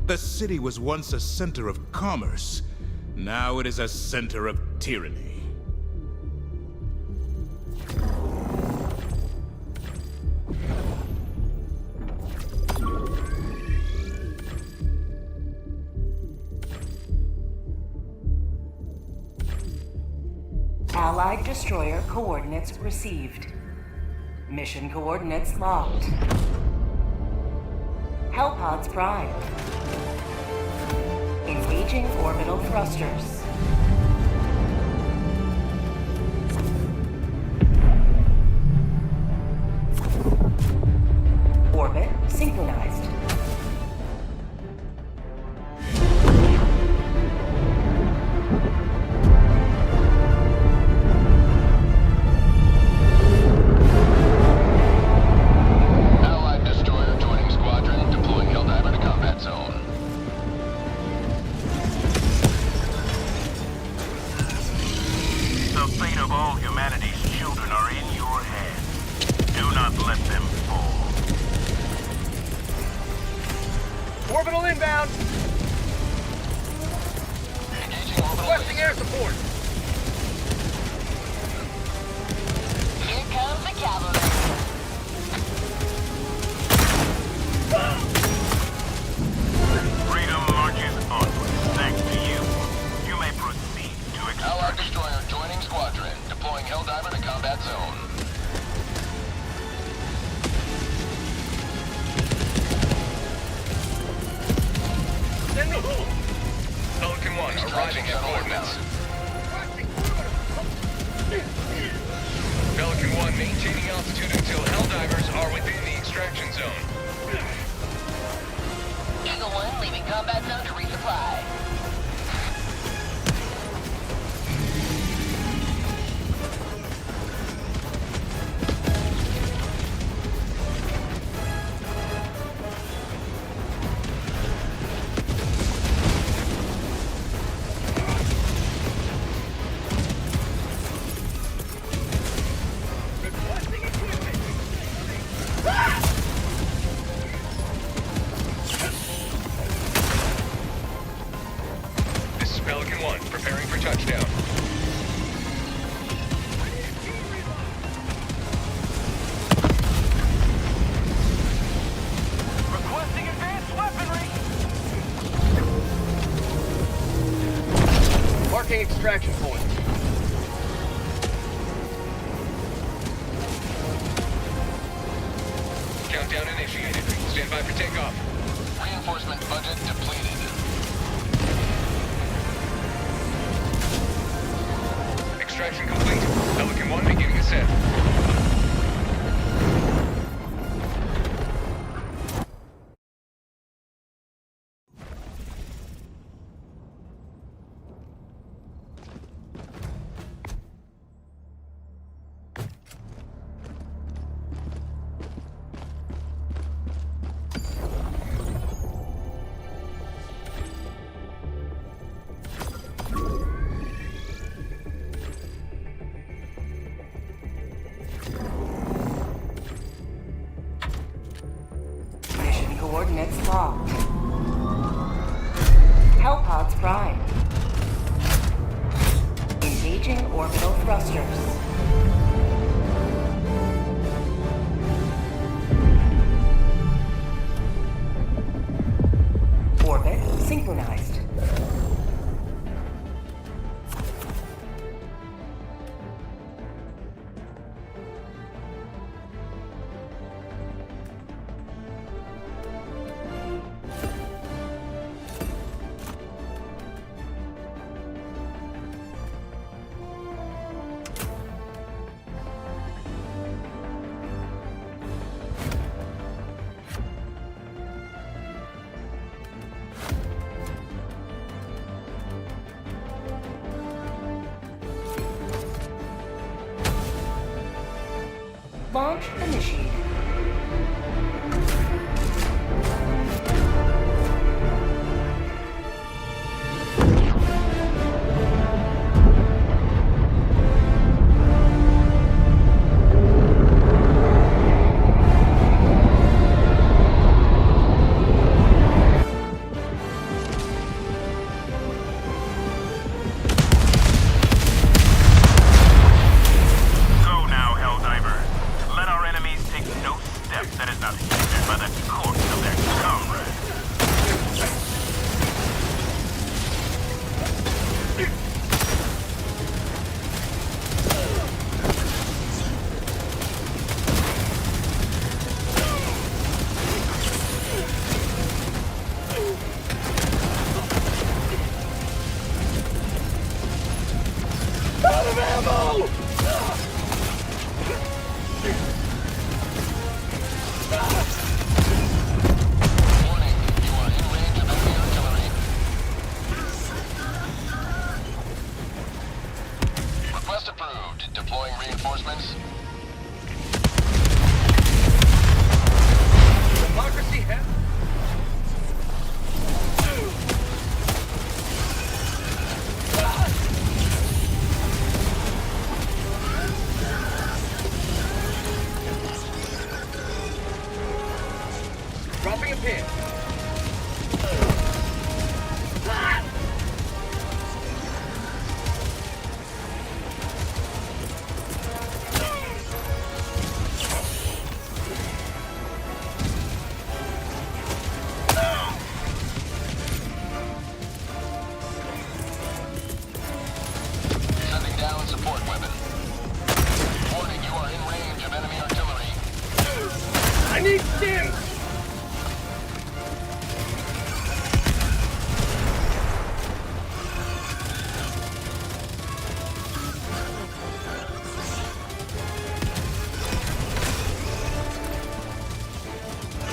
The city was once a center of commerce. Now it is a center of tyranny. Allied destroyer coordinates received. Mission coordinates locked. Hellpods primed. Engaging orbital thrusters. Orbit synchronized. Orbital inbound! Requesting air support! Here comes the cavalry. Freedom marches onward. Thanks to you. You may proceed to extract. Allied destroyer joining squadron. Deploying Helldiver to combat zone. Pelican 1, arriving at coordinates. Pelican 1, maintaining altitude until Helldivers are within the extraction zone. Eagle 1 leaving combat zone to resupply. Pelican 1, preparing for touchdown. Requesting advanced weaponry! Marking extraction point. Countdown initiated. Stand by for takeoff. Reinforcement budget depleted. Extraction complete. Pelican 1 beginning ascent. Coordinates locked. Hellpods prime. Engaging orbital thrusters. Orbit synchronized. Launch initiated. not hindered by the corpse of their comrade. Request approved. Deploying reinforcements. Democracy has... Dropping a pin. Shutting down support weapon. Warning, you are in range of enemy artillery. I need stim!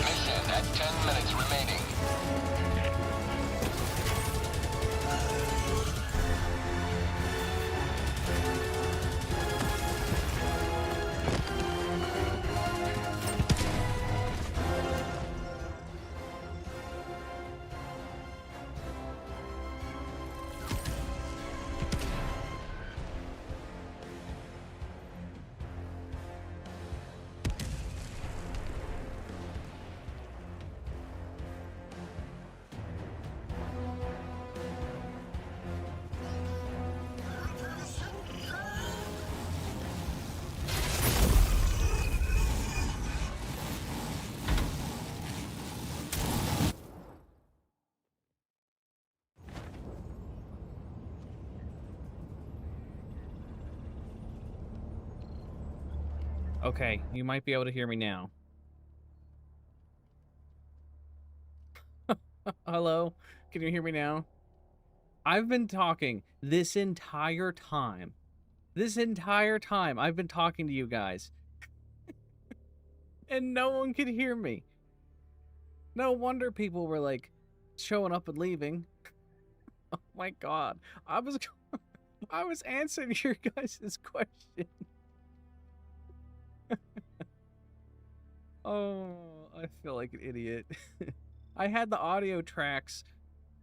Mission at 10 minutes remaining. Okay, you might be able to hear me now. Hello? Can you hear me now? I've been talking this entire time. This entire time I've been talking to you guys. And no one could hear me. No wonder people were like showing up and leaving. Oh my god. I was answering your guys' question. Oh, I feel like an idiot. I had the audio tracks.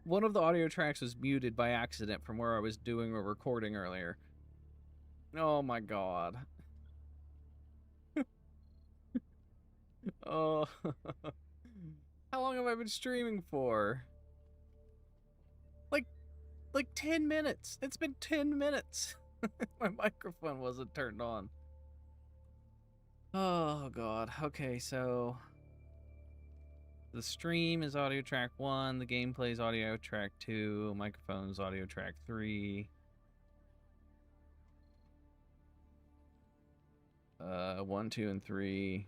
One of the audio tracks was muted by accident from where I was doing a recording earlier. Oh my god. Oh. How long have I been streaming for? Like 10 minutes. It's been 10 minutes. My microphone wasn't turned on. Oh god. Okay, so the stream is audio track 1, the gameplay is audio track 2, microphone's audio track 3. 1, 2, and 3.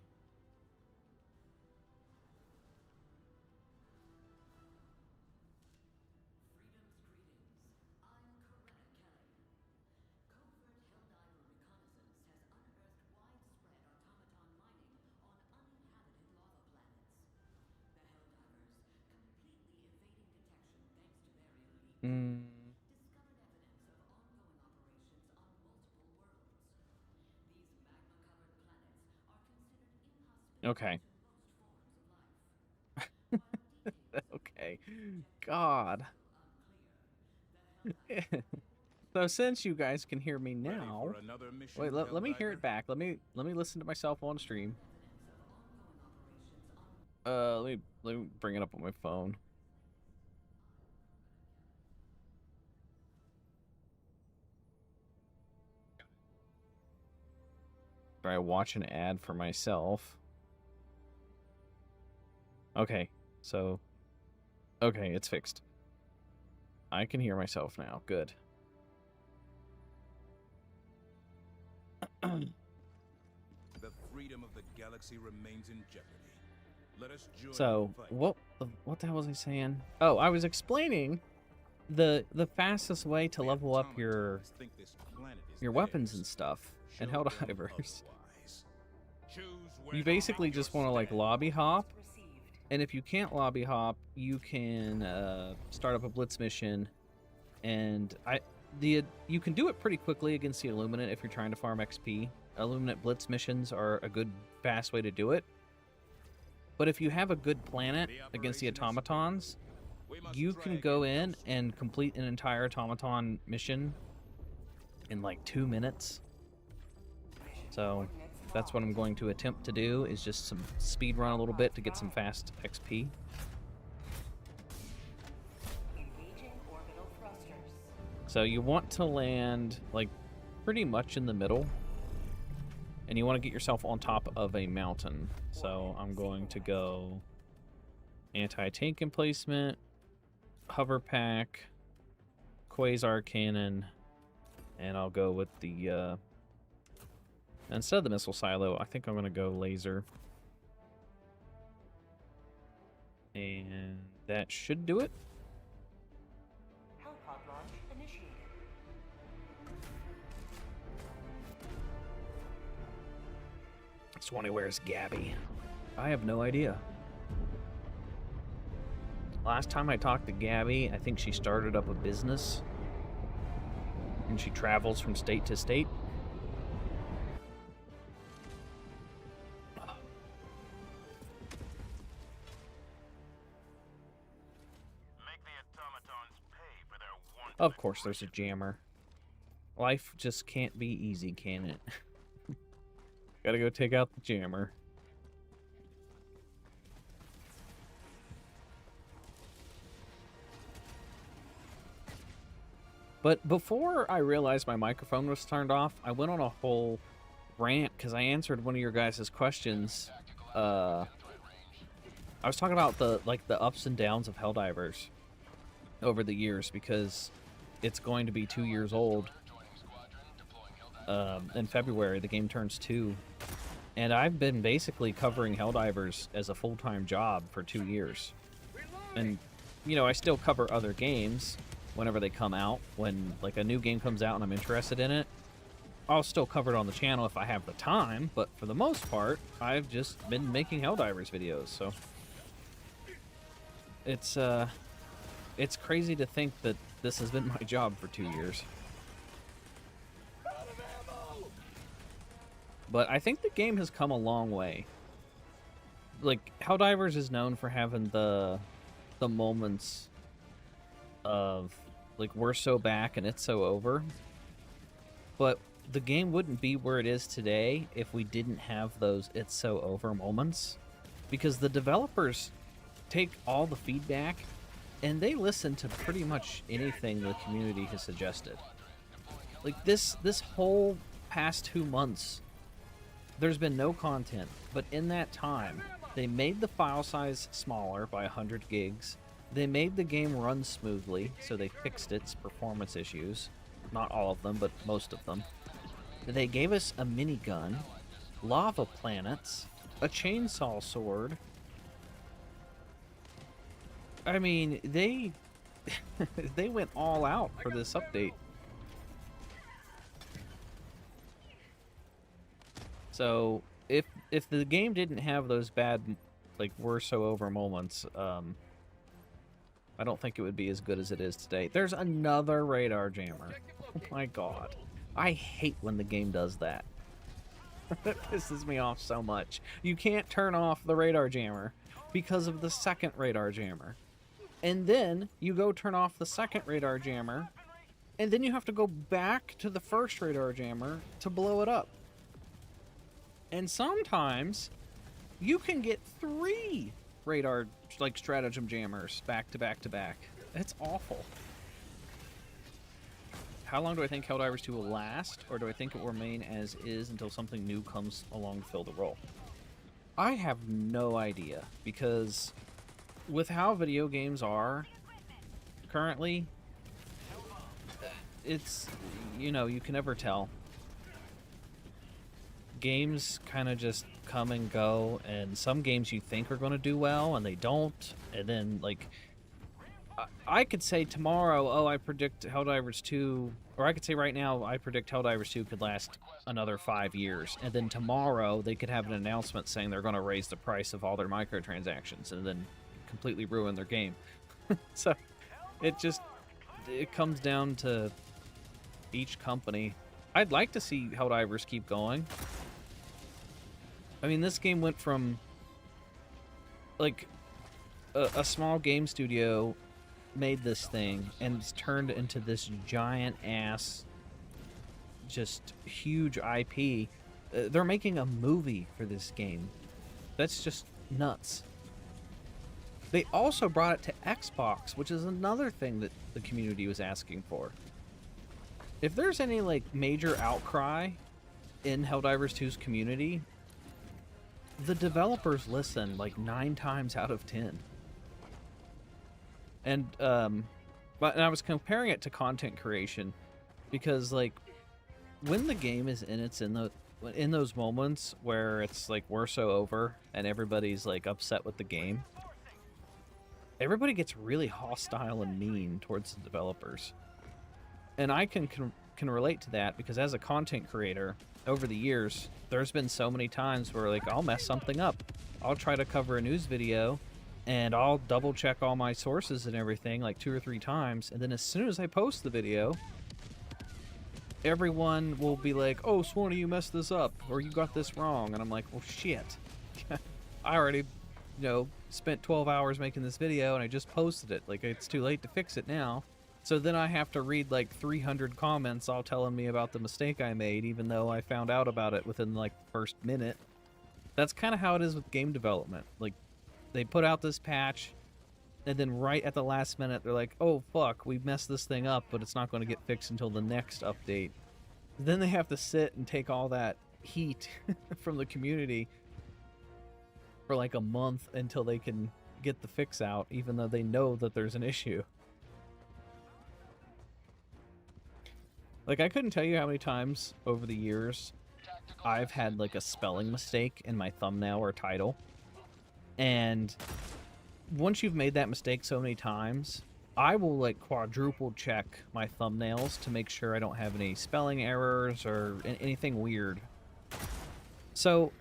Okay. Okay. God. So since you guys can hear me now, wait, let me hear it back. Let me listen to myself on stream. Let me bring it up on my phone. Try watch an ad for myself. Okay, so... Okay, it's fixed. I can hear myself now. Good. The freedom of the galaxy remains in jeopardy. Let us join So, the fight. what the hell was I saying? Oh, I was explaining the fastest way to level up your weapons and stuff in Helldivers. You basically just want to like lobby hop, and if you can't lobby hop, you can start up a blitz mission, and you can do it pretty quickly against the Illuminate if you're trying to farm XP. Illuminate blitz missions are a good fast way to do it. But if you have a good planet against the automatons, you can go in and complete an entire automaton mission in like 2 minutes. So that's what I'm going to attempt to do, is just some speed run a little bit to get some fast XP. Engaging orbital thrusters. So you want to land like pretty much in the middle, and you want to get yourself on top of a mountain. So I'm going to go anti-tank emplacement, hover pack, quasar cannon, and I'll go with the instead of the missile silo, I think I'm going to go laser. And that should do it. Hellpod launch initiated. Swanee, where's Gabby? I have no idea. Last time I talked to Gabby, I think she started up a business. And she travels from state to state. Make the automatons pay for their want. Of course, there's a jammer. Life just can't be easy, can it? Gotta go take out the jammer. But before I realized my microphone was turned off, I went on a whole rant because I answered one of your guys' questions. I was talking about the ups and downs of Helldivers over the years, because it's going to be 2 years old. In February, the game turns 2. And I've been basically covering Helldivers as a full-time job for 2 years. And, you know, I still cover other games whenever they come out. When, like, a new game comes out and I'm interested in it, I'll still cover it on the channel if I have the time. But for the most part, I've just been making Helldivers videos, so... It's crazy to think that this has been my job for 2 years. But I think the game has come a long way. Like, Helldivers is known for having the moments of, like, we're so back and it's so over. But the game wouldn't be where it is today if we didn't have those it's so over moments. Because the developers take all the feedback and they listen to pretty much anything the community has suggested. Like, this whole past 2 months, there's been no content, but in that time, they made the file size smaller by 100 gigs. They made the game run smoothly, so they fixed its performance issues. Not all of them, but most of them. They gave us a minigun, lava planets, a chainsaw sword. I mean, they they went all out for this update. So if the game didn't have those bad, like, we're so over moments, I don't think it would be as good as it is today. There's another radar jammer. Oh my god. I hate when the game does that. That pisses me off so much. You can't turn off the radar jammer because of the second radar jammer. And then you go turn off the second radar jammer, and then you have to go back to the first radar jammer to blow it up. And sometimes you can get 3 radar, like, stratagem jammers back to back to back. It's awful. How long do I think Helldivers 2 will last, or do I think it will remain as is until something new comes along to fill the role? I have no idea, because with how video games are currently, it's, you know, you can never tell. Games kind of just come and go, and some games you think are going to do well and they don't, and then like I could say tomorrow, oh, I predict Helldivers 2, or I could say right now I predict Helldivers 2 could last another 5 years, and then tomorrow they could have an announcement saying they're going to raise the price of all their microtransactions and then completely ruin their game. So it comes down to each company. I'd like to see Helldivers keep going. I mean, this game went from like a small game studio made this thing and it's turned into this giant ass, just huge IP. They're making a movie for this game. That's just nuts. They also brought it to Xbox, which is another thing that the community was asking for. If there's any like major outcry in Helldivers 2's community, the developers listen like 9 times out of 10. And I was comparing it to content creation because like when the game is in those moments where it's like we're so over and everybody's like upset with the game, everybody gets really hostile and mean towards the developers. And I can relate to that because as a content creator over the years, there's been so many times where like I'll mess something up. I'll try to cover a news video and I'll double check all my sources and everything like 2 or 3 times, and then as soon as I post the video, everyone will be like, oh, Swanee, you messed this up, or you got this wrong, and I'm like, well, shit. I already, you know, spent 12 hours making this video and I just posted it. Like, it's too late to fix it now. So then I have to read like 300 comments all telling me about the mistake I made, even though I found out about it within like the first minute. That's kind of how it is with game development. Like, they put out this patch, and then right at the last minute, they're like, oh, fuck, we messed this thing up, but it's not going to get fixed until the next update. Then they have to sit and take all that heat from the community for like a month until they can get the fix out, even though they know that there's an issue. Like, I couldn't tell you how many times over the years I've had like a spelling mistake in my thumbnail or title. And once you've made that mistake so many times, I will like quadruple check my thumbnails to make sure I don't have any spelling errors or anything weird. So,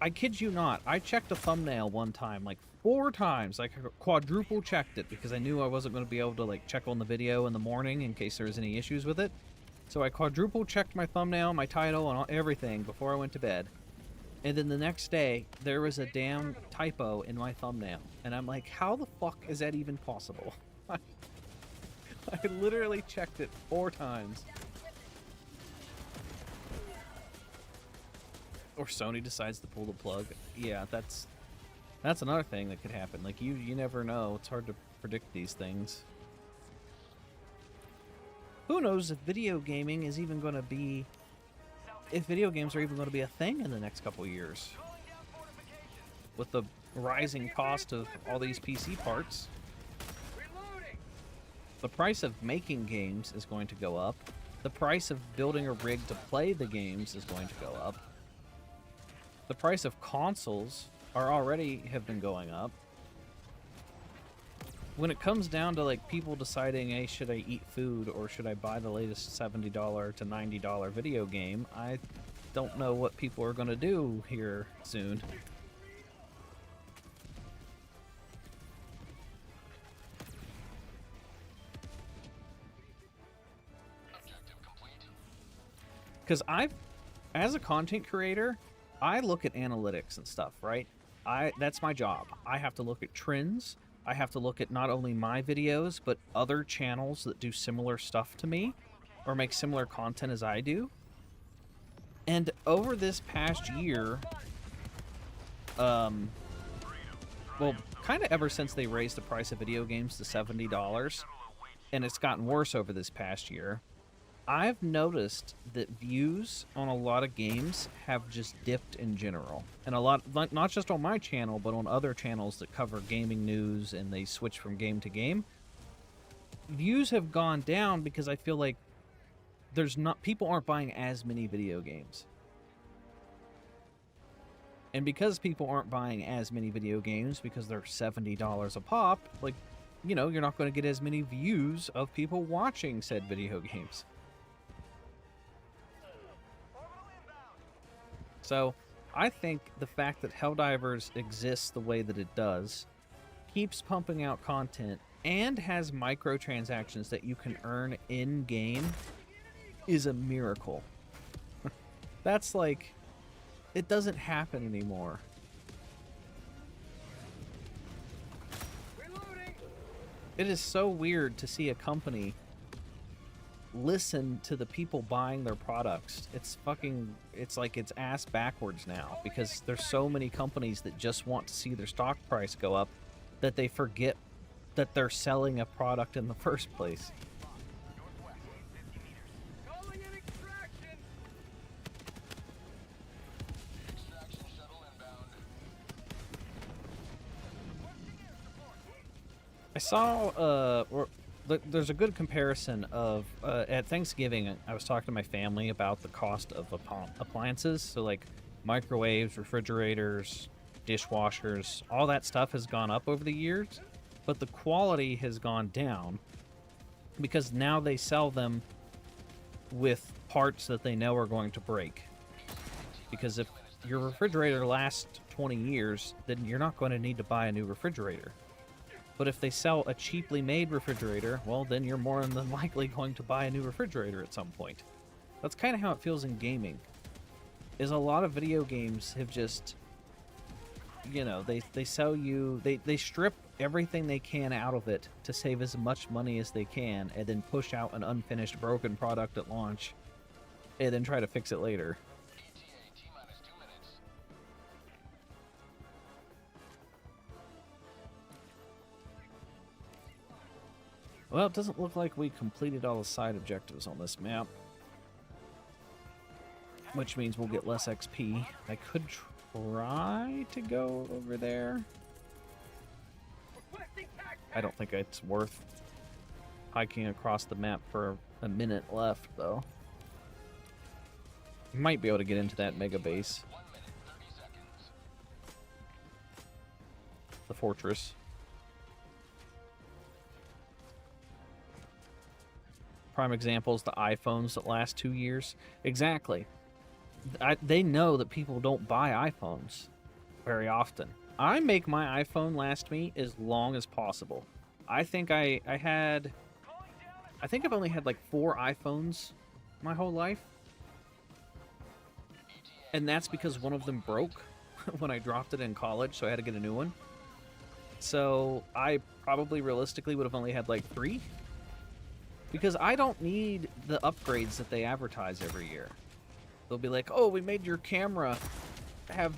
I kid you not, I checked a thumbnail one time like 4 times. Like, I quadruple checked it because I knew I wasn't going to be able to like check on the video in the morning in case there was any issues with it. So I quadruple checked my thumbnail, my title, and everything before I went to bed. And then the next day, there was a damn typo in my thumbnail. And I'm like, how the fuck is that even possible? I literally checked it 4 times. Or Sony decides to pull the plug. Yeah, that's another thing that could happen. Like, you never know. It's hard to predict these things. Who knows if video gaming is even going to be... if video games are even going to be a thing in the next couple years. With the rising cost of all these PC parts. The price of making games is going to go up. The price of building a rig to play the games is going to go up. The price of consoles have been going up. When it comes down to like people deciding, hey, should I eat food or should I buy the latest $70 to $90 video game, I don't know what people are going to do here soon. Because as a content creator, I look at analytics and stuff, right? That's my job. I have to look at trends. I have to look at not only my videos, but other channels that do similar stuff to me or make similar content as I do. And over this past year, well, kind of ever since they raised the price of video games to $70, and it's gotten worse over this past year, I've noticed that views on a lot of games have just dipped in general. And a lot, not just on my channel, but on other channels that cover gaming news and they switch from game to game. Views have gone down because I feel like people aren't buying as many video games. And because people aren't buying as many video games because they're $70 a pop, like, you know, you're not going to get as many views of people watching said video games. So, I think the fact that Helldivers exists the way that it does, keeps pumping out content, and has microtransactions that you can earn in-game is a miracle. That's like... It doesn't happen anymore. It is so weird to see a company listen to the people buying their products. It's like it's ass backwards now, because there's so many companies that just want to see their stock price go up that they forget that they're selling a product in the first place. I saw, there's a good comparison of, at Thanksgiving, I was talking to my family about the cost of appliances. So, like, microwaves, refrigerators, dishwashers, all that stuff has gone up over the years, but the quality has gone down because now they sell them with parts that they know are going to break. Because if your refrigerator lasts 20 years, then you're not going to need to buy a new refrigerator. But if they sell a cheaply made refrigerator, well, then you're more than likely going to buy a new refrigerator at some point. That's kind of how it feels in gaming. Is a lot of video games have just, you know, they sell you, they strip everything they can out of it to save as much money as they can, and then push out an unfinished, broken product at launch, and then try to fix it later. Well, it doesn't look like we completed all the side objectives on this map. Which means we'll get less XP. I could try to go over there. I don't think it's worth hiking across the map for a minute left, though. Might be able to get into that mega base. The fortress. Prime examples, the iPhones that last 2 years. Exactly. They know that people don't buy iPhones very often. I make my iPhone last me as long as possible. I think I've only had like 4 iPhones my whole life. And that's because one of them broke when I dropped it in college, so I had to get a new one. So I probably realistically would have only had like 3. Because I don't need the upgrades that they advertise every year. They'll be like, oh, we made your camera have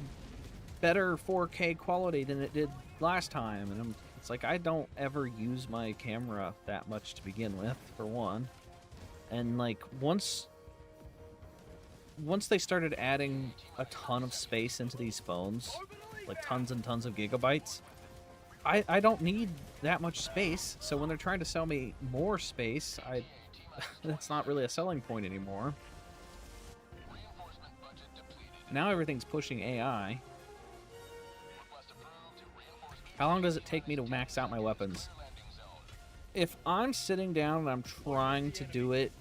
better 4K quality than it did last time. And it's like, I don't ever use my camera that much to begin with, for one. And like, once they started adding a ton of space into these phones, like tons and tons of gigabytes, I don't need that much space, so when they're trying to sell me more space, that's not really a selling point anymore. Now everything's pushing AI. How long does it take me to max out my weapons? If I'm sitting down and I'm trying to do it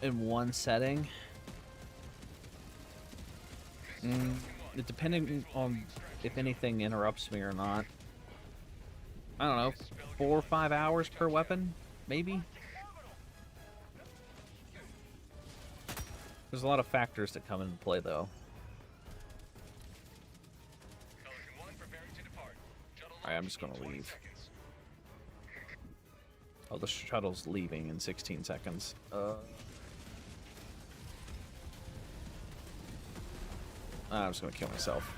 in one setting, depending on if anything interrupts me or not, I don't know, 4 or 5 hours per weapon, maybe? There's a lot of factors that come into play, though. Alright, I'm just gonna leave. Oh, the shuttle's leaving in 16 seconds. I'm just gonna kill myself.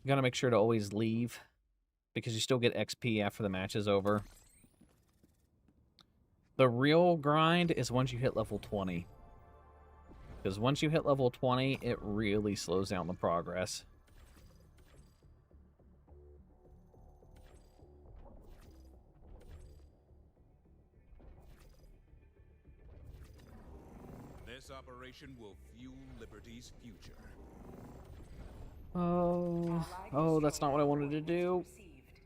You gotta make sure to always leave, because you still get XP after the match is over. The real grind is once you hit level 20. Because once you hit level 20, it really slows down the progress. This operation will fuel Liberty's future. Oh, that's not what I wanted to do. Received.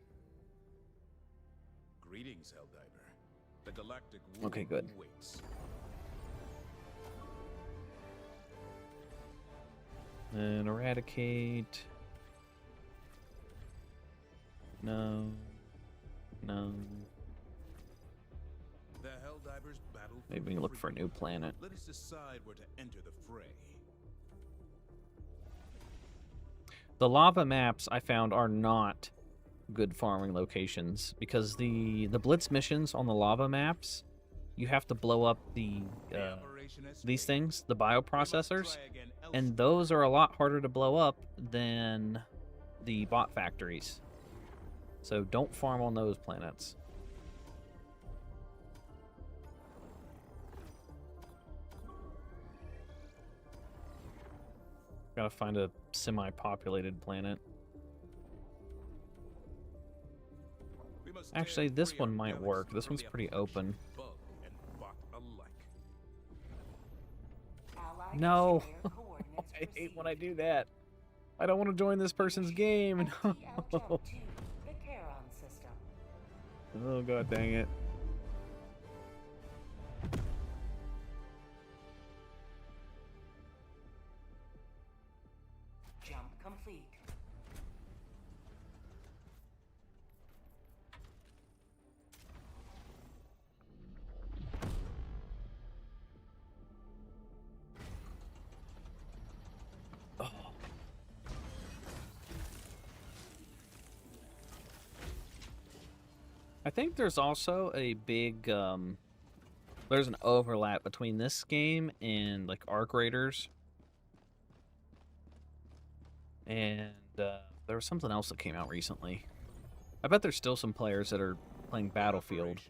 Greetings, Helldiver. The galactic Okay, war good. waits. And eradicate. No. No. The Helldivers battle. Maybe we can look for a new planet. Let us decide where to enter the fray. The lava maps I found are not good farming locations because the blitz missions on the lava maps, you have to blow up these things, the bioprocessors, and those are a lot harder to blow up than the bot factories. So don't farm on those planets. Gotta find a semi-populated planet. Actually, this one might work. This one's pretty open. Allied No. destroyer coordinates I hate received. when I do that. I don't want to join this person's game. IT outjump to the Charon system. Oh, god dang it. Jump complete. I think there's also a big, there's an overlap between this game and, like, Arc Raiders. And, there was something else that came out recently. I bet there's still some players that are playing Battlefield.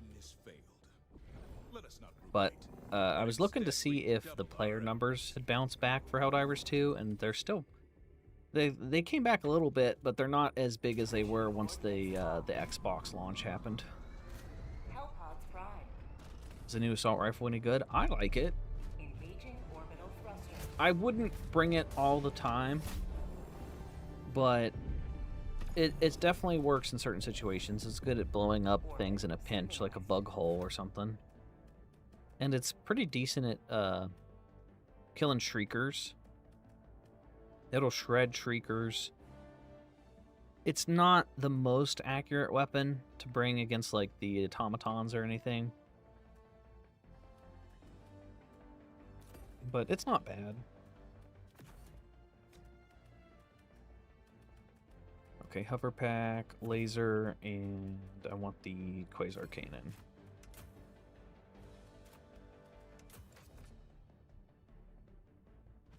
But, I was looking to see if the player numbers had bounced back for Helldivers 2, and they're still... They came back a little bit, but they're not as big as they were once the Xbox launch happened. Hellpods prime. Is the new assault rifle any good? I like it. Engaging orbital thrusters. I wouldn't bring it all the time, but it definitely works in certain situations. It's good at blowing up things in a pinch, like a bug hole or something. And it's pretty decent at killing shriekers. It'll shred shriekers. It's not the most accurate weapon to bring against, like, the automatons or anything. But it's not bad. Okay, hover pack, laser, and I want the quasar cannon.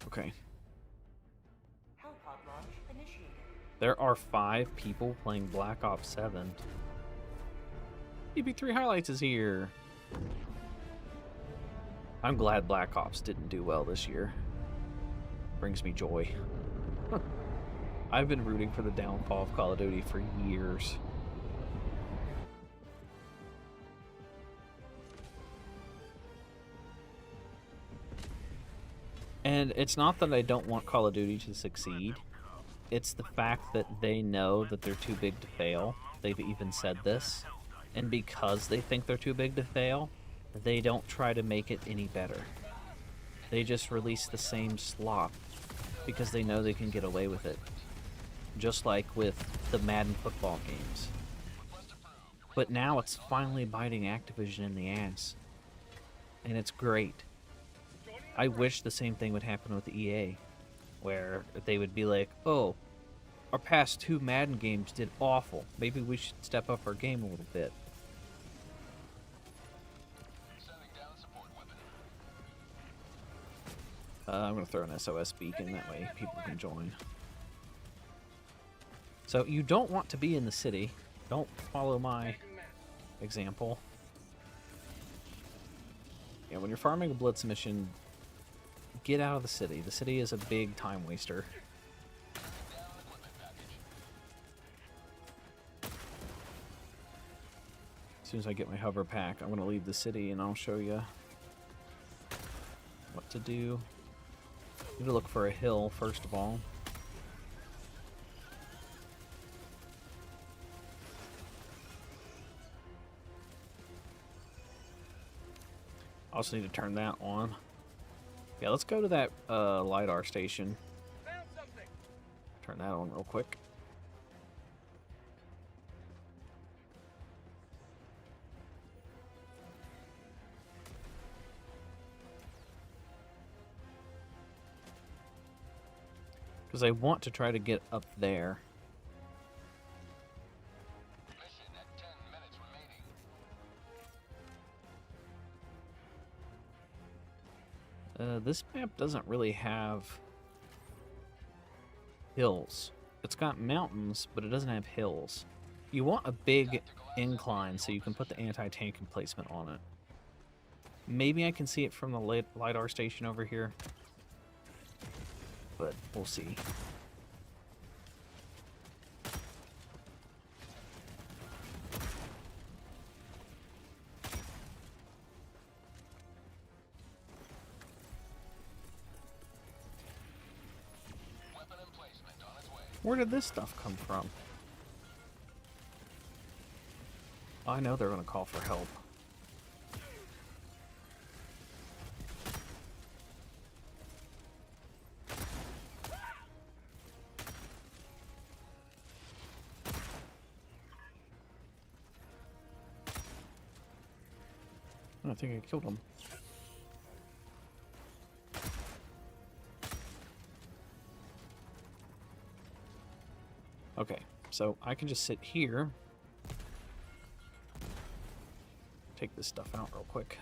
Okay. Hellpod launch initiated. There are 5 people playing Black Ops 7. EB3 Highlights is here. I'm glad Black Ops didn't do well this year. Brings me joy. I've been rooting for the downfall of Call of Duty for years. And it's not that I don't want Call of Duty to succeed. It's the fact that they know that they're too big to fail. They've even said this. And because they think they're too big to fail, they don't try to make it any better. They just release the same slop because they know they can get away with it. Just like with the Madden football games. But now it's finally biting Activision in the ass. And it's great. I wish the same thing would happen with EA, where they would be like, oh, our past 2 Madden games did awful. Maybe we should step up our game a little bit. I'm going to throw an SOS beacon, that way people can join. So you don't want to be in the city. Don't follow my example. Yeah, when you're farming a blitz mission, get out of the city. The city is a big time waster. As soon as I get my hover pack, I'm going to leave the city and I'll show you what to do. You need to look for a hill, first of all. I also need to turn that on. Yeah, let's go to that LiDAR station. Turn that on real quick. Because I want to try to get up there. Mission at 10 minutes remaining. This map doesn't really have hills. It's got mountains, but it doesn't have hills. You want a big incline so you can put the anti-tank emplacement on it. Maybe I can see it from the LiDAR station over here, but we'll see. Weapon emplacement on its way. Where did this stuff come from? I know they're going to call for help. I think I killed him. Okay, so I can just sit here. Take this stuff out real quick.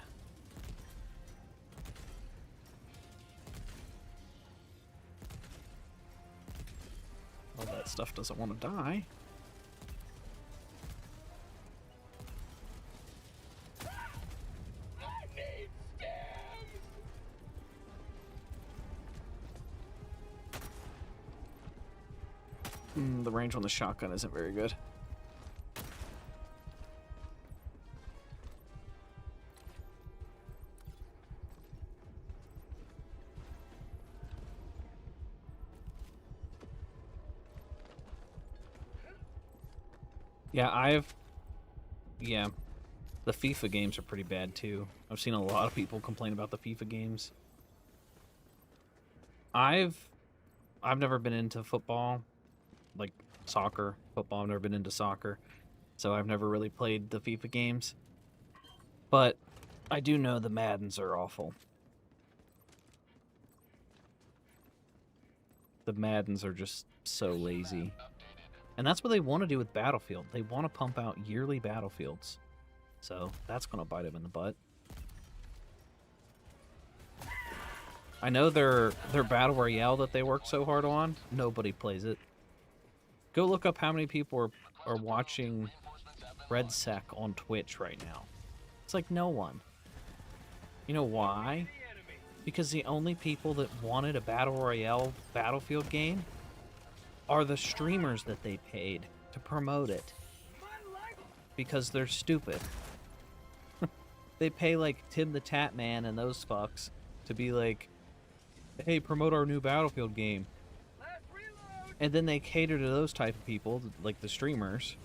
All that stuff doesn't want to die. The range on the shotgun isn't very good. Yeah, the FIFA games are pretty bad too. I've seen a lot of people complain about the FIFA games. I've never been into football, like soccer, football. I've never been into soccer, so I've never really played the FIFA games. But I do know the Maddens are awful. The Maddens are just so lazy. And that's what they want to do with Battlefield. They want to pump out yearly Battlefields. So that's going to bite them in the butt. I know their Battle Royale that they work so hard on, nobody plays it. Go look up how many people are watching RedSec on Twitch right now. It's like no one. You know why? Because the only people that wanted a Battle Royale Battlefield game are the streamers that they paid to promote it. Because they're stupid. They pay like Tim the Tat Man and those fucks to be like, hey, promote our new Battlefield game. And then they cater to those type of people, like the streamers.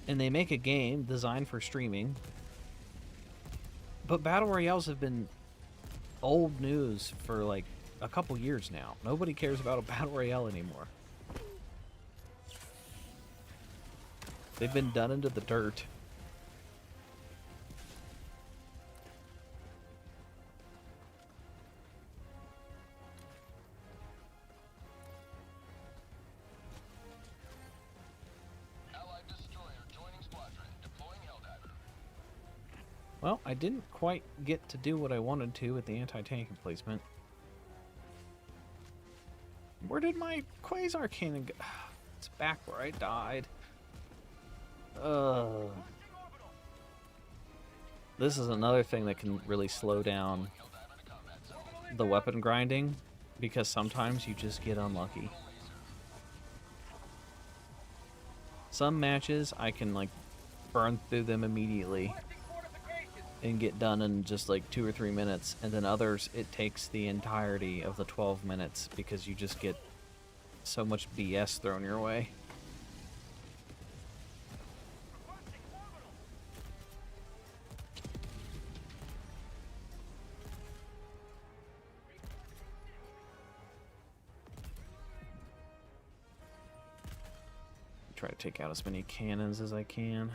And they make a game designed for streaming. But Battle Royales have been old news for like a couple years now. Nobody cares about a Battle Royale anymore. They've been done into the dirt. Allied destroyer joining squadron, deploying Helldiver. Well, I didn't quite get to do what I wanted to with the anti-tank emplacement. Where did my Quasar cannon go? It's back where I died. This is another thing that can really slow down the weapon grinding, because sometimes you just get unlucky. Some matches I can like burn through them immediately and get done in just like 2 or 3 minutes, and then others it takes the entirety of the 12 minutes because you just get so much BS thrown your way. Try to take out as many cannons as I can.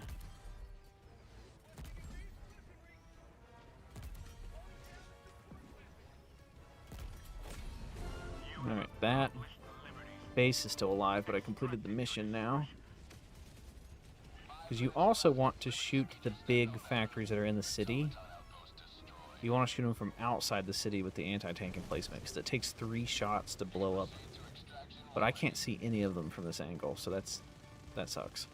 Alright, that base is still alive, but I completed the mission now. Because you also want to shoot the big factories that are in the city. You want to shoot them from outside the city with the anti-tank emplacement, because it takes 3 shots to blow up. But I can't see any of them from this angle, so that sucks.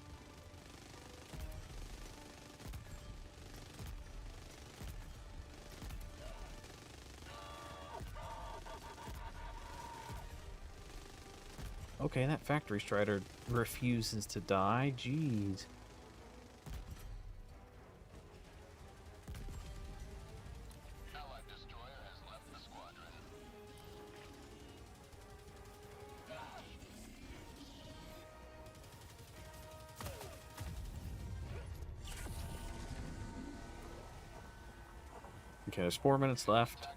Okay, that factory strider refuses to die. Jeez. Allied destroyer has left the squadron. Okay, there's 4 minutes left.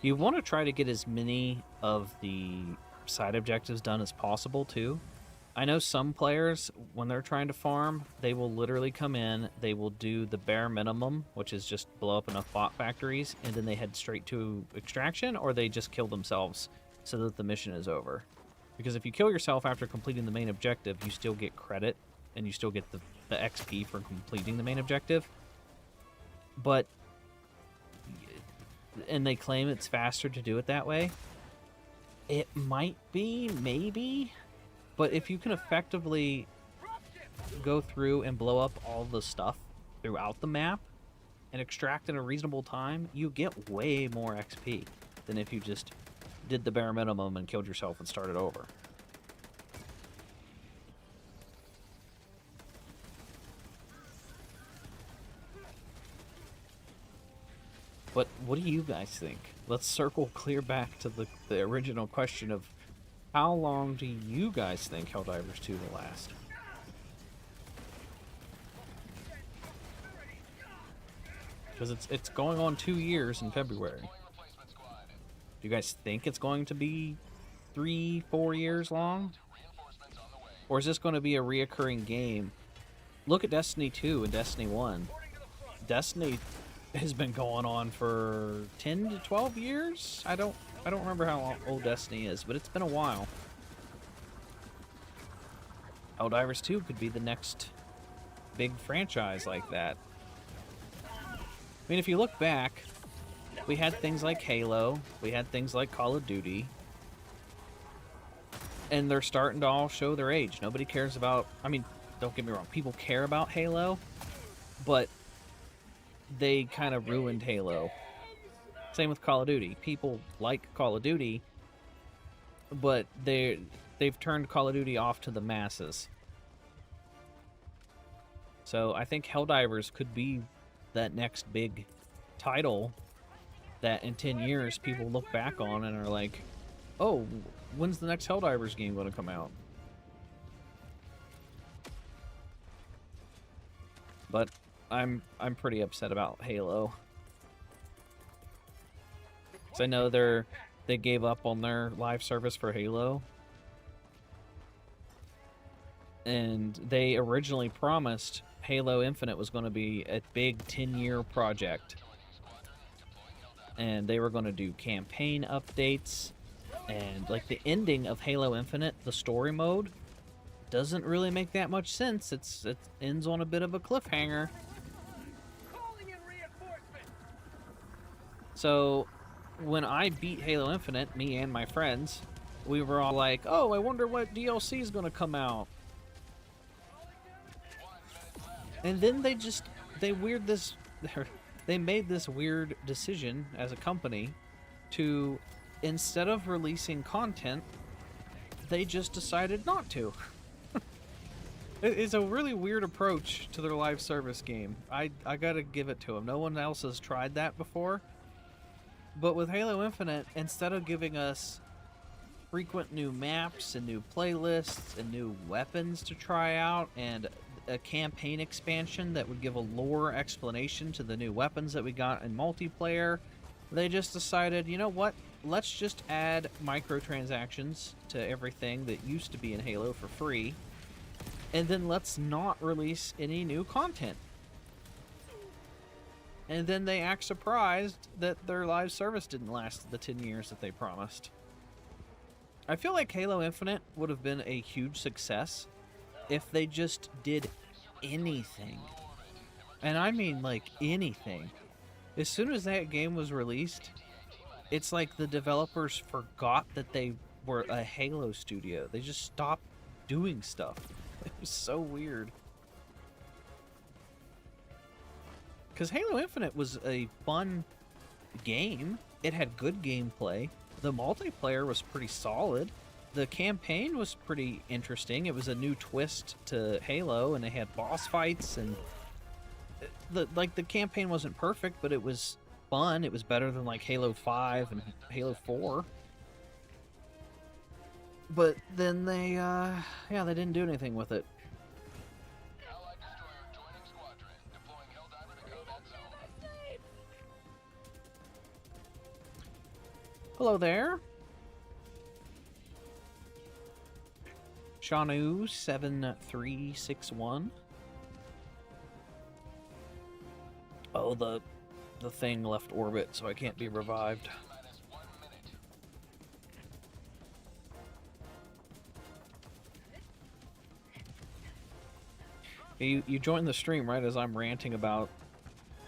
You want to try to get as many of the side objectives done as possible, too. I know some players, when they're trying to farm, they will literally come in, they will do the bare minimum, which is just blow up enough bot factories, and then they head straight to extraction, or they just kill themselves so that the mission is over. Because if you kill yourself after completing the main objective, you still get credit, and you still get the XP for completing the main objective. But and they claim it's faster to do it that way. It might be, maybe, but if you can effectively go through and blow up all the stuff throughout the map and extract in a reasonable time, you get way more XP than if you just did the bare minimum and killed yourself and started over. But what do you guys think? Let's circle clear back to the original question of how long do you guys think Helldivers 2 will last? Because it's going on 2 years in February. Do you guys think it's going to be 3-4 years long? Or is this going to be a reoccurring game? Look at Destiny 2 and Destiny 1. Destiny has been going on for 10 to 12 years. I don't remember how old Destiny is, but it's been a while. Helldivers 2 could be the next big franchise like that. I mean, if you look back, we had things like Halo, we had things like Call of Duty, and they're starting to all show their age. Nobody cares about, I mean, don't get me wrong, people care about Halo, but they kind of ruined Halo. Same with Call of Duty. People like Call of Duty, but they've turned Call of Duty off to the masses. So I think Helldivers could be that next big title that in 10 years people look back on and are like, oh, when's the next Helldivers game going to come out? But I'm pretty upset about Halo. 'Cause I know they gave up on their live service for Halo. And they originally promised Halo Infinite was going to be a big 10-year project. And they were going to do campaign updates. And like the ending of Halo Infinite, the story mode, doesn't really make that much sense. It ends on a bit of a cliffhanger. So when I beat Halo Infinite, me and my friends, we were all like, oh, I wonder what DLC is going to come out. And then they made this weird decision as a company to, instead of releasing content, they just decided not to. It's a really weird approach to their live service game. I gotta give it to them. No one else has tried that before. But with Halo Infinite, instead of giving us frequent new maps and new playlists and new weapons to try out and a campaign expansion that would give a lore explanation to the new weapons that we got in multiplayer, they just decided, you know what? Let's just add microtransactions to everything that used to be in Halo for free. And then let's not release any new content. And then they act surprised that their live service didn't last the 10 years that they promised. I feel like Halo Infinite would have been a huge success if they just did anything. And I mean like anything. As soon as that game was released, it's like the developers forgot that they were a Halo studio. They just stopped doing stuff. It was so weird. Because Halo Infinite was a fun game. It had good gameplay. The multiplayer was pretty solid. The campaign was pretty interesting. It was a new twist to Halo, and it had boss fights, and the campaign wasn't perfect, but it was fun. It was better than like Halo 5 and Halo 4. But then they didn't do anything with it. Allied destroyer joining squadron, deploying Helldiver to combat zone. Hello there. Shanu 7361. Oh, the thing left orbit, so I can't be revived. Minus 1 minute. You joined the stream right as I'm ranting about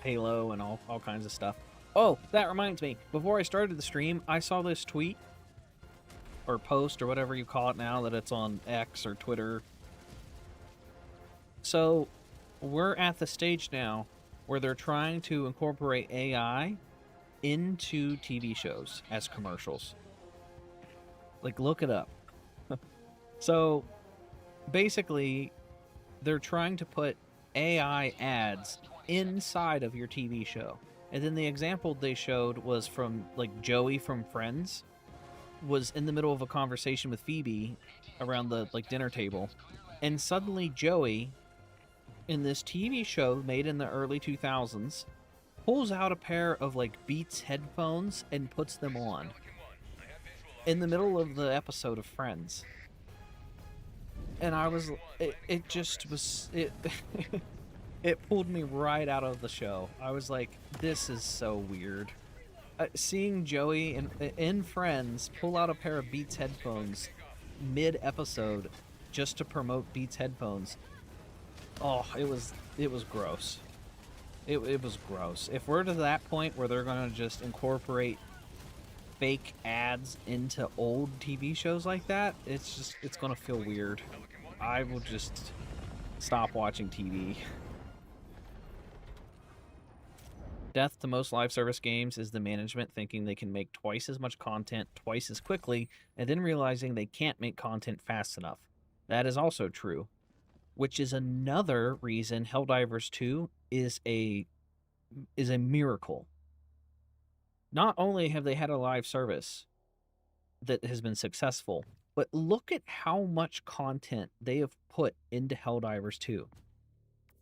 Halo and all kinds of stuff. Oh, that reminds me. Before I started the stream, I saw this tweet or post or whatever you call it now that it's on X or Twitter. So we're at the stage now where they're trying to incorporate AI into TV shows as commercials. Like, look it up. So basically, they're trying to put AI ads inside of your TV show. And then the example they showed was from, like, Joey from Friends was in the middle of a conversation with Phoebe around the, like, dinner table. And suddenly Joey, in this TV show made in the early 2000s, pulls out a pair of, like, Beats headphones and puts them on in the middle of the episode of Friends. And I was, it just was, it pulled me right out of the show. I was like, this is so weird. Seeing Joey in Friends pull out a pair of Beats headphones mid-episode just to promote Beats headphones. Oh, it was gross. It was gross. If we're to that point where they're going to just incorporate fake ads into old TV shows like that, it's going to feel weird. I will just stop watching TV. Death to most live service games is the management thinking they can make twice as much content twice as quickly, and then realizing they can't make content fast enough. That is also true, which is another reason Helldivers 2 is a miracle. Not only have they had a live service that has been successful, but look at how much content they have put into Helldivers 2.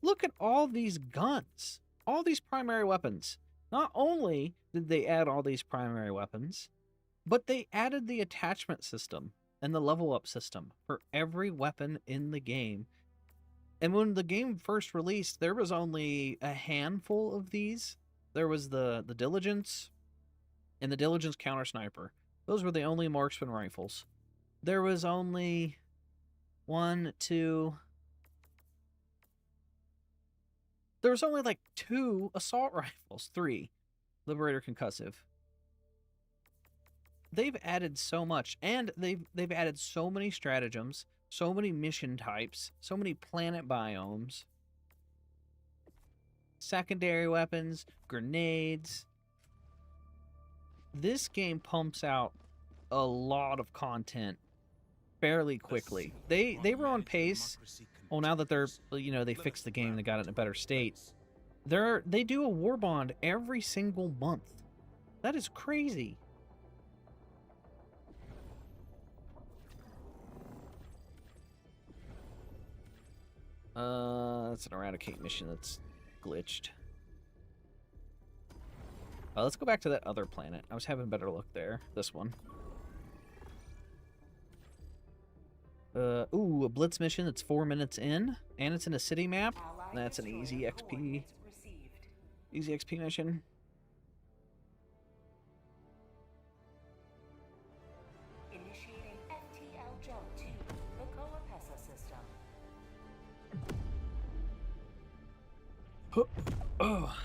Look at all these guns. All these primary weapons. Not only did they add all these primary weapons, but they added the attachment system and the level up system for every weapon in the game. And when the game first released, there was only a handful of these. There was the Diligence and the Diligence Counter Sniper. Those were the only marksman rifles. There was only 1, 2... There was only like 2 assault rifles, 3. Liberator Concussive. they've added so much, and they've added so many stratagems, so many mission types, so many planet biomes, secondary weapons, grenades. This game pumps out a lot of content fairly quickly. They were on pace. Well, now that they're, you know, they fixed the game, they got it in a better state. They do a Warbond every single month. That is crazy. That's an eradicate mission that's glitched. Let's go back to that other planet. I was having better luck there. This one. Ooh, a blitz mission that's 4 minutes in, and it's in a city map. That's an easy XP. Easy XP mission. Initiating FTL jump to the Coapesa system. Oh.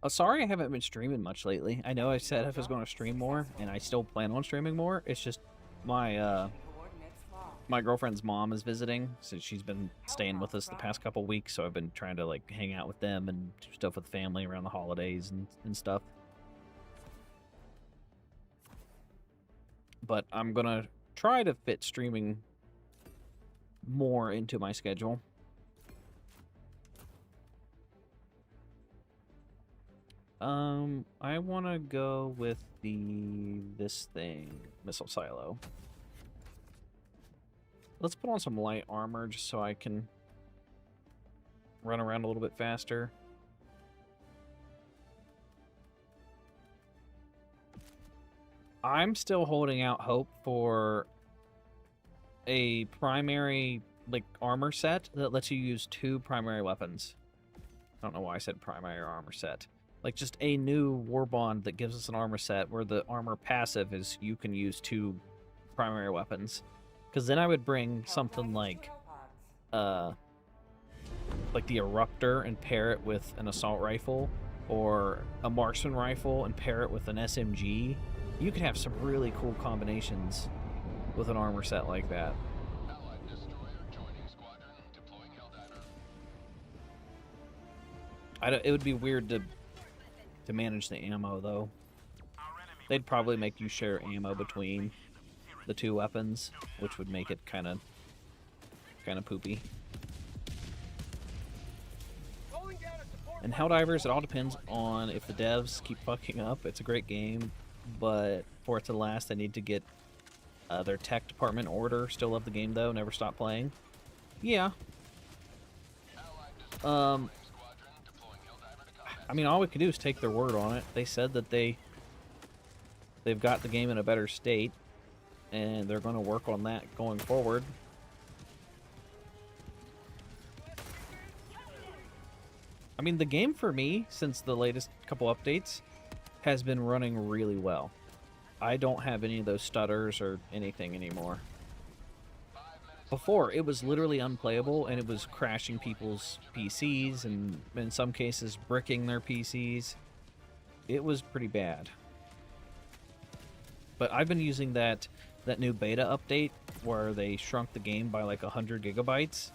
Sorry I haven't been streaming much lately. I know I said I was going to stream more, and I still plan on streaming more. It's just my Coordinates locked. my girlfriend's mom is visiting, so she's been staying with us the past couple weeks, so I've been trying to like hang out with them and do stuff with the family around the holidays and stuff. But I'm gonna try to fit streaming more into my schedule. I want to go with this thing, missile silo. Let's put on some light armor just so I can run around a little bit faster. I'm still holding out hope for a primary like armor set that lets you use 2 primary weapons. I don't know why I said primary armor set. Like just a new Warbond that gives us an armor set where the armor passive is you can use 2 primary weapons. Because then I would bring something like the Eruptor and pair it with an assault rifle, or a marksman rifle and pair it with an SMG. You could have some really cool combinations with an armor set like that. Allied destroyer joining squadron, deploying Helldiver. It would be weird to manage the ammo, though. They'd probably make you share ammo between the 2 weapons, which would make it kind of poopy. And Helldivers, it all depends on if the devs keep fucking up. It's a great game, but for it to last, they need to get their tech department order. Still love the game, though. Never stop playing. Yeah. I mean, all we can do is take their word on it. They said that they've got the game in a better state, and they're going to work on that going forward. I mean, the game for me, since the latest couple updates, has been running really well. I don't have any of those stutters or anything anymore. Before, it was literally unplayable, and it was crashing people's PCs, and in some cases, bricking their PCs. It was pretty bad. But I've been using that new beta update, where they shrunk the game by like 100 gigabytes.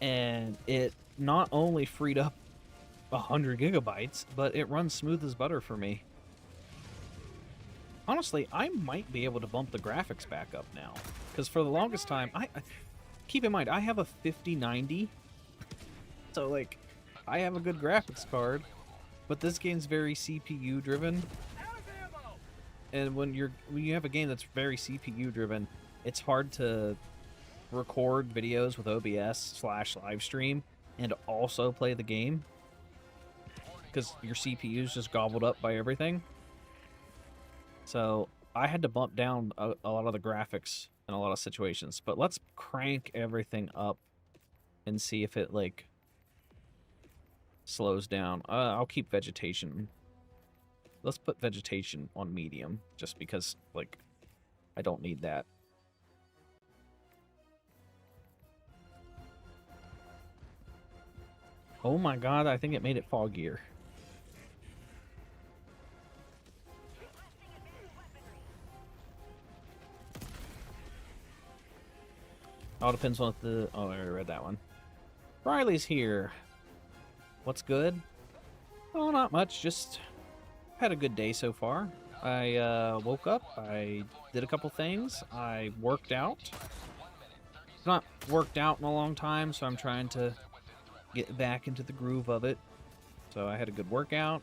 And it not only freed up 100 gigabytes, but it runs smooth as butter for me. Honestly, I might be able to bump the graphics back up now. Because for the longest time, I keep in mind, I have a 5090. So, like, I have a good graphics card. But this game's very CPU driven. And when you have a game that's very CPU driven, it's hard to record videos with OBS/live stream and also play the game. Because your CPU is just gobbled up by everything. So I had to bump down a lot of the graphics in a lot of situations. But let's crank everything up and see if it, like, slows down. I'll keep vegetation. Let's put vegetation on medium, just because, like, I don't need that. Oh my god, I think it made it foggier. All depends on what the... Oh, I already read that one. Riley's here. What's good? Oh, not much. Just had a good day so far. I woke up. I did a couple things. I worked out. Not worked out in a long time, so I'm trying to get back into the groove of it. So I had a good workout,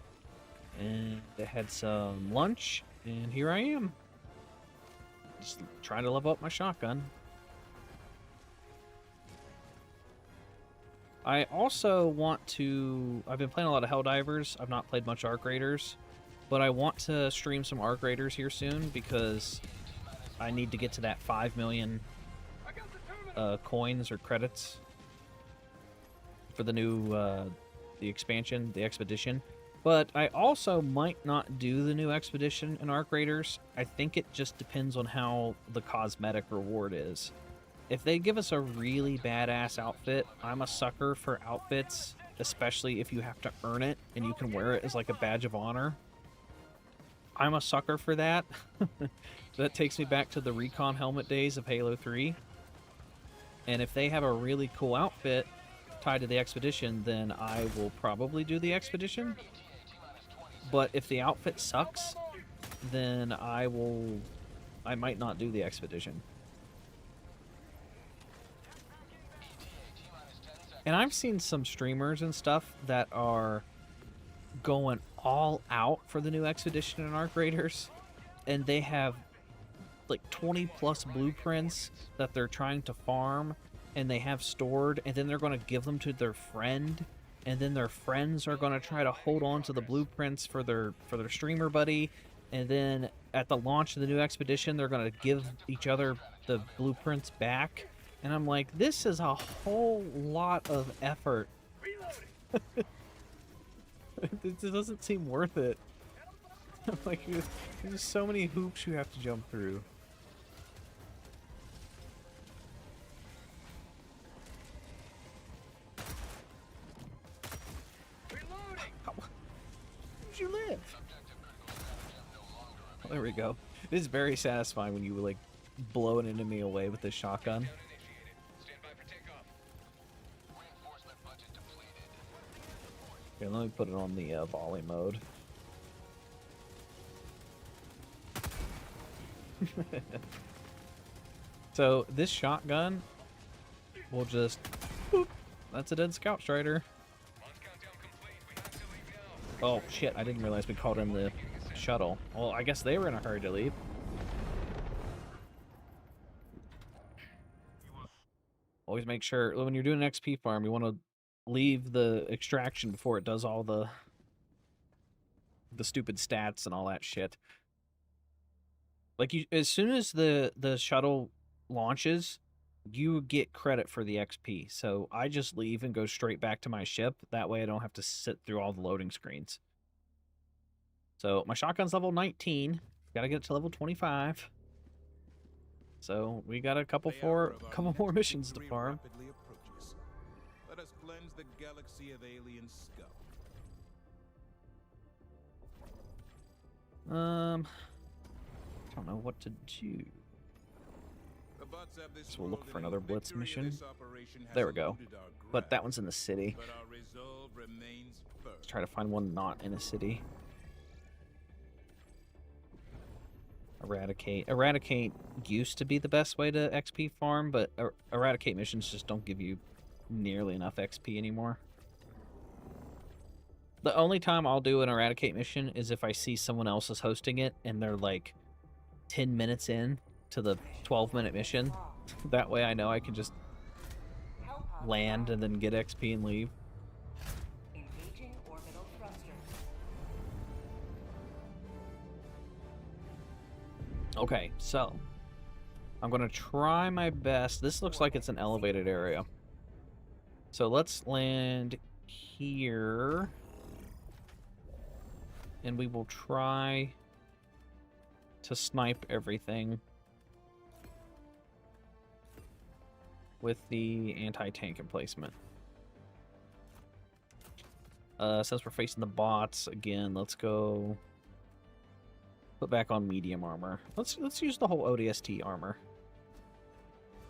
and I had some lunch, and here I am. Just trying to level up my shotgun. I also want to... I've been playing a lot of Helldivers. I've not played much Arc Raiders, but I want to stream some Arc Raiders here soon because I need to get to that 5 million coins or credits for the new the expansion, the expedition. But I also might not do the new expedition in Arc Raiders. I think it just depends on how the cosmetic reward is. If they give us a really badass outfit, I'm a sucker for outfits, especially if you have to earn it and you can wear it as like a badge of honor. I'm a sucker for that. That takes me back to the recon helmet days of Halo 3. And if they have a really cool outfit tied to the expedition, then I will probably do the expedition. But if the outfit sucks, then I might not do the expedition. And I've seen some streamers and stuff that are going all out for the new expedition in Arc Raiders, and they have like 20 plus blueprints that they're trying to farm, and they have stored, and then they're going to give them to their friend, and then their friends are going to try to hold on to the blueprints for their streamer buddy, and then at the launch of the new expedition they're going to give each other the blueprints back. And I'm like, this is a whole lot of effort. It doesn't seem worth it. Like, there's so many hoops you have to jump through. Where'd you live? Oh, there we go. It is very satisfying when you like blow an enemy away with this shotgun. Okay, let me put it on the volley mode. So this shotgun will just... Boop, that's a dead scout strider. Oh shit, I didn't realize we called in the shuttle. Well, I guess they were in a hurry to leave. Always make sure, when you're doing an XP farm, you want to leave the extraction before it does all the stupid stats and all that shit. Like, as soon as the shuttle launches, you get credit for the XP. So I just leave and go straight back to my ship. That way I don't have to sit through all the loading screens. So my shotgun's level 19. Gotta get it to level 25. So we got a couple more missions to farm. Let us cleanse the galaxy of alien scum. I don't know what to do. So we'll look for another blitz mission. There we go. But that one's in the city. Let's try to find one not in a city. Eradicate. Eradicate used to be the best way to XP farm, but eradicate missions just don't give you nearly enough XP anymore. The only time I'll do an eradicate mission is if I see someone else is hosting it and they're like 10 minutes in to the 12-minute mission. That way I know I can just land and then get XP and leave. Engaging orbital thrusters. Okay, so I'm gonna try my best. This looks like it's an elevated area. So let's land here. And we will try to snipe everything with the anti-tank emplacement. Since we're facing the bots again, let's go put back on medium armor. Let's use the whole ODST armor.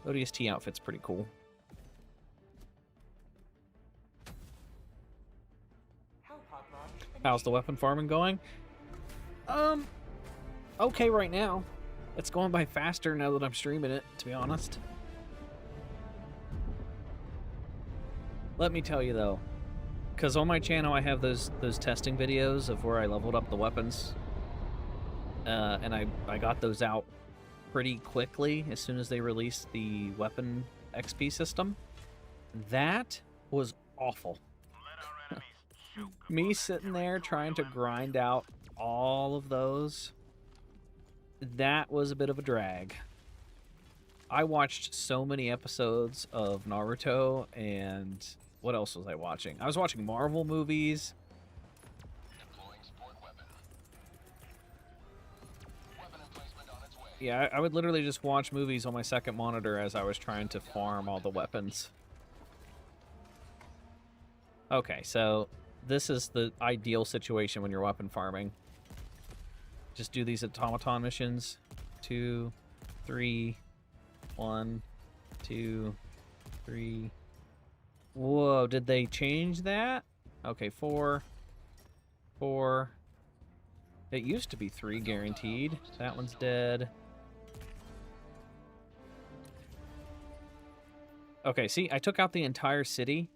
ODST outfit's pretty cool. How's the weapon farming going? Okay right now. It's going by faster now that I'm streaming it, to be honest. Let me tell you though, because on my channel I have those testing videos of where I leveled up the weapons, and I got those out pretty quickly as soon as they released the weapon XP system. That was awful. Me sitting there trying to grind out all of those, that was a bit of a drag. I watched so many episodes of Naruto, and what else was I watching? I was watching Marvel movies. Deploying support weapon. Weapon emplacement on its way. Yeah, I would literally just watch movies on my second monitor as I was trying to farm all the weapons. Okay, so this is the ideal situation when you're weapon farming. Just do these automaton missions. 2, 3, 1, 2, 3. Whoa, did they change that? Okay, 4, 4. It used to be 3 guaranteed. That one's dead. Okay, see, I took out the entire city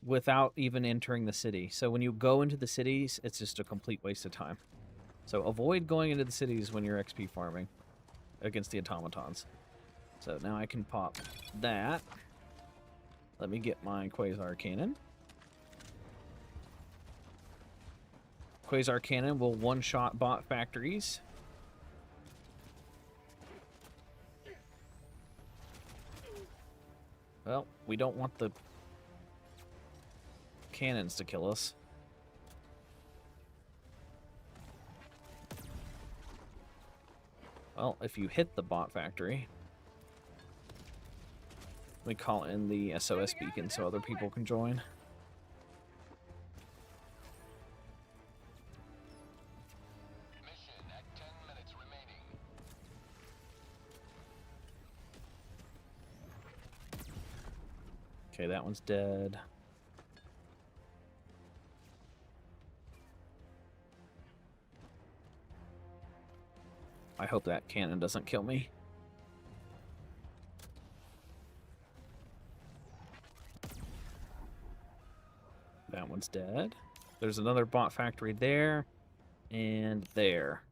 without even entering the city. So when you go into the cities, it's just a complete waste of time. So avoid going into the cities when you're XP farming against the automatons. So now I can pop that. Let me get my Quasar Cannon. Quasar Cannon will one-shot bot factories. Well, we don't want the cannons to kill us. Well, if you hit the bot factory, we call in the SOS beacon so other people can join. Mission at 10 minutes remaining. Okay, that one's dead. I hope that cannon doesn't kill me. That one's dead. There's another bot factory there and there.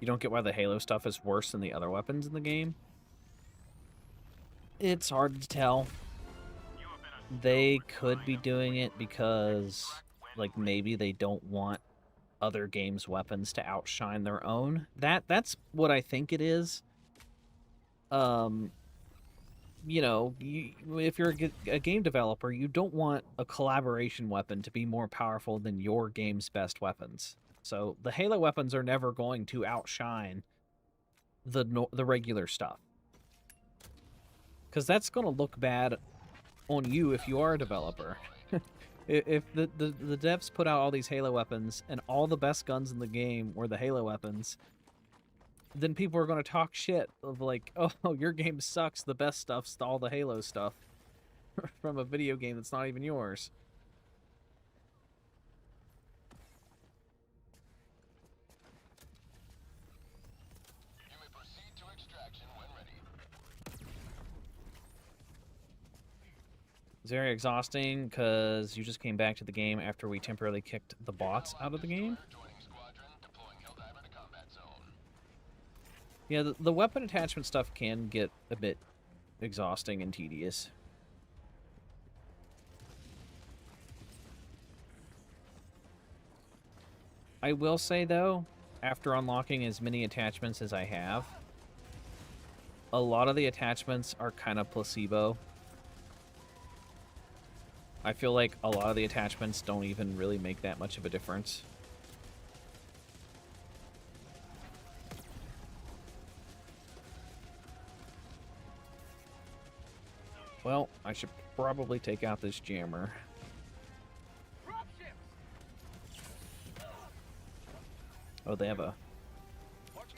You don't get why the Halo stuff is worse than the other weapons in the game? It's hard to tell. They could be doing it because, like, maybe they don't want other games' weapons to outshine their own. That's what I think it is. You know, if you're a game developer, you don't want a collaboration weapon to be more powerful than your game's best weapons. So the Halo weapons are never going to outshine the regular stuff, because that's going to look bad on you if you are a developer. If the devs put out all these Halo weapons and all the best guns in the game were the Halo weapons, then people are going to talk shit of like, oh, your game sucks, the best stuff's all the Halo stuff from a video game that's not even yours. You may proceed to extraction when ready. It's very exhausting because you just came back to the game after we temporarily kicked the bots out of the game. Joining squadron, deploying Helldiver to combat zone. Yeah, the weapon attachment stuff can get a bit exhausting and tedious. I will say, though, after unlocking as many attachments as I have, a lot of the attachments are kind of placebo. I feel like a lot of the attachments don't even really make that much of a difference. Well, I should probably take out this jammer. Oh, they have a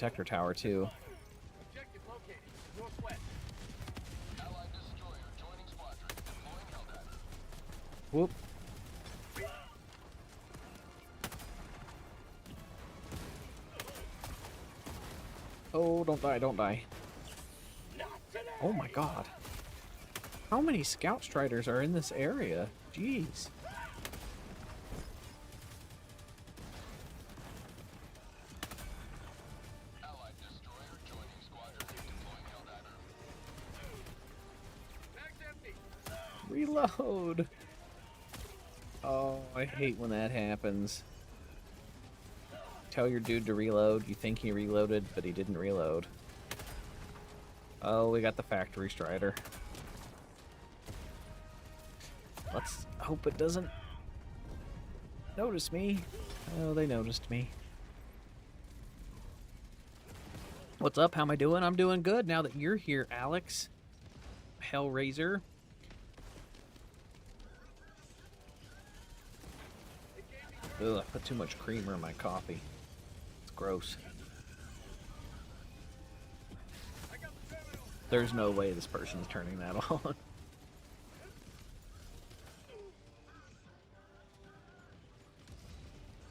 detector tower, too. Objective located. Northwest. Allied destroyer joining squadron. Deploying Helldiver. Whoop. Oh, don't die, don't die. Oh my god. How many Scout Striders are in this area? Jeez. Allied destroyer joining squadron. Deploying Helldiver. Mag's empty. Reload! Oh, I hate when that happens. Tell your dude to reload. You think he reloaded, but he didn't reload. Oh, we got the factory strider. Let's hope it doesn't notice me. Oh, they noticed me. What's up? How am I doing? I'm doing good now that you're here, Alex. Hellraiser. Ugh, I put too much creamer in my coffee. It's gross. There's no way this person's turning that on.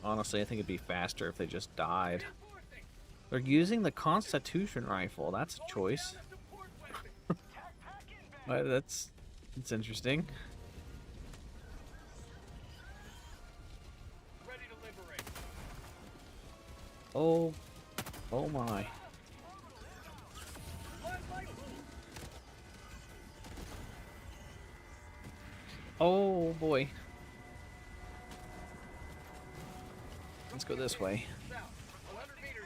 Honestly, I think it'd be faster if they just died. They're using the Constitution rifle. That's a choice. That's interesting. Ready to liberate. Oh my. Oh boy. Let's go this way. South. 100 meters.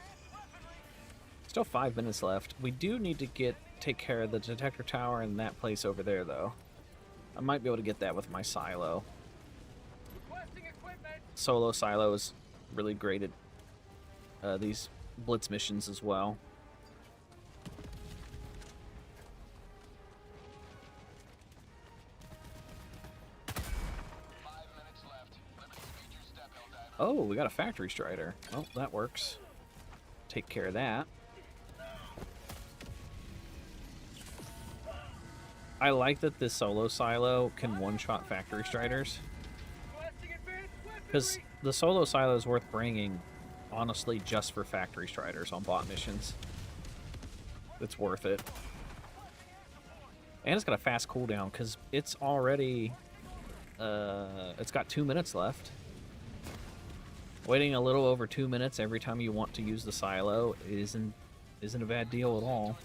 Still 5 minutes left. We do need to take care of the detector tower in that place over there, though. I might be able to get that with my silo. Requesting equipment. Solo silo is really great at these blitz missions as well. Oh, we got a factory strider. Well, that works. Take care of that. I like that this solo silo can one-shot factory striders. Requesting advanced Because weaponry. the solo silo is worth bringing, honestly, just for factory striders on bot missions. It's worth it. And it's got a fast cooldown, because it's already... it's got 2 minutes left. Waiting a little over 2 minutes every time you want to use the silo isn't a bad deal at all.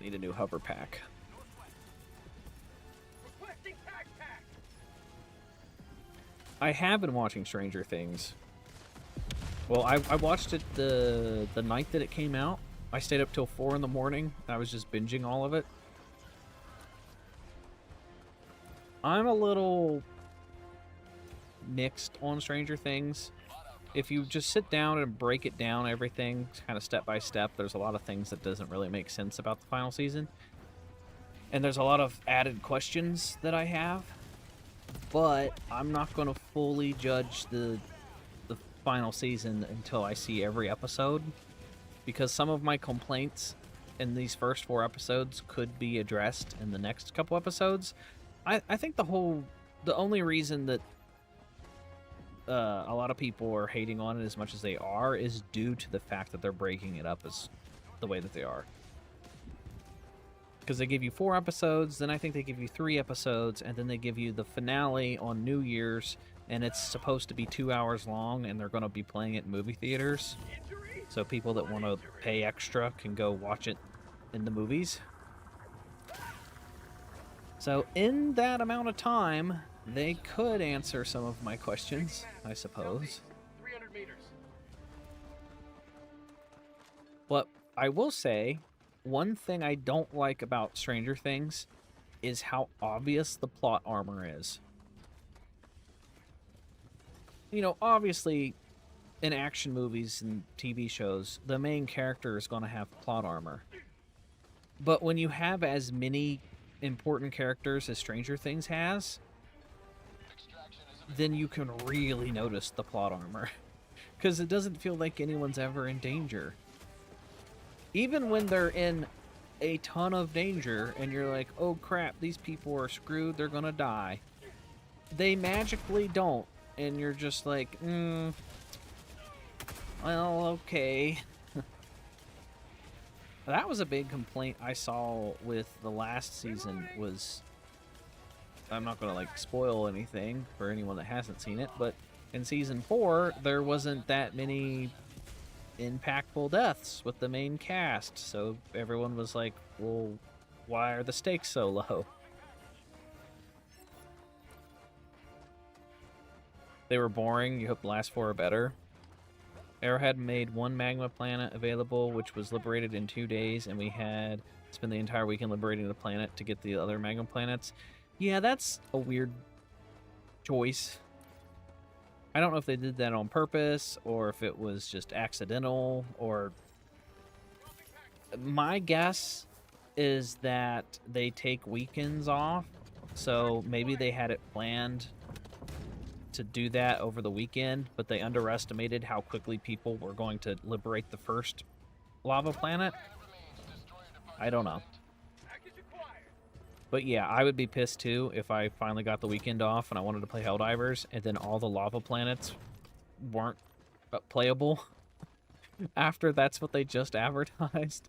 Need a new hover pack. Requesting pack. I have been watching Stranger Things. Well, I watched it the night that it came out. I stayed up till 4 in the morning. I was just binging all of it. I'm a little mixed on Stranger Things. If you just sit down and break it down, everything kind of step by step, there's a lot of things that doesn't really make sense about the final season. And there's a lot of added questions that I have. But I'm not going to fully judge the final season until I see every episode. Because some of my complaints in these first 4 episodes could be addressed in the next couple episodes. I think the only reason that a lot of people are hating on it as much as they are is due to the fact that they're breaking it up as the way that they are. Because they give you 4 episodes, then I think they give you 3 episodes, and then they give you the finale on New Year's, and it's supposed to be 2 hours long, and they're going to be playing it in movie theaters. So people that want to pay extra can go watch it in the movies. So in that amount of time, they could answer some of my questions, I suppose. 300 meters. But I will say, one thing I don't like about Stranger Things is how obvious the plot armor is. You know, obviously, in action movies and TV shows, the main character is going to have plot armor. But when you have as many important characters as Stranger Things has, then you can really notice the plot armor. Because it doesn't feel like anyone's ever in danger. Even when they're in a ton of danger and you're like, oh crap, these people are screwed, they're gonna die. They magically don't. And you're just like, well, okay. That was a big complaint I saw with the last season was... I'm not gonna like spoil anything for anyone that hasn't seen it, but in season 4 there wasn't that many impactful deaths with the main cast, so everyone was like, well, why are the stakes so low? They were boring. You hope the last 4 are better. Arrowhead made 1 magma planet available, which was liberated in 2 days, and we had spent the entire weekend liberating the planet to get the other magma planets. Yeah, that's a weird choice. I don't know if they did that on purpose, or if it was just accidental, or... My guess is that they take weekends off, so maybe they had it planned to do that over the weekend, but they underestimated how quickly people were going to liberate the first lava planet. I don't know. But yeah, I would be pissed too if I finally got the weekend off and I wanted to play Helldivers, and then all the lava planets weren't playable after that's what they just advertised.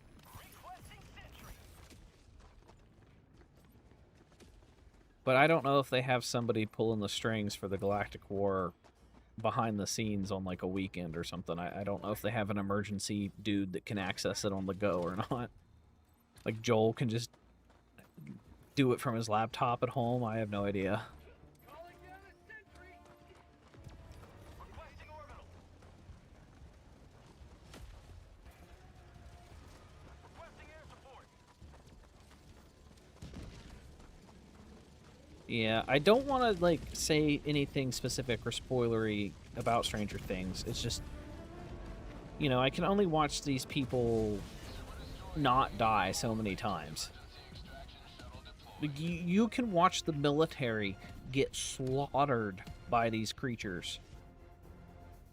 But I don't know if they have somebody pulling the strings for the Galactic War behind the scenes on like a weekend or something. I don't know if they have an emergency dude that can access it on the go or not. Like Joel can just do it from his laptop at home. I have no idea. Yeah, I don't want to like say anything specific or spoilery about Stranger Things. It's just, you know, I can only watch these people not die so many times. You can watch the military get slaughtered by these creatures.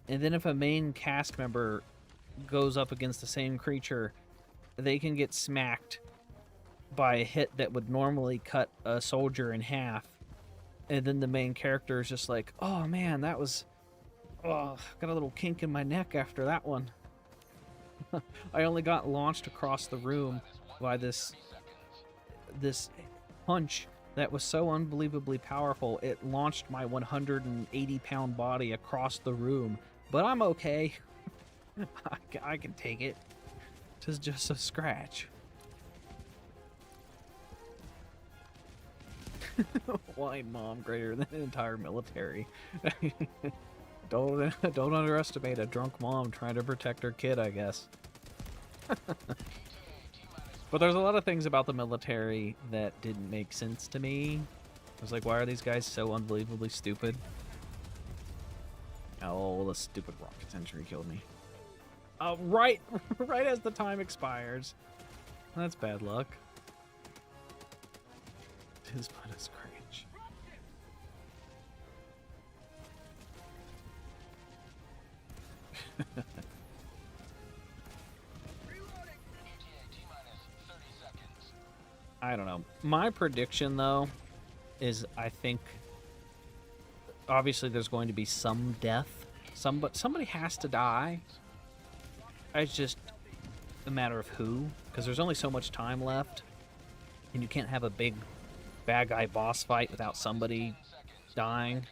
And then if a main cast member goes up against the same creature, they can get smacked by a hit that would normally cut a soldier in half. And then the main character is just like, oh man, that was... Oh, got a little kink in my neck after that one. I only got launched across the room by this punch that was so unbelievably powerful, it launched my 180-pound body across the room. But I'm okay. I can take it. It's just a scratch. Why mom greater than an entire military? Don't underestimate a drunk mom trying to protect her kid, I guess. But there's a lot of things about the military that didn't make sense to me. I was like, why are these guys so unbelievably stupid? Oh, the stupid rocket entry killed me. Right as the time expires. That's bad luck. It is but a scratch. I don't know. My prediction, though, is I think obviously there's going to be some death. Somebody has to die. It's just a matter of who, because there's only so much time left, and you can't have a big bad guy boss fight without somebody dying.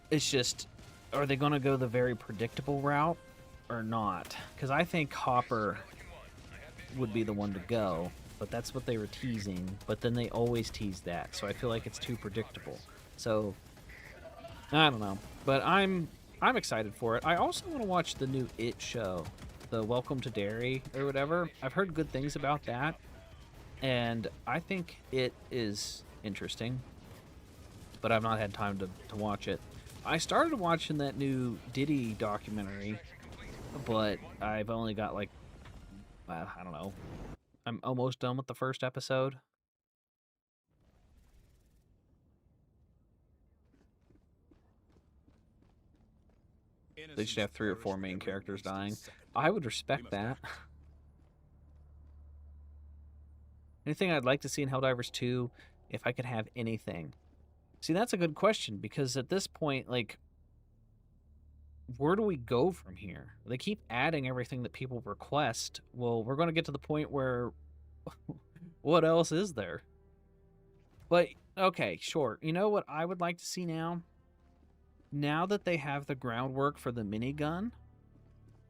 It's just, are they going to go the very predictable route or not? Because I think Hopper would be the one to go, but that's what they were teasing. But then they always tease that, so I feel like it's too predictable. So I don't know, but I'm excited for it. I also want to watch the new It show, the Welcome to Derry or whatever. I've heard good things about that, and I think it is interesting, but I've not had time to watch it. I started watching that new Diddy documentary, but I've only got like, I don't know. I'm almost done with the first episode. They should have 3 or 4 main characters dying. I would respect that. Anything I'd like to see in Helldivers 2, if I could have anything. See, that's a good question, because at this point, like, where do we go from here? They keep adding everything that people request. Well, we're going to get to the point where what else is there? But, okay, sure. You know what I would like to see now? Now that they have the groundwork for the minigun,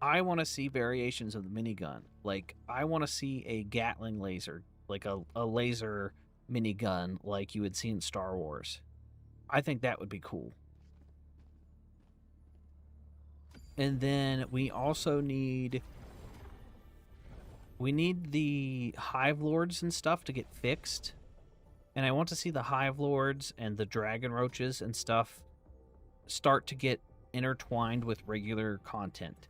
I want to see variations of the minigun. Like, I want to see a Gatling laser, like a laser minigun like you would see in Star Wars. I think that would be cool. And then we also need... We need the Hive Lords and stuff to get fixed. And I want to see the Hive Lords and the Dragon Roaches and stuff start to get intertwined with regular content.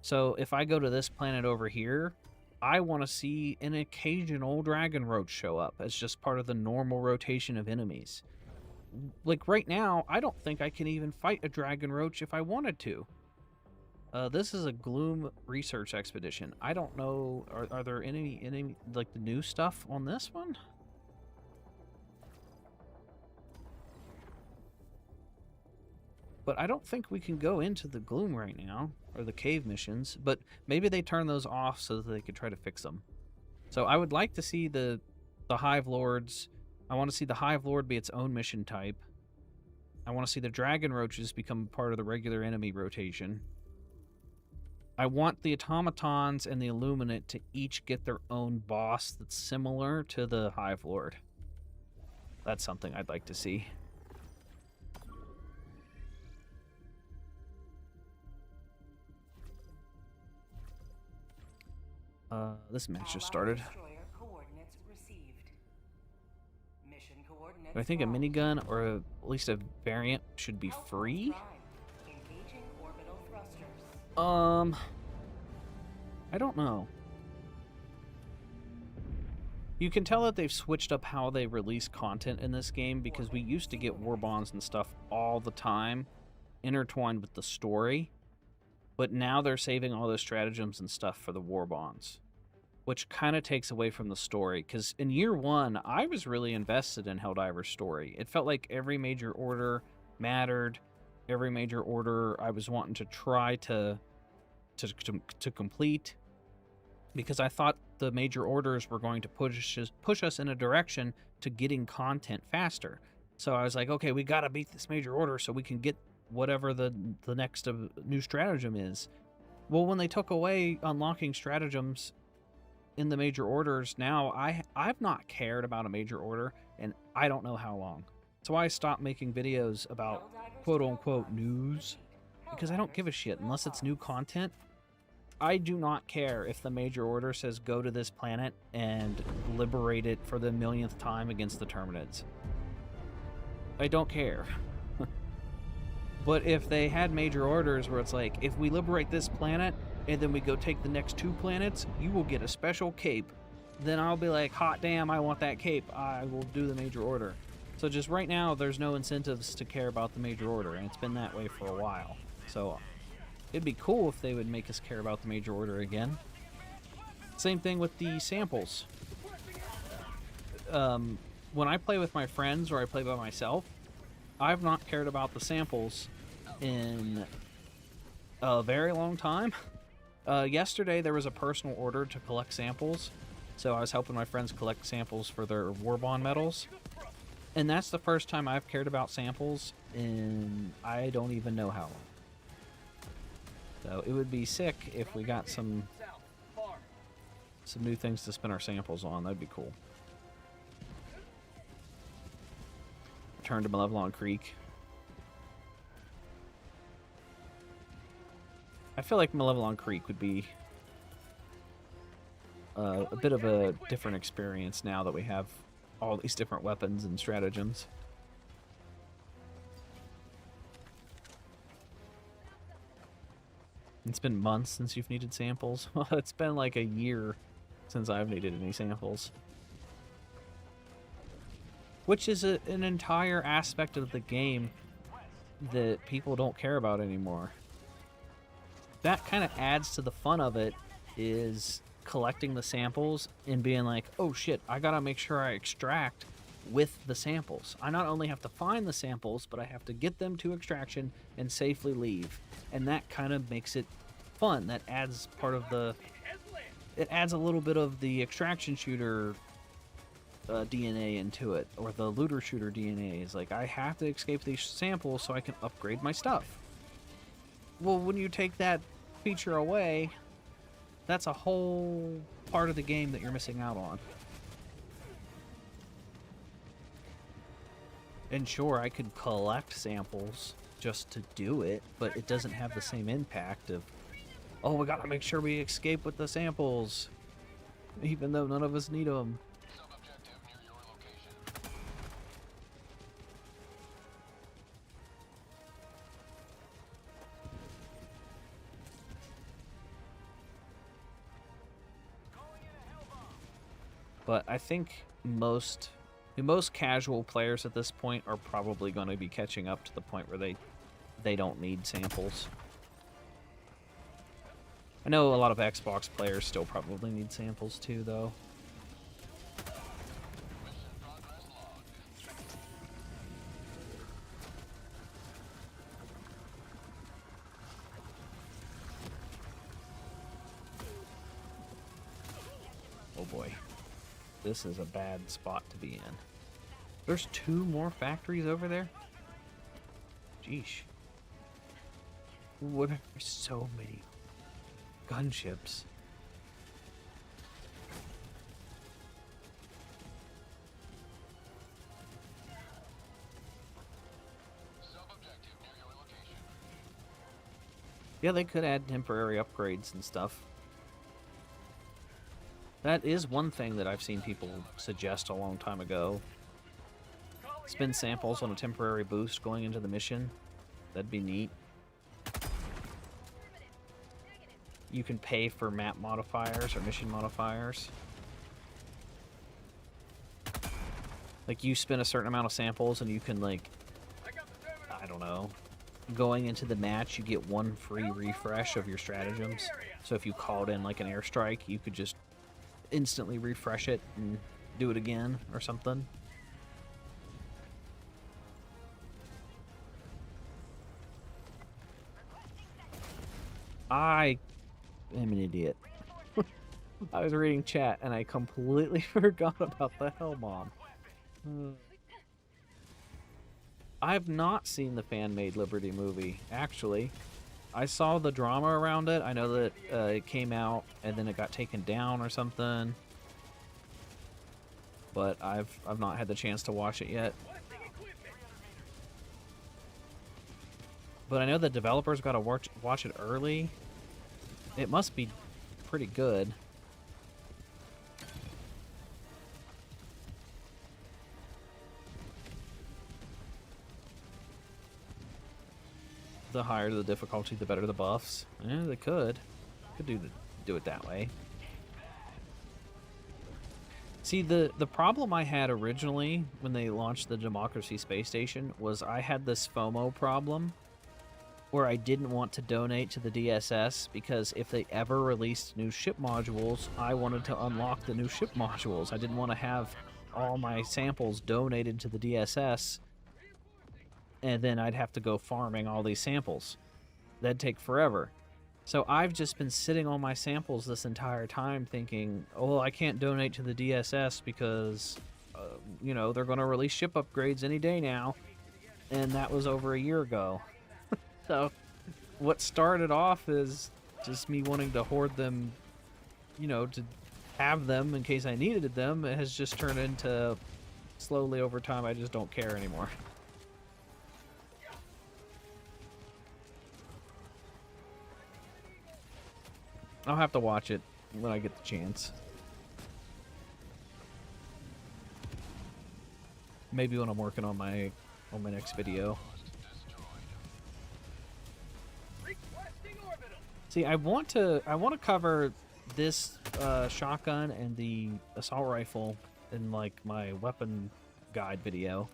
So if I go to this planet over here, I want to see an occasional Dragon Roach show up as just part of the normal rotation of enemies. Like right now, I don't think I can even fight a Dragon Roach if I wanted to. This is a Gloom research expedition. I don't know, are there any like the new stuff on this one? But I don't think we can go into the Gloom right now, or the cave missions, but maybe they turn those off so that they could try to fix them. So I would like to see the Hive Lords. I want to see the Hive Lord be its own mission type. I want to see the Dragon Roaches become part of the regular enemy rotation. I want the Automatons and the Illuminate to each get their own boss that's similar to the Hive Lord. That's something I'd like to see. This match just started. I think a minigun or at least a variant should be free. I don't know. You can tell that they've switched up how they release content in this game, because we used to get Warbonds and stuff all the time intertwined with the story. But now they're saving all those stratagems and stuff for the Warbonds, which kind of takes away from the story. Because in year 1, I was really invested in Helldivers' story. It felt like every major order mattered. Every major order I was wanting to try to complete, because I thought the major orders were going to push us in a direction to getting content faster. So I was like, okay, we got to beat this major order so we can get whatever the next new stratagem is. Well, when they took away unlocking stratagems in the major orders, now I've not cared about a major order and I don't know how long. So I stopped making videos about quote-unquote news, because I don't give a shit unless it's new content. I do not care if the major order says go to this planet and liberate it for the millionth time against the Terminids. I don't care. But if they had major orders where it's like, if we liberate this planet and then we go take the next 2 planets, you will get a special cape. Then I'll be like, hot damn, I want that cape. I will do the major order. So just right now, there's no incentives to care about the major order, and it's been that way for a while. So it'd be cool if they would make us care about the major order again. Same thing with the samples. When I play with my friends or I play by myself, I've not cared about the samples in a very long time. Yesterday there was a personal order to collect samples, so I was helping my friends collect samples for their Warbond medals. And that's the first time I've cared about samples in I don't even know how long. So it would be sick if we got some new things to spend our samples on. That'd be cool. Return to Malevelon Creek. I feel like Malevelon Creek would be a bit of a different experience now that we have all these different weapons and stratagems. It's been months since you've needed samples. Well, it's been like a year since I've needed any samples. Which is an entire aspect of the game that people don't care about anymore. that kind of adds to the fun of it, is collecting the samples and being like, oh shit, I gotta make sure I extract with the samples. I not only have to find the samples, but I have to get them to extraction and safely leave. And that kind of makes it fun. That adds part of the... It adds a little bit of the extraction shooter DNA into it, or the looter shooter DNA. Is like, I have to escape these samples so I can upgrade my stuff. Well, when you take that feature away, that's a whole part of the game that you're missing out on. And sure, I could collect samples just to do it, but it doesn't have the same impact of, oh, we gotta make sure we escape with the samples, even though none of us need them. Sub-objective near your location. But I think most casual players at this point are probably going to be catching up to the point where they don't need samples. I know a lot of Xbox players still probably need samples too, though. Oh boy. This is a bad spot to be in. There's 2 more factories over there? Jeesh. What? There's so many gunships. Sub-objective near your location. Yeah, they could add temporary upgrades and stuff. That is one thing that I've seen people suggest a long time ago. Spin samples on a temporary boost going into the mission. That'd be neat. You can pay for map modifiers or mission modifiers. Like, you spend a certain amount of samples and you can, like, I don't know, going into the match you get 1 free refresh of your stratagems. So if you called in like an airstrike, you could just instantly refresh it and do it again or something. I am an idiot. I was reading chat and I completely forgot about the hell bomb. I've not seen the fan-made Liberty movie, actually. I saw the drama around it. I know that it came out and then it got taken down or something. But I've not had the chance to watch it yet. But I know the developers got to watch it early. It must be pretty good. The higher the difficulty, the better the buffs. Yeah, they could do it that way. See, the problem I had originally when they launched the Democracy Space Station was I had this FOMO problem where I didn't want to donate to the DSS because if they ever released new ship modules, I wanted to unlock the new ship modules. I didn't want to have all my samples donated to the DSS and then I'd have to go farming all these samples. That'd take forever. So I've just been sitting on my samples this entire time thinking, oh, I can't donate to the DSS because, you know, they're going to release ship upgrades any day now. And that was over a year ago. So what started off as just me wanting to hoard them, you know, to have them in case I needed them, it has just turned into, slowly over time, I just don't care anymore. I'll have to watch it when I get the chance. Maybe when I'm working on my next video. See, I want to cover this shotgun and the assault rifle in like my weapon guide video.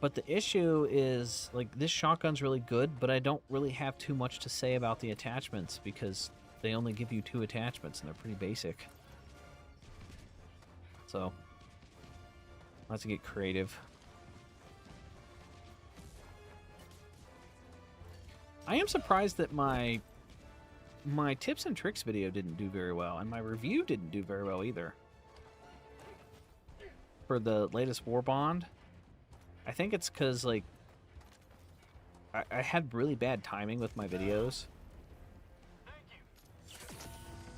But the issue is, like, this shotgun's really good, but I don't really have too much to say about the attachments because they only give you 2 attachments and they're pretty basic. So, I'll have to get creative. I am surprised that my tips and tricks video didn't do very well, and my review didn't do very well either. For the latest Warbond, I think it's because, like, I had really bad timing with my videos.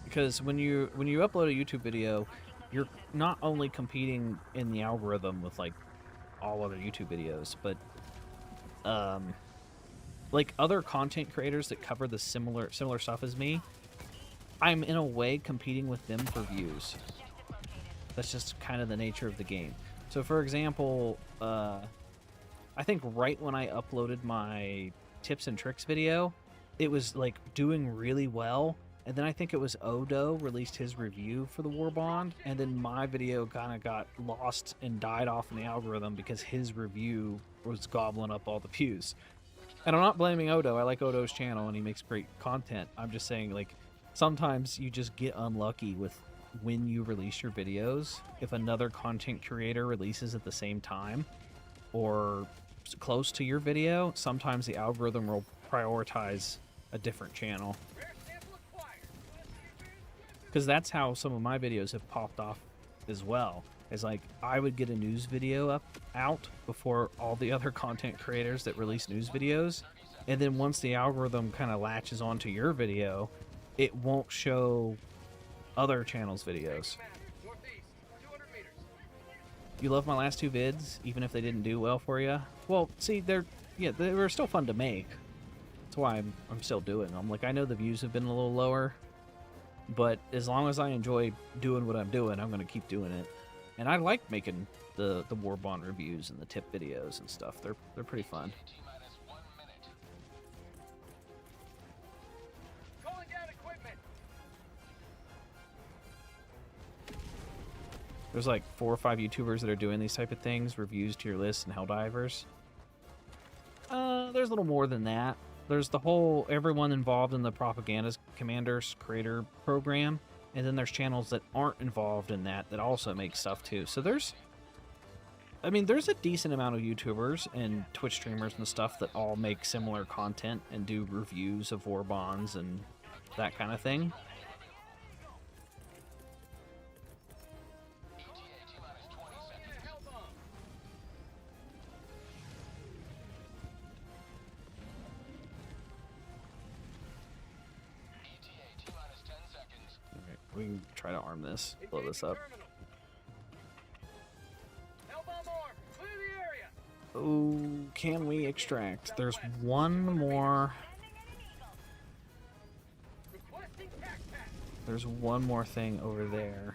Because when you upload a YouTube video, you're not only competing in the algorithm with, like, all other YouTube videos, but like other content creators that cover the similar stuff as me, I'm in a way competing with them for views. That's just kind of the nature of the game. So for example, I think right when I uploaded my tips and tricks video, it was like doing really well, and then I think it was Odo released his review for the Warbond, and then my video kind of got lost and died off in the algorithm because his review was gobbling up all the views. And I'm not blaming Odo. I like Odo's channel and he makes great content. I'm just saying, like, sometimes you just get unlucky with when you release your videos. If another content creator releases at the same time or close to your video, sometimes the algorithm will prioritize a different channel. Because that's how some of my videos have popped off as well. Is like, I would get a news video out before all the other content creators that release news videos, and then once the algorithm kind of latches onto your video, it won't show other channels' videos. You love my last 2 vids, even if they didn't do well for you? Well, see, they were still fun to make. That's why I'm still doing them. Like, I know the views have been a little lower, but as long as I enjoy doing what I'm doing, I'm going to keep doing it. And I like making the Warbond reviews and the tip videos and stuff. They're pretty fun. Calling down equipment. There's like 4 or 5 YouTubers that are doing these type of things, reviews, tier lists, and Helldivers. There's a little more than that. There's the whole everyone involved in the Python Commandos creator program. And then there's channels that aren't involved in that also make stuff too. So there's a decent amount of YouTubers and Twitch streamers and stuff that all make similar content and do reviews of Warbonds and that kind of thing. We can try to arm this, blow this up. Oh, can we extract? There's one more. There's one more thing over there.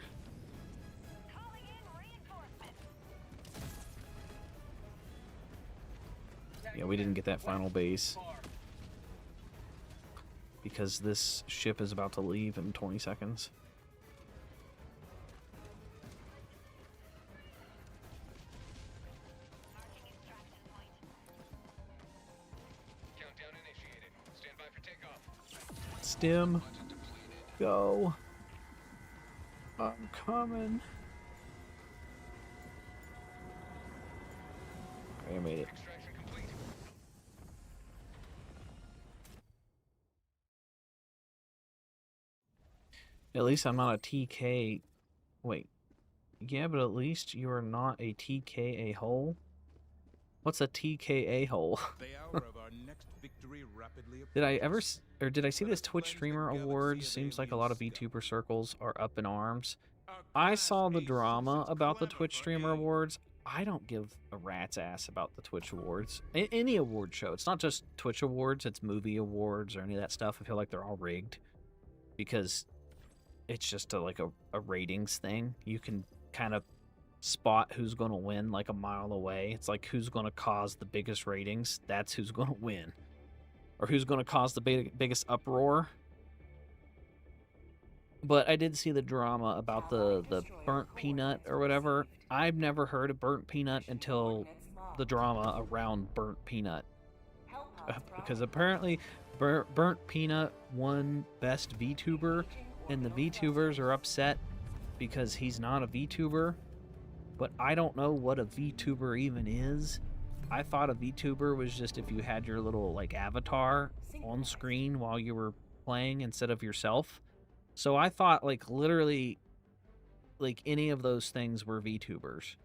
Yeah, we didn't get that final base because this ship is about to leave in 20 seconds. Stim, go. I'm coming. I made it. At least I'm not a TK. Wait. Yeah, but at least you are not a TK a-hole. What's a TK a-hole? The hour of our next victory rapidly Did I ever, or did I see this Twitch Streamer Awards? Seems like a lot of VTuber circles are up in arms. I saw the drama about the Twitch Streamer Awards. I don't give a rat's ass about the Twitch Awards. Any award show. It's not just Twitch Awards, it's movie awards or any of that stuff. I feel like they're all rigged. Because it's just like a ratings thing. You can kind of spot who's going to win like a mile away. It's like who's going to cause the biggest ratings. That's who's going to win. Or who's going to cause the biggest uproar. But I did see the drama about the burnt peanut or whatever. I've never heard of burnt peanut until the drama around Burnt Peanut. Hell pods Because apparently Burnt Peanut won Best VTuber, and the VTubers are upset because he's not a VTuber. But I don't know what a VTuber even is. I thought a VTuber was just if you had your little like avatar on screen while you were playing instead of yourself. So I thought like literally like any of those things were VTubers.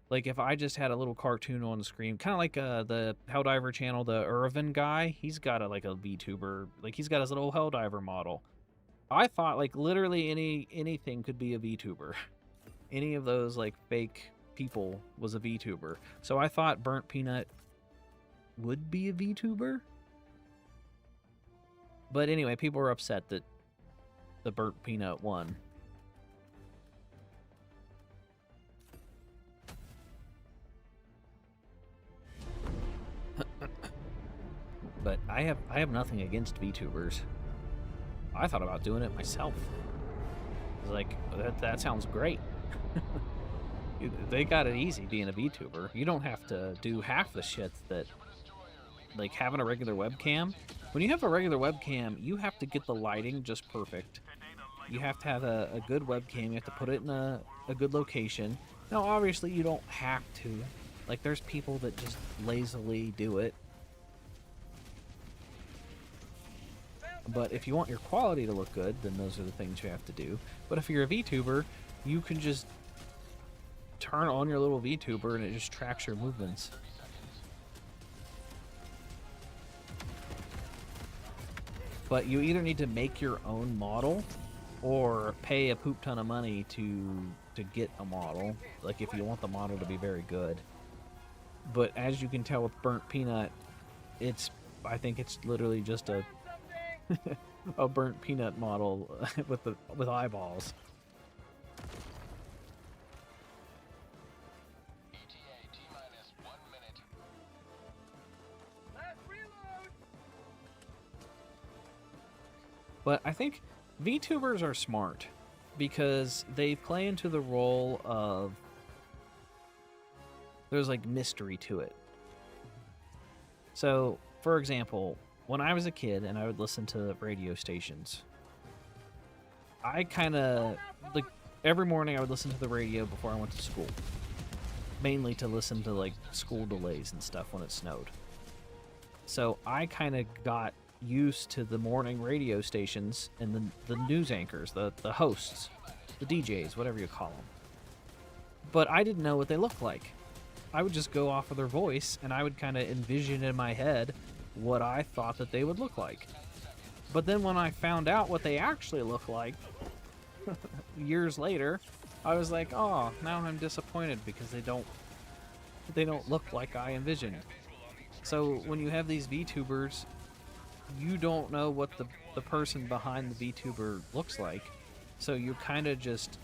Like if I just had a little cartoon on the screen, kind of like the Helldiver channel, the Irvin guy, he's got like a VTuber, like he's got his little Helldiver model. I thought like literally anything could be a VTuber. Any of those like fake people was a VTuber. So I thought Burnt Peanut would be a VTuber. But anyway, people were upset that the Burnt Peanut won. But I have nothing against VTubers. I thought about doing it myself. I was like, that sounds great. They got it easy being a VTuber. You don't have to do half the shit that, like having a regular webcam. When you have a regular webcam, you have to get the lighting just perfect. You have to have a good webcam. You have to put it in a good location. Now, obviously, you don't have to. Like, there's people that just lazily do it. But if you want your quality to look good, then those are the things you have to do. But if you're a VTuber, you can just turn on your little VTuber and it just tracks your movements. But you either need to make your own model or pay a poop ton of money to get a model, like if you want the model to be very good. But as you can tell with Burnt Peanut, I think it's literally just a a Burnt Peanut model with eyeballs. ETA T-minus 1 minute. But I think VTubers are smart because they play into the role of there's like mystery to it. So, for example, when I was a kid and I would listen to radio stations, I kind of, like, every morning I would listen to the radio before I went to school. Mainly to listen to, like, school delays and stuff when it snowed. So I kind of got used to the morning radio stations and the news anchors, the hosts, the DJs, whatever you call them. But I didn't know what they looked like. I would just go off of their voice, and I would kind of envision in my head what I thought that they would look like. But then when I found out what they actually look like, years later, I was like, oh, now I'm disappointed because they don't look like I envisioned. So when you have these VTubers, you don't know what the person behind the VTuber looks like. So you kind of just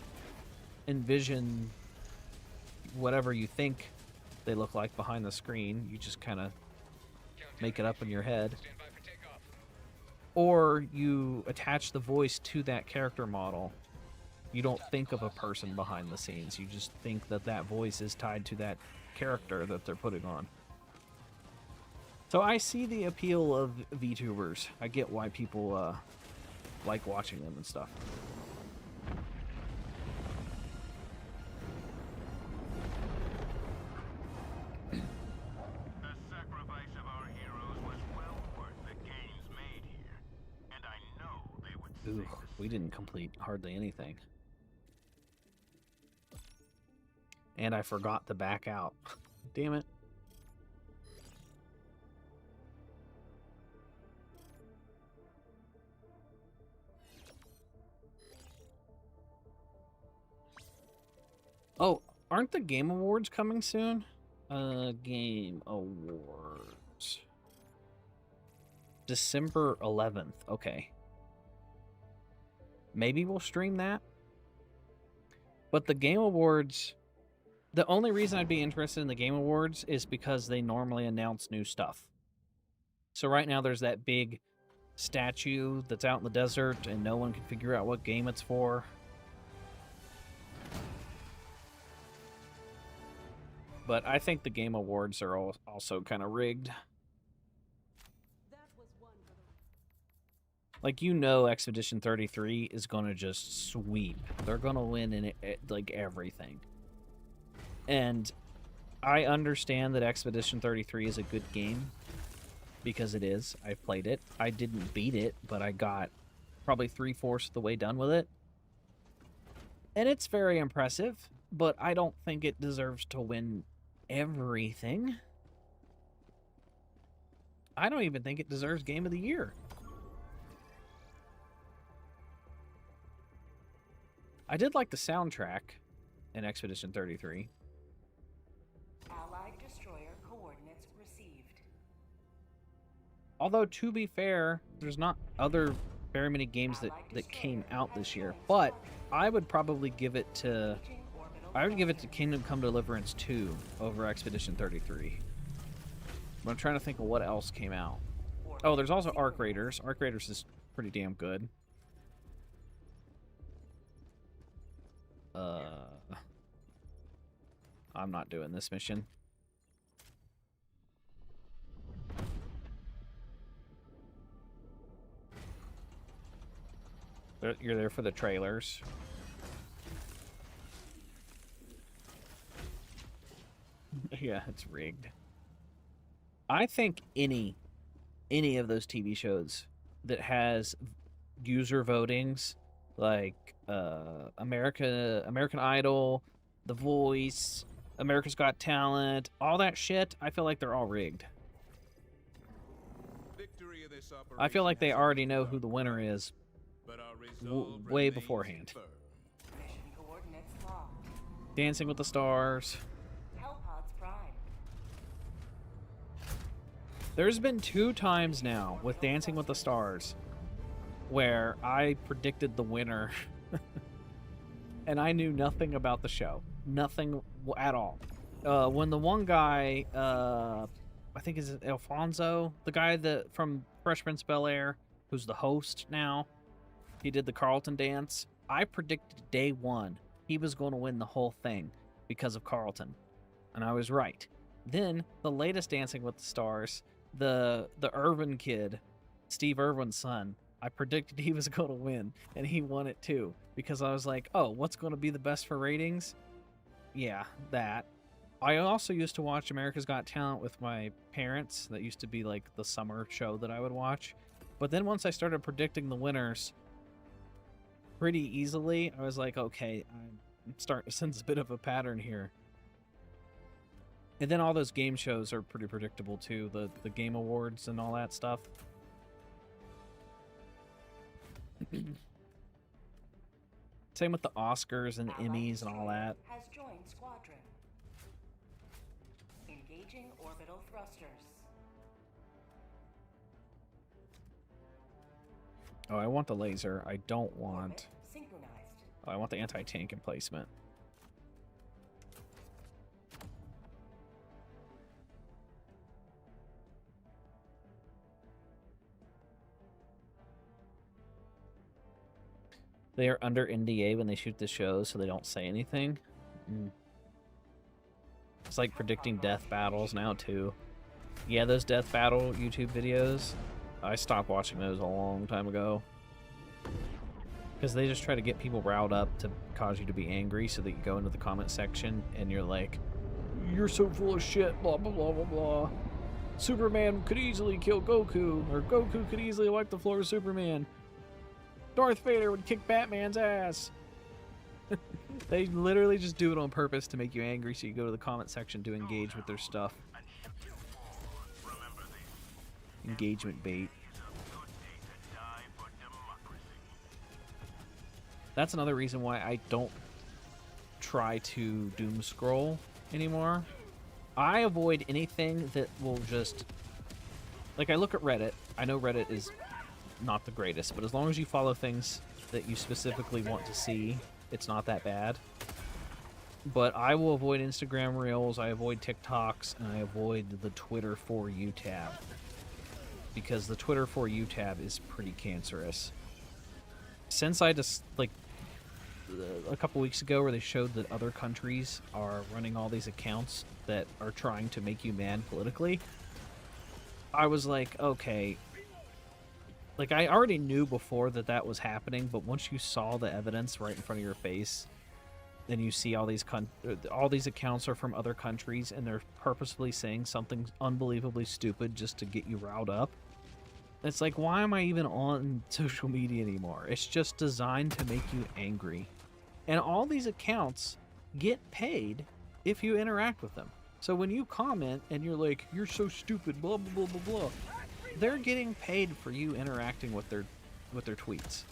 envision whatever you think they look like behind the screen. You just kind of make it up in your head. Or you attach the voice to that character model. You don't think of a person behind the scenes. You just think that that voice is tied to that character that they're putting on. So I see the appeal of VTubers. I get why people like watching them and stuff. Ooh, we didn't complete hardly anything. And I forgot to back out. Damn it. Oh, aren't the Game Awards coming soon? Game Awards. December 11th. Okay. Maybe we'll stream that. But the Game Awards, the only reason I'd be interested in the Game Awards is because they normally announce new stuff. So right now there's that big statue that's out in the desert and no one can figure out what game it's for. But I think the Game Awards are also kind of rigged. Like, you know, Expedition 33 is going to just sweep. They're going to win in like everything. And I understand that Expedition 33 is a good game, because it is. I've played it. I didn't beat it, but I got probably 3/4 of the way done with it. And it's very impressive, but I don't think it deserves to win everything. I don't even think it deserves Game of the Year. I did like the soundtrack in Expedition 33. Allied destroyer coordinates received. Although, to be fair, there's not very many games that came out this year. But I would probably give it to... I would give it to Kingdom Come Deliverance 2 over Expedition 33. But I'm trying to think of what else came out. Oh, there's also Arc Raiders. Arc Raiders is pretty damn good. I'm not doing this mission. You're there for the trailers. Yeah, it's rigged. I think any of those TV shows that has user votings, like American Idol, The Voice, America's Got Talent, all that shit, I feel like they're all rigged. I feel like they already know who the winner is way beforehand. Mission coordinates locked. Dancing with the Stars. Hellpods prime. There's been 2 times now with Dancing with the Stars where I predicted the winner and I knew nothing about the show. Nothing at all. When the one guy, I think is Alfonso, the guy from Fresh Prince of Bel-Air, who's the host now, he did the Carlton dance. I predicted day 1 he was going to win the whole thing because of Carlton, and I was right. Then the latest Dancing with the Stars, the Irvin kid, Steve Irwin's son, I predicted he was going to win, and he won it too, because I was like, oh, what's going to be the best for ratings? Yeah, that. I also used to watch America's Got Talent with my parents. That used to be like the summer show that I would watch. But then once I started predicting the winners pretty easily, I was like, okay, I'm starting to sense a bit of a pattern here. And then all those game shows are pretty predictable too, the Game Awards and all that stuff. Same with the Oscars and the Emmys and all that. Has joined squadron. Engaging orbital thrusters. Oh, I want the laser. I don't want... Orbit synchronized. Oh, I want the anti-tank emplacement. They are under NDA when they shoot the show, so they don't say anything. It's like predicting death battles now, too. Yeah, those death battle YouTube videos, I stopped watching those a long time ago. Because they just try to get people riled up to cause you to be angry so that you go into the comment section and you're like, you're so full of shit, blah, blah, blah, blah, blah. Superman could easily kill Goku, or Goku could easily wipe the floor with Superman. Darth Vader would kick Batman's ass. They literally just do it on purpose to make you angry, so you go to the comment section to engage with their stuff. Engagement bait. That's another reason why I don't try to doom scroll anymore. I avoid anything that will just... Like, I look at Reddit. I know Reddit is not the greatest, but as long as you follow things that you specifically want to see, it's not that bad. But I will avoid Instagram Reels, I avoid TikToks, and I avoid the Twitter For You tab. Because the Twitter For You tab is pretty cancerous. Since I just, like, a couple weeks ago where they showed that other countries are running all these accounts that are trying to make you mad politically, I was like, okay. Like, I already knew before that that was happening, but once you saw the evidence right in front of your face, then you see all these accounts are from other countries, and they're purposefully saying something unbelievably stupid just to get you riled up. It's like, why am I even on social media anymore? It's just designed to make you angry. And all these accounts get paid if you interact with them. So when you comment and you're like, you're so stupid, blah, blah, blah, blah, blah, they're getting paid for you interacting with their tweets.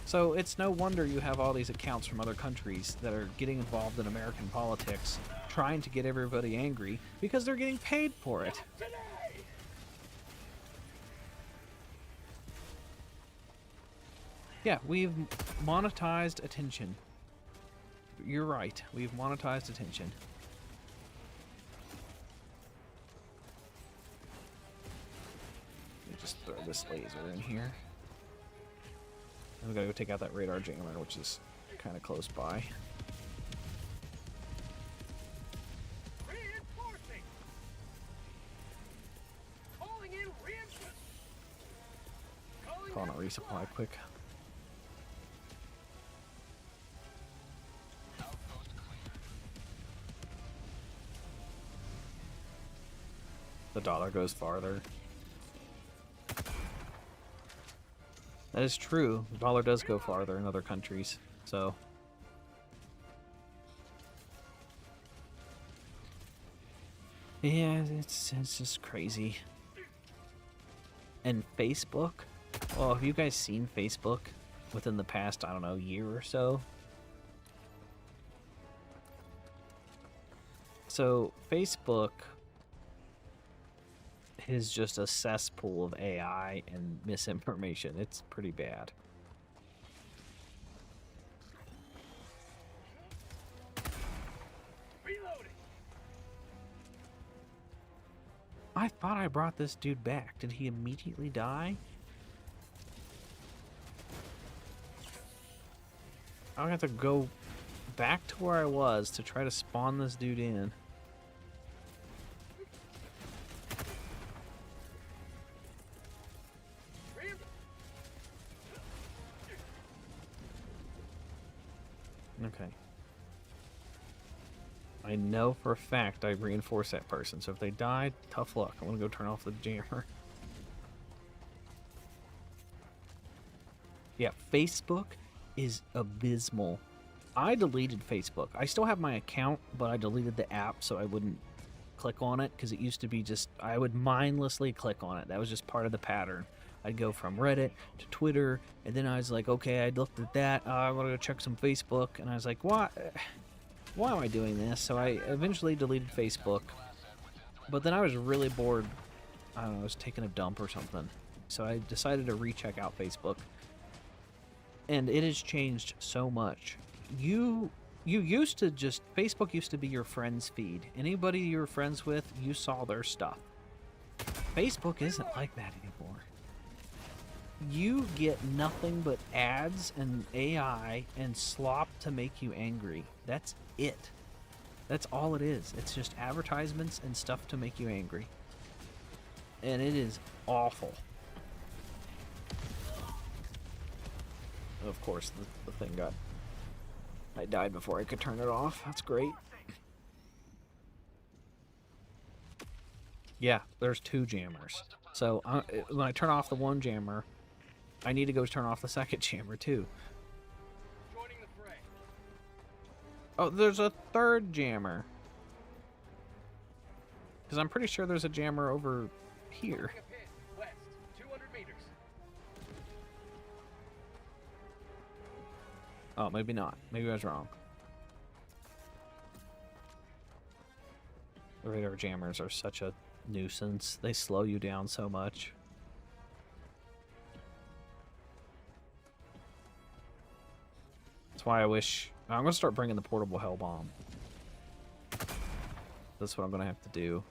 So it's no wonder you have all these accounts from other countries that are getting involved in American politics, trying to get everybody angry, because they're getting paid for it. Yeah, we've monetized attention. You're right, we've monetized attention. Let me just throw this laser in here. And we gotta go take out that radar jammer, which is kind of close by. Reinforcing. Calling in reinforcements. Calling a resupply quick. The dollar goes farther. That is true. The dollar does go farther in other countries, so. Yeah, it's just crazy. And Facebook? Well, have you guys seen Facebook within the past, I don't know, year or so? So, Facebook is just a cesspool of AI and misinformation. It's pretty bad. Reloading. I thought I brought this dude back. Did he immediately die? I'm gonna have to go back to where I was to try to spawn this dude in. Okay. I know for a fact I reinforced that person, so if they died, tough luck. I'm gonna go turn off the jammer. Yeah, Facebook is abysmal. I deleted Facebook. I still have my account, but I deleted the app so I wouldn't click on it, because it used to be just, I would mindlessly click on it. That was just part of the pattern. I'd go from Reddit to Twitter, and then I was like, okay, I looked at that, I'm gonna go check some Facebook, and I was like, why am I doing this? So I eventually deleted Facebook, but then I was really bored. I don't know, I was taking a dump or something, so I decided to recheck out Facebook, and it has changed so much. You used to just, Facebook used to be your friends feed. Anybody you were friends with, you saw their stuff. Facebook isn't like that anymore. You get nothing but ads and AI and slop to make you angry. That's it. That's all it is. It's just advertisements and stuff to make you angry. And it is awful. Of course, the thing got... I died before I could turn it off. That's great. Yeah, there's two jammers. So when I turn off the one jammer, I need to go turn off the second jammer too. Joining the fray. Oh, there's a third jammer. Because I'm pretty sure there's a jammer over here. A pin. West. 200 meters. Oh, maybe not. Maybe I was wrong. The radar jammers are such a nuisance. They slow you down so much. That's why I wish... I'm going to start bringing the portable hell bomb. That's what I'm going to have to do.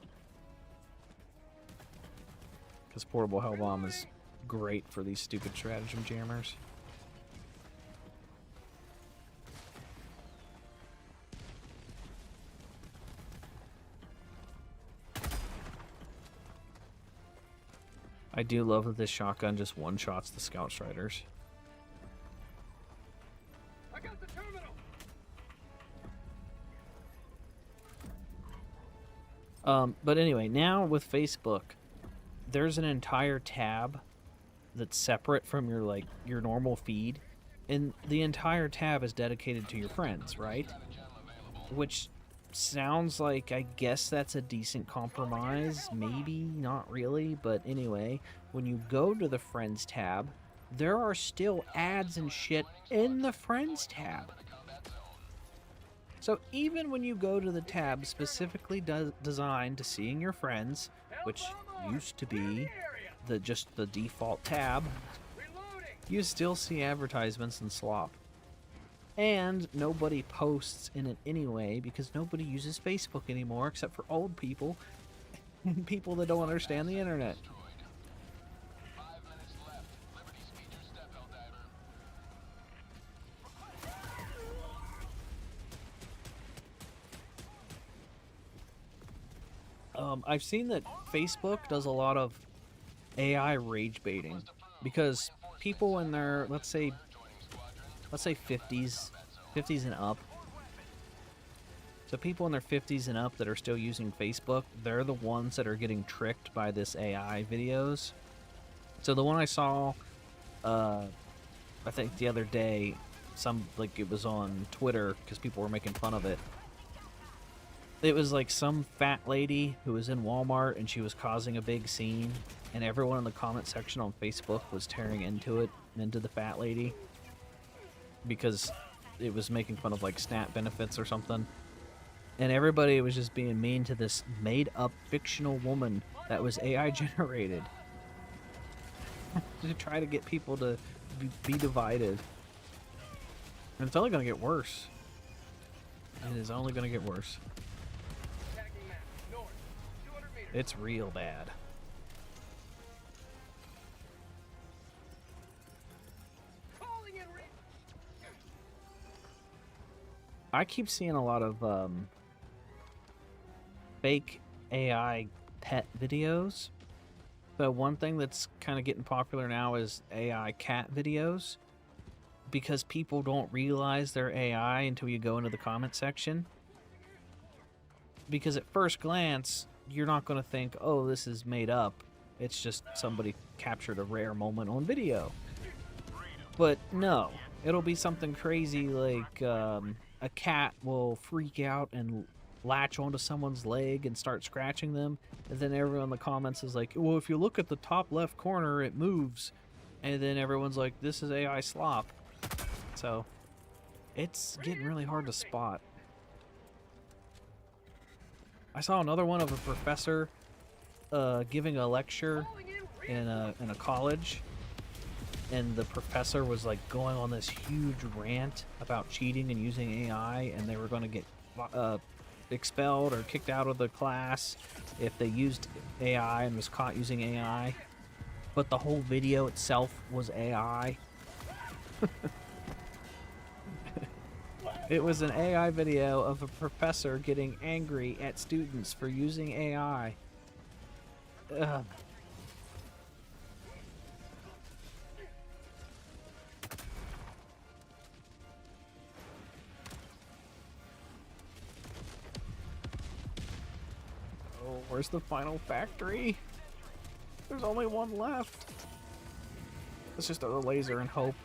Because portable hell bomb is great for these stupid stratagem jammers. I do love that this shotgun just one-shots the Scout Striders. I got the terminal. But anyway, now with Facebook, there's an entire tab that's separate from your normal feed, and the entire tab is dedicated to your friends, right? Which sounds like, I guess that's a decent compromise, maybe, not really, but anyway, when you go to the Friends tab, there are still ads and shit in the Friends tab. So even when you go to the tab specifically designed to seeing your friends, which used to be just the default tab, you still see advertisements and slop. And nobody posts in it anyway because nobody uses Facebook anymore except for old people and people that don't understand the internet. 5 minutes left. Liberty speed your step, Helldiver. I've seen that Facebook does a lot of AI rage baiting because people in their, let's say 50s and up. So people in their 50s and up that are still using Facebook, they're the ones that are getting tricked by this AI videos. So the one I saw, I think the other day, it was on Twitter because people were making fun of it. It was like some fat lady who was in Walmart and she was causing a big scene, and everyone in the comment section on Facebook was tearing into the fat lady, because it was making fun of like SNAP benefits or something. And everybody was just being mean to this made-up fictional woman that was AI generated to try to get people to be divided. And it's only going to get worse. It is only going to get worse. It's real bad. I keep seeing a lot of fake AI pet videos. So one thing that's kind of getting popular now is AI cat videos, because people don't realize they're AI until you go into the comment section. Because at first glance, you're not going to think, oh, this is made up. It's just somebody captured a rare moment on video. But no, it'll be something crazy like a cat will freak out and latch onto someone's leg and start scratching them, and then everyone in the comments is like, well, if you look at the top left corner, it moves. And then everyone's like, this is AI slop. So it's getting really hard to spot. I saw another one of a professor giving a lecture in a college, and the professor was like going on this huge rant about cheating and using AI, and they were going to get expelled or kicked out of the class if they used AI and was caught using AI. But the whole video itself was AI. It was an AI video of a professor getting angry at students for using AI. Ugh. Oh, where's the final factory? There's only one left. Let's just throw the laser and hope.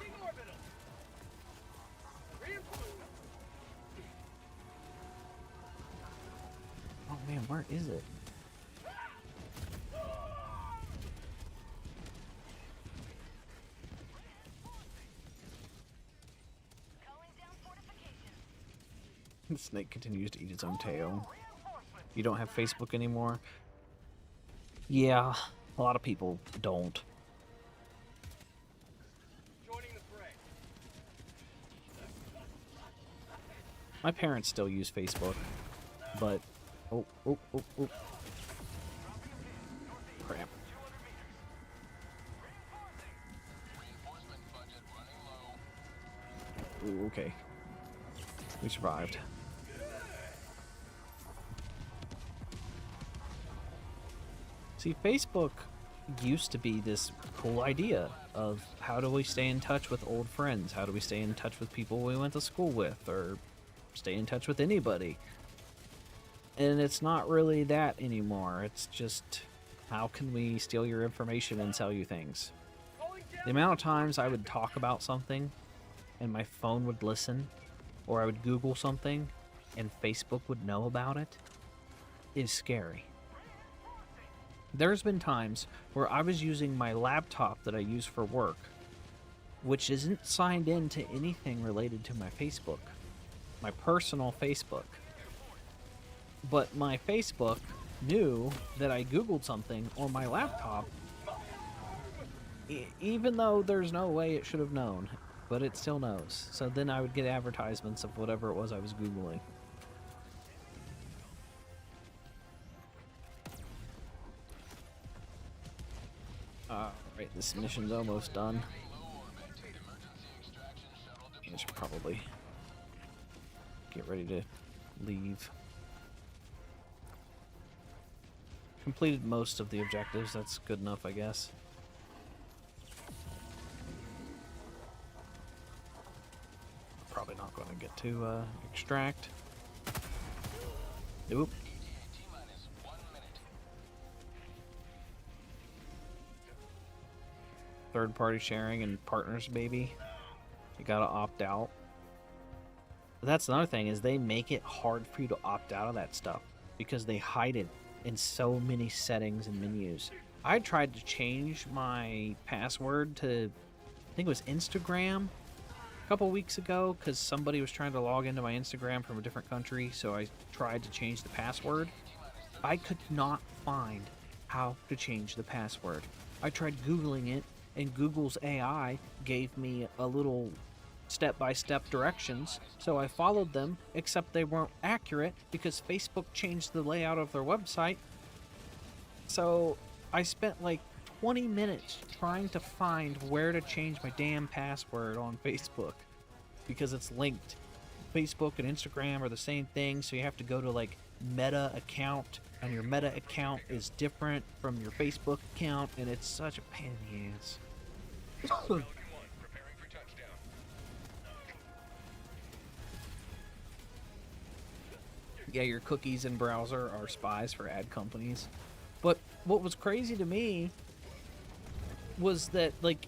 Oh man, where is it? The snake continues to eat its own tail. You don't have Facebook anymore? Yeah, a lot of people don't. My parents still use Facebook, but oh, crap. Ooh, okay. We survived. See, Facebook used to be this cool idea of how do we stay in touch with old friends? How do we stay in touch with people we went to school with, or stay in touch with anybody? And it's not really that anymore. It's just, how can we steal your information and sell you things? The amount of times I would talk about something and my phone would listen, or I would Google something and Facebook would know about it, is scary. There's been times where I was using my laptop that I use for work, which isn't signed in to anything related to my Facebook, my personal Facebook. But my Facebook knew that I Googled something on my laptop, even though there's no way it should have known, but it still knows. So then I would get advertisements of whatever it was I was Googling. Alright, this mission's almost done. I should probably get ready to leave. Completed most of the objectives, that's good enough, I guess. Probably not going to get to extract. Nope. Third-party sharing and partners, baby. You gotta opt out. But that's another thing, is they make it hard for you to opt out of that stuff because they hide it in so many settings and menus. I tried to change my password to, I think it was Instagram, a couple weeks ago, because somebody was trying to log into my Instagram from a different country, so I tried to change the password. I could not find how to change the password. I tried Googling it, and Google's AI gave me a little step-by-step directions, so I followed them, except they weren't accurate because Facebook changed the layout of their website. So I spent like 20 minutes trying to find where to change my damn password on Facebook because it's linked. Facebook and Instagram are the same thing, so you have to go to like Meta account, and your Meta account is different from your Facebook account, and it's such a pain in the ass. Yeah, your cookies and browser are spies for ad companies. But what was crazy to me was that, like,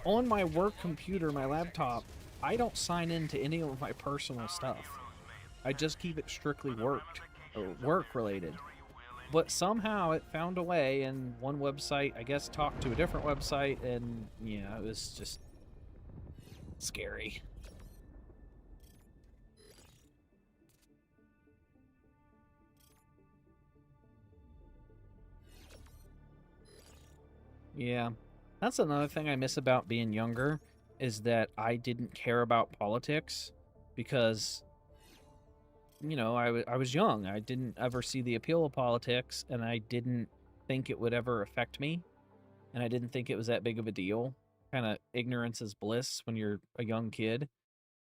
on my work computer, my laptop, I don't sign in to any of my personal stuff. I just keep it strictly work-related. But somehow it found a way, and one website, I guess, talked to a different website, and, yeah, it was just scary. Yeah, that's another thing I miss about being younger, is that I didn't care about politics because, you know, I was young. I didn't ever see the appeal of politics, and I didn't think it would ever affect me, and I didn't think it was that big of a deal. Kind of ignorance is bliss when you're a young kid.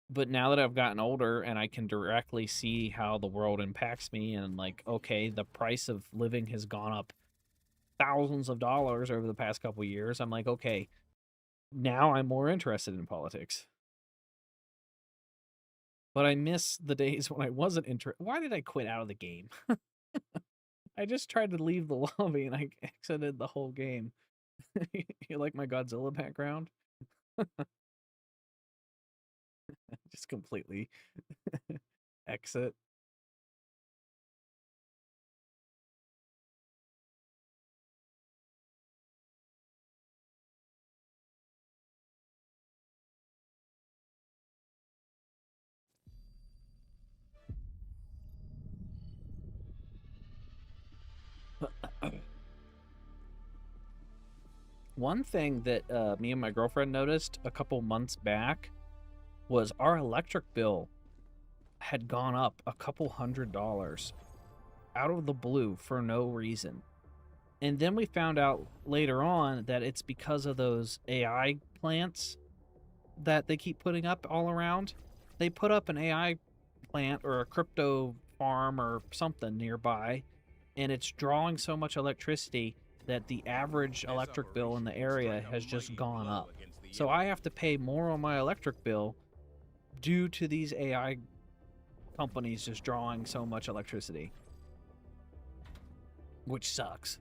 But now that I've gotten older and I can directly see how the world impacts me, and like, okay, the price of living has gone up thousands of dollars over the past couple years, I'm like, okay, now I'm more interested in politics. But I miss the days when I wasn't interested. Why did I quit out of the game? I just tried to leave the lobby and I exited the whole game. You like my Godzilla background? Just completely exit. One thing that me and my girlfriend noticed a couple months back was our electric bill had gone up a couple $100 out of the blue for no reason. And then we found out later on that it's because of those AI plants that they keep putting up all around. They put up an AI plant or a crypto farm or something nearby, and it's drawing so much electricity that the average electric bill in the area has just gone up. So I have to pay more on my electric bill due to these AI companies just drawing so much electricity, which sucks.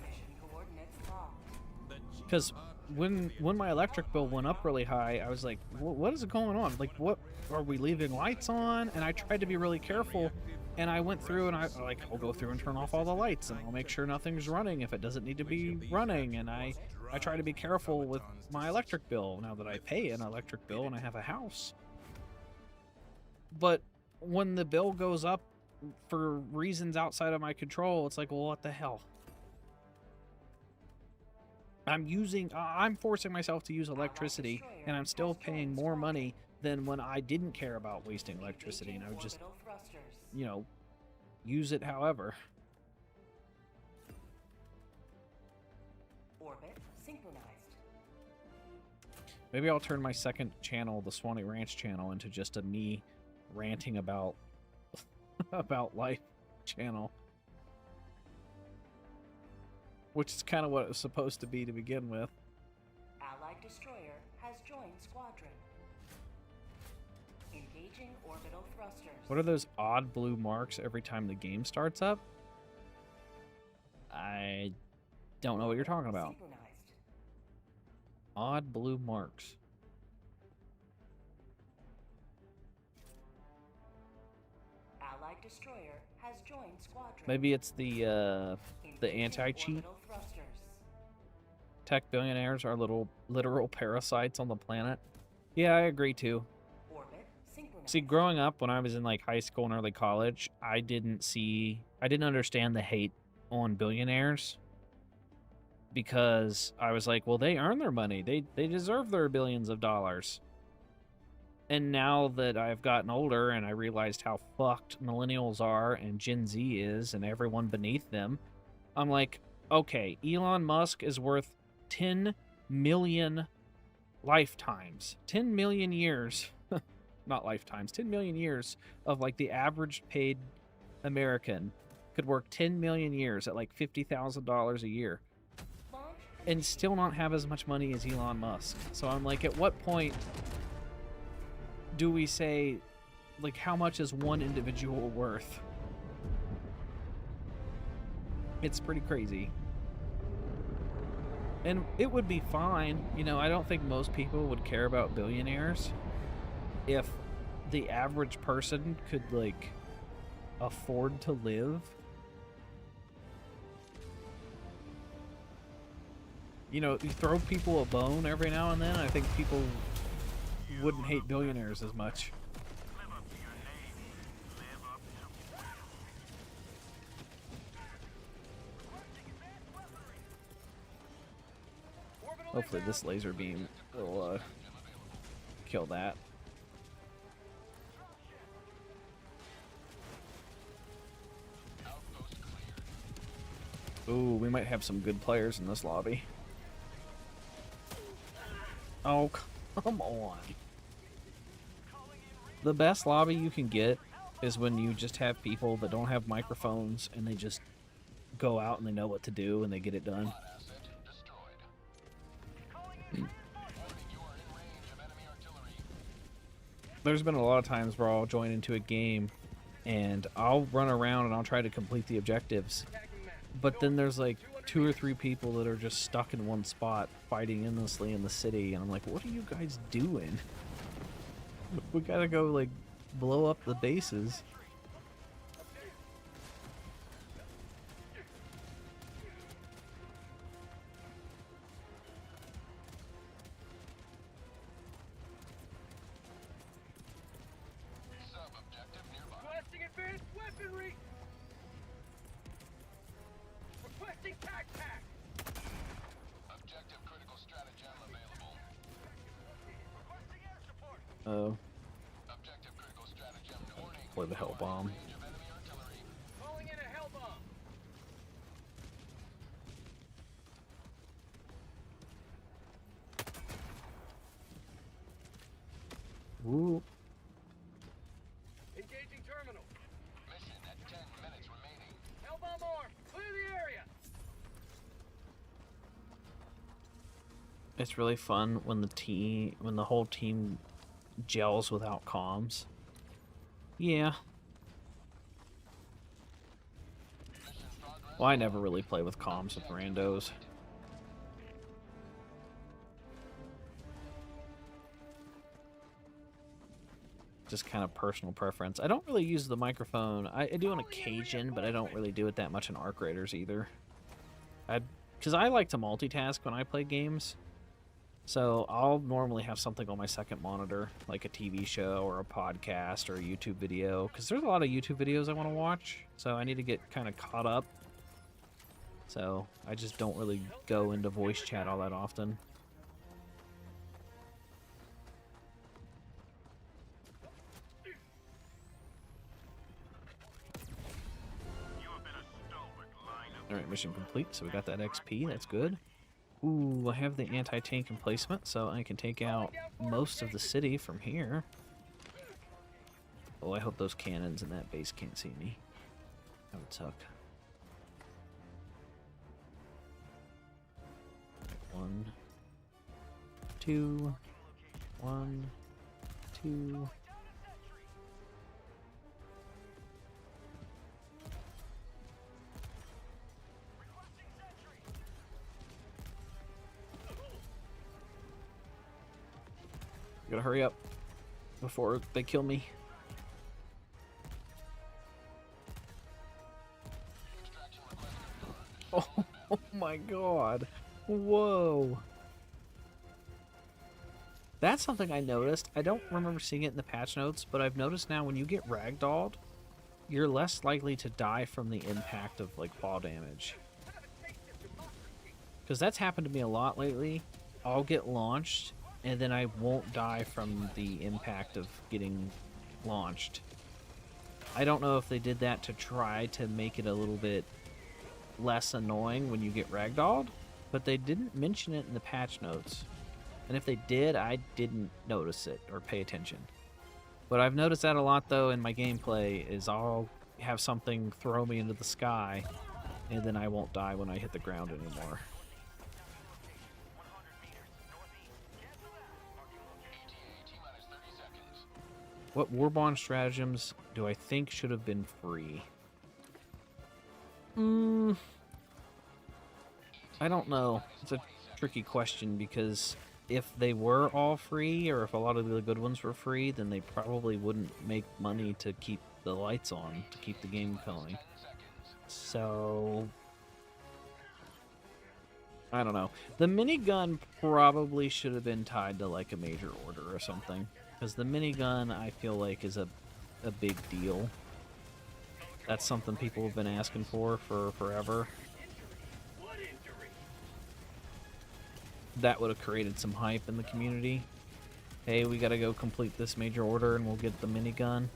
Mission coordinates locked. Because when my electric bill went up really high, I was like, what is going on? Like, what are we leaving lights on? And I tried to be really careful, and I went through and I'll go through and turn off all the lights, and I'll make sure nothing's running if it doesn't need to be running. And I try to be careful with my electric bill now that I pay an electric bill and I have a house. But when the bill goes up for reasons outside of my control, it's like, well, what the hell? I'm forcing myself to use electricity, and I'm still paying more money than when I didn't care about wasting electricity, and I would just, Orbital thrusters. you know, use it however. Orbit synchronized. Maybe I'll turn my second channel, the Swanee Ranch channel, into just a me ranting about about life channel. Which is kind of what it was supposed to be to begin with. Allied destroyer has joined squadron. Engaging orbital thrusters. What are those odd blue marks every time the game starts up? I don't know what you're talking about. Synchronized. Odd blue marks. Allied destroyer has joined squadron. Maybe it's the Engaging anti-cheat. orbital thrusters. Tech billionaires are little literal parasites on the planet. Yeah, I agree too. Orbit synchronized. See, growing up when I was in like high school and early college, I didn't understand the hate on billionaires, because I was like, well, they earn their money. They deserve their billions of dollars. And now that I've gotten older and I realized how fucked millennials are and Gen Z is and everyone beneath them, I'm like, okay, Elon Musk is worth 10 million lifetimes. 10 million years. Not lifetimes. 10 million years of like the average paid American could work 10 million years at like $50,000 a year Launch and still not have as much money as Elon Musk. So I'm like, at what point do we say, like, how much is one individual worth? It's pretty crazy. And it would be fine. You know, I don't think most people would care about billionaires if the average person could, like, afford to live. You know, you throw people a bone every now and then, I think people wouldn't hate billionaires as much. Live up to your name. Live up to Hopefully this laser beam will kill that. Ooh, we might have some good players in this lobby. Oh, come on. The best lobby you can get is when you just have people that don't have microphones and they just go out and they know what to do and they get it done. There's been a lot of times where I'll join into a game and I'll run around and I'll try to complete the objectives, but then there's like 2 or 3 people that are just stuck in one spot fighting endlessly in the city, and I'm like, what are you guys doing? We gotta go like blow up the bases. Sub-objective nearby. Requesting advanced weaponry! Requesting backpack! Objective critical stratagem available. Requesting air support! Oh, Objective critical stratagem warning. or the hell bomb. Range of enemy artillery. Calling in a hell bomb! Ooh. Engaging terminal. Mission at 10 minutes remaining. Hell bomb armed! Clear the area! It's really fun when the whole team gels without comms. Yeah. Well, I never really play with comms with randos. Just kind of personal preference. I don't really use the microphone. I do on occasion, but I don't really do it that much in Arc Raiders either. Because I like to multitask when I play games. So I'll normally have something on my second monitor, like a TV show or a podcast or a YouTube video, because there's a lot of YouTube videos I want to watch, so I need to get kind of caught up. So I just don't really go into voice chat all that often. Alright, mission complete, so we got that XP, that's good. Ooh, I have the anti-tank emplacement, so I can take out most of the city from here. Oh, I hope those cannons in that base can't see me. That would suck. 1, 2, 1, 2. Gotta hurry up before they kill me. Oh, oh my god. Whoa. That's something I noticed. I don't remember seeing it in the patch notes, but I've noticed now when you get ragdolled, you're less likely to die from the impact of like fall damage. Because that's happened to me a lot lately. I'll get launched and then I won't die from the impact of getting launched. I don't know if they did that to try to make it a little bit less annoying when you get ragdolled, but they didn't mention it in the patch notes. And if they did, I didn't notice it or pay attention. But I've noticed that a lot though in my gameplay is I'll have something throw me into the sky and then I won't die when I hit the ground anymore. What Warbond stratagems do I think should have been free? I don't know. It's a tricky question because if they were all free or if a lot of the good ones were free, then they probably wouldn't make money to keep the lights on, to keep the game going. So I don't know. The minigun probably should have been tied to like a major order or something. Because the minigun, I feel like, is a big deal. That's something people have been asking for forever. That would have created some hype in the community. Hey, we gotta go complete this major order and we'll get the minigun.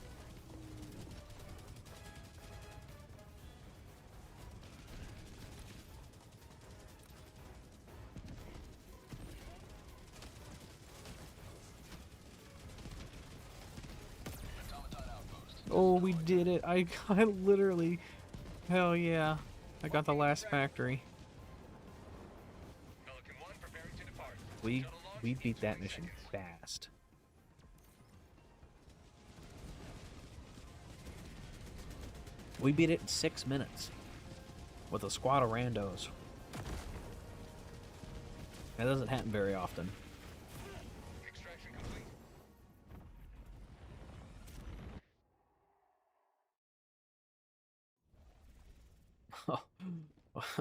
Oh, we did it. I literally... Hell yeah. I got the last factory. We beat that mission fast. We beat it in 6 minutes. With a squad of randos. That doesn't happen very often.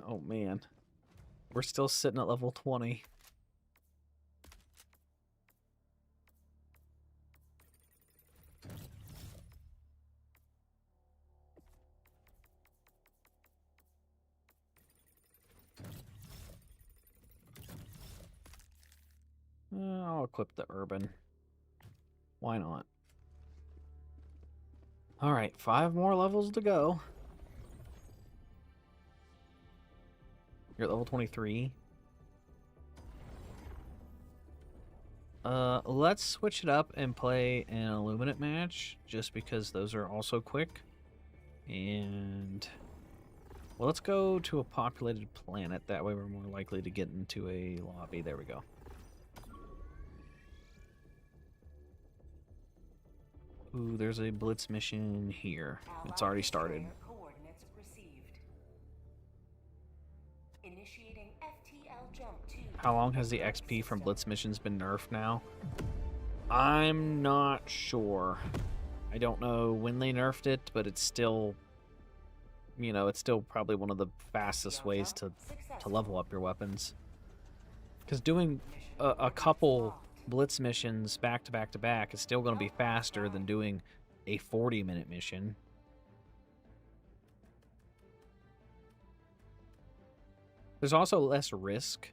Oh man, we're still sitting at level 20. I'll equip the urban. Why not? Alright, 5 more levels to go. You're at level 23. Let's switch it up and play an Illuminate match, just because those are also quick. And... well, let's go to a populated planet. That way we're more likely to get into a lobby. There we go. Ooh, there's a blitz mission here. It's already started. Allied destroyer coordinates received. Initiating FTL jump to. How long has the XP from blitz missions been nerfed now? I'm not sure. I don't know when they nerfed it, but it's still, you know, it's still probably one of the fastest ways to level up your weapons. Because doing a couple blitz missions back to back to back is still going to be faster than doing a 40-minute mission. There's also less risk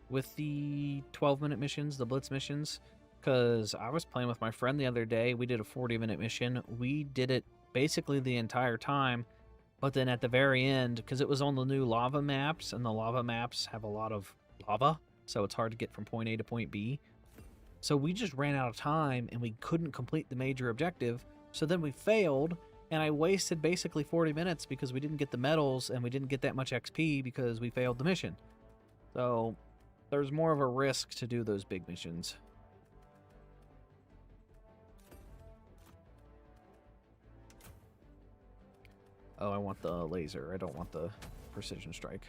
with the 12-minute missions, the blitz missions, because I was playing with my friend the other day. We did a 40-minute mission. We did it basically the entire time, but then at the very end, because it was on the new lava maps, and the lava maps have a lot of lava, so it's hard to get from point A to point B. So we just ran out of time, and we couldn't complete the major objective, so then we failed, and I wasted basically 40 minutes because we didn't get the medals, and we didn't get that much XP because we failed the mission. So there's more of a risk to do those big missions. Oh, I want the laser. I don't want the precision strike.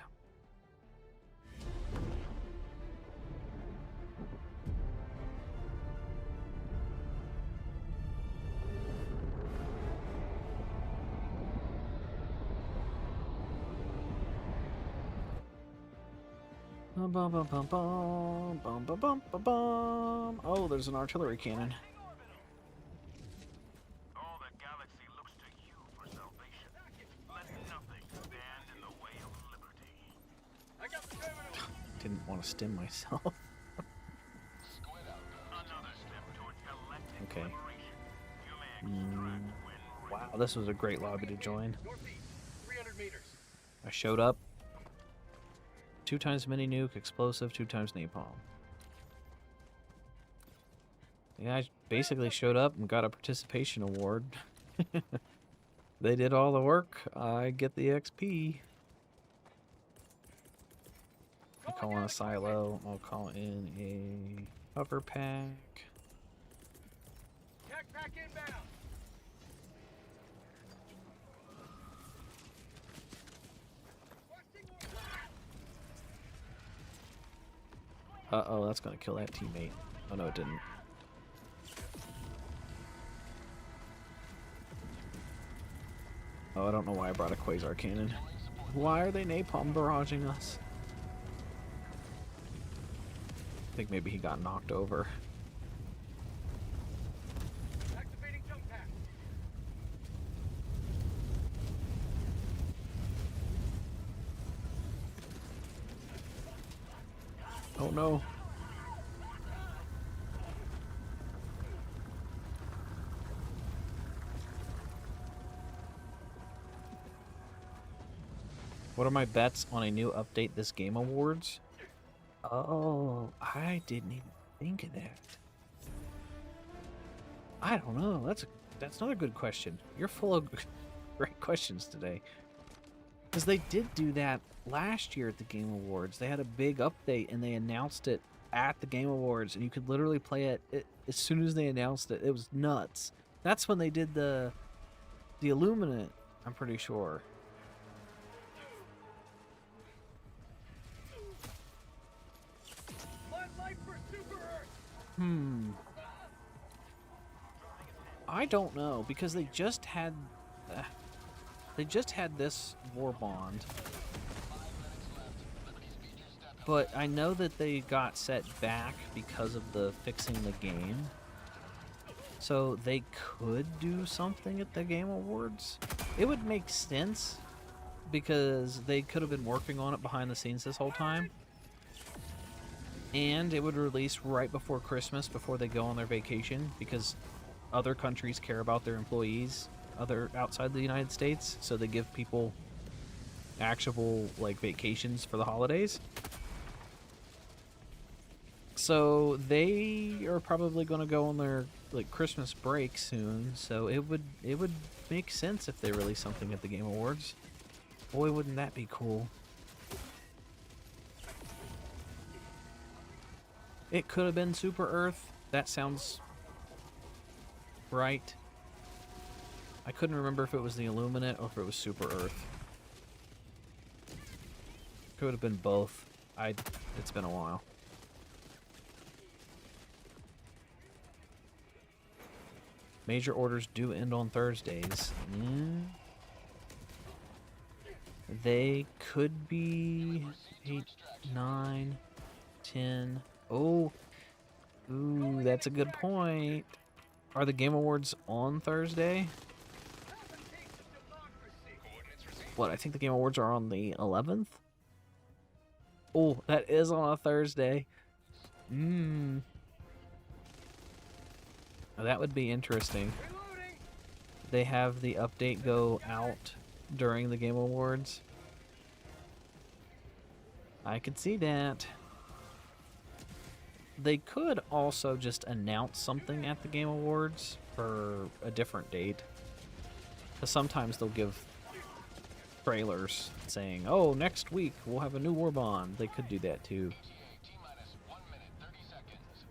Bum, bum, bum, bum, bum, bum, bum, bum, bum, bum. Oh, there's an artillery cannon. All the galaxy looks to you for salvation. Let nothing stand in the way of liberty. Didn't want to stim myself. Another step towards galactic Okay. liberation. You may extract when Wow, this was a great lobby to join. Northeast, 300 meters. I showed up. 2 times mini nuke, explosive, 2 times napalm. Yeah, I basically showed up and got a participation award. They did all the work. I get the XP. I call in a silo. I'll call in a hover pack. Tech pack inbound. Uh-oh, that's gonna kill that teammate. Oh no, it didn't. Oh, I don't know why I brought a quasar cannon. Why are they napalm barraging us? I think maybe he got knocked over. Activating jump pack. Oh no. What are my bets on a new update this Game Awards? Oh, I didn't even think of that. I don't know. That's another good question. You're full of great questions today. Because they did do that last year at the Game Awards. They had a big update and they announced it at the Game Awards, and you could literally play it as soon as they announced it. It was nuts. That's when they did the Illuminate, I'm pretty sure. Life for Super Earth. I don't know, because they just had this Warbond. But I know that they got set back because of the fixing the game. So they could do something at the Game Awards. It would make sense because they could have been working on it behind the scenes this whole time. And it would release right before Christmas, before they go on their vacation, because other countries care about their employees outside the United States, so they give people actual vacations for the holidays. So they are probably going to go on their Christmas break soon, so it would make sense if they release something at the Game Awards. Boy, wouldn't that be cool. It could have been Super Earth. That sounds right. I couldn't remember if it was the Illuminate or if it was Super Earth. Could have been both. It's been a while. Major orders do end on Thursdays. They could be 8, 9, 10. Oh, ooh, that's a good point. Are the Game Awards on Thursday? What, I think the Game Awards are on the 11th? Oh, that is on a Thursday. Now that would be interesting. They have the update go out during the Game Awards. I could see that. They could also just announce something at the Game Awards for a different date. Because sometimes they'll give trailers saying, oh, next week we'll have a new Warbond. They could do that too. T-minus 1 minute, 30 seconds.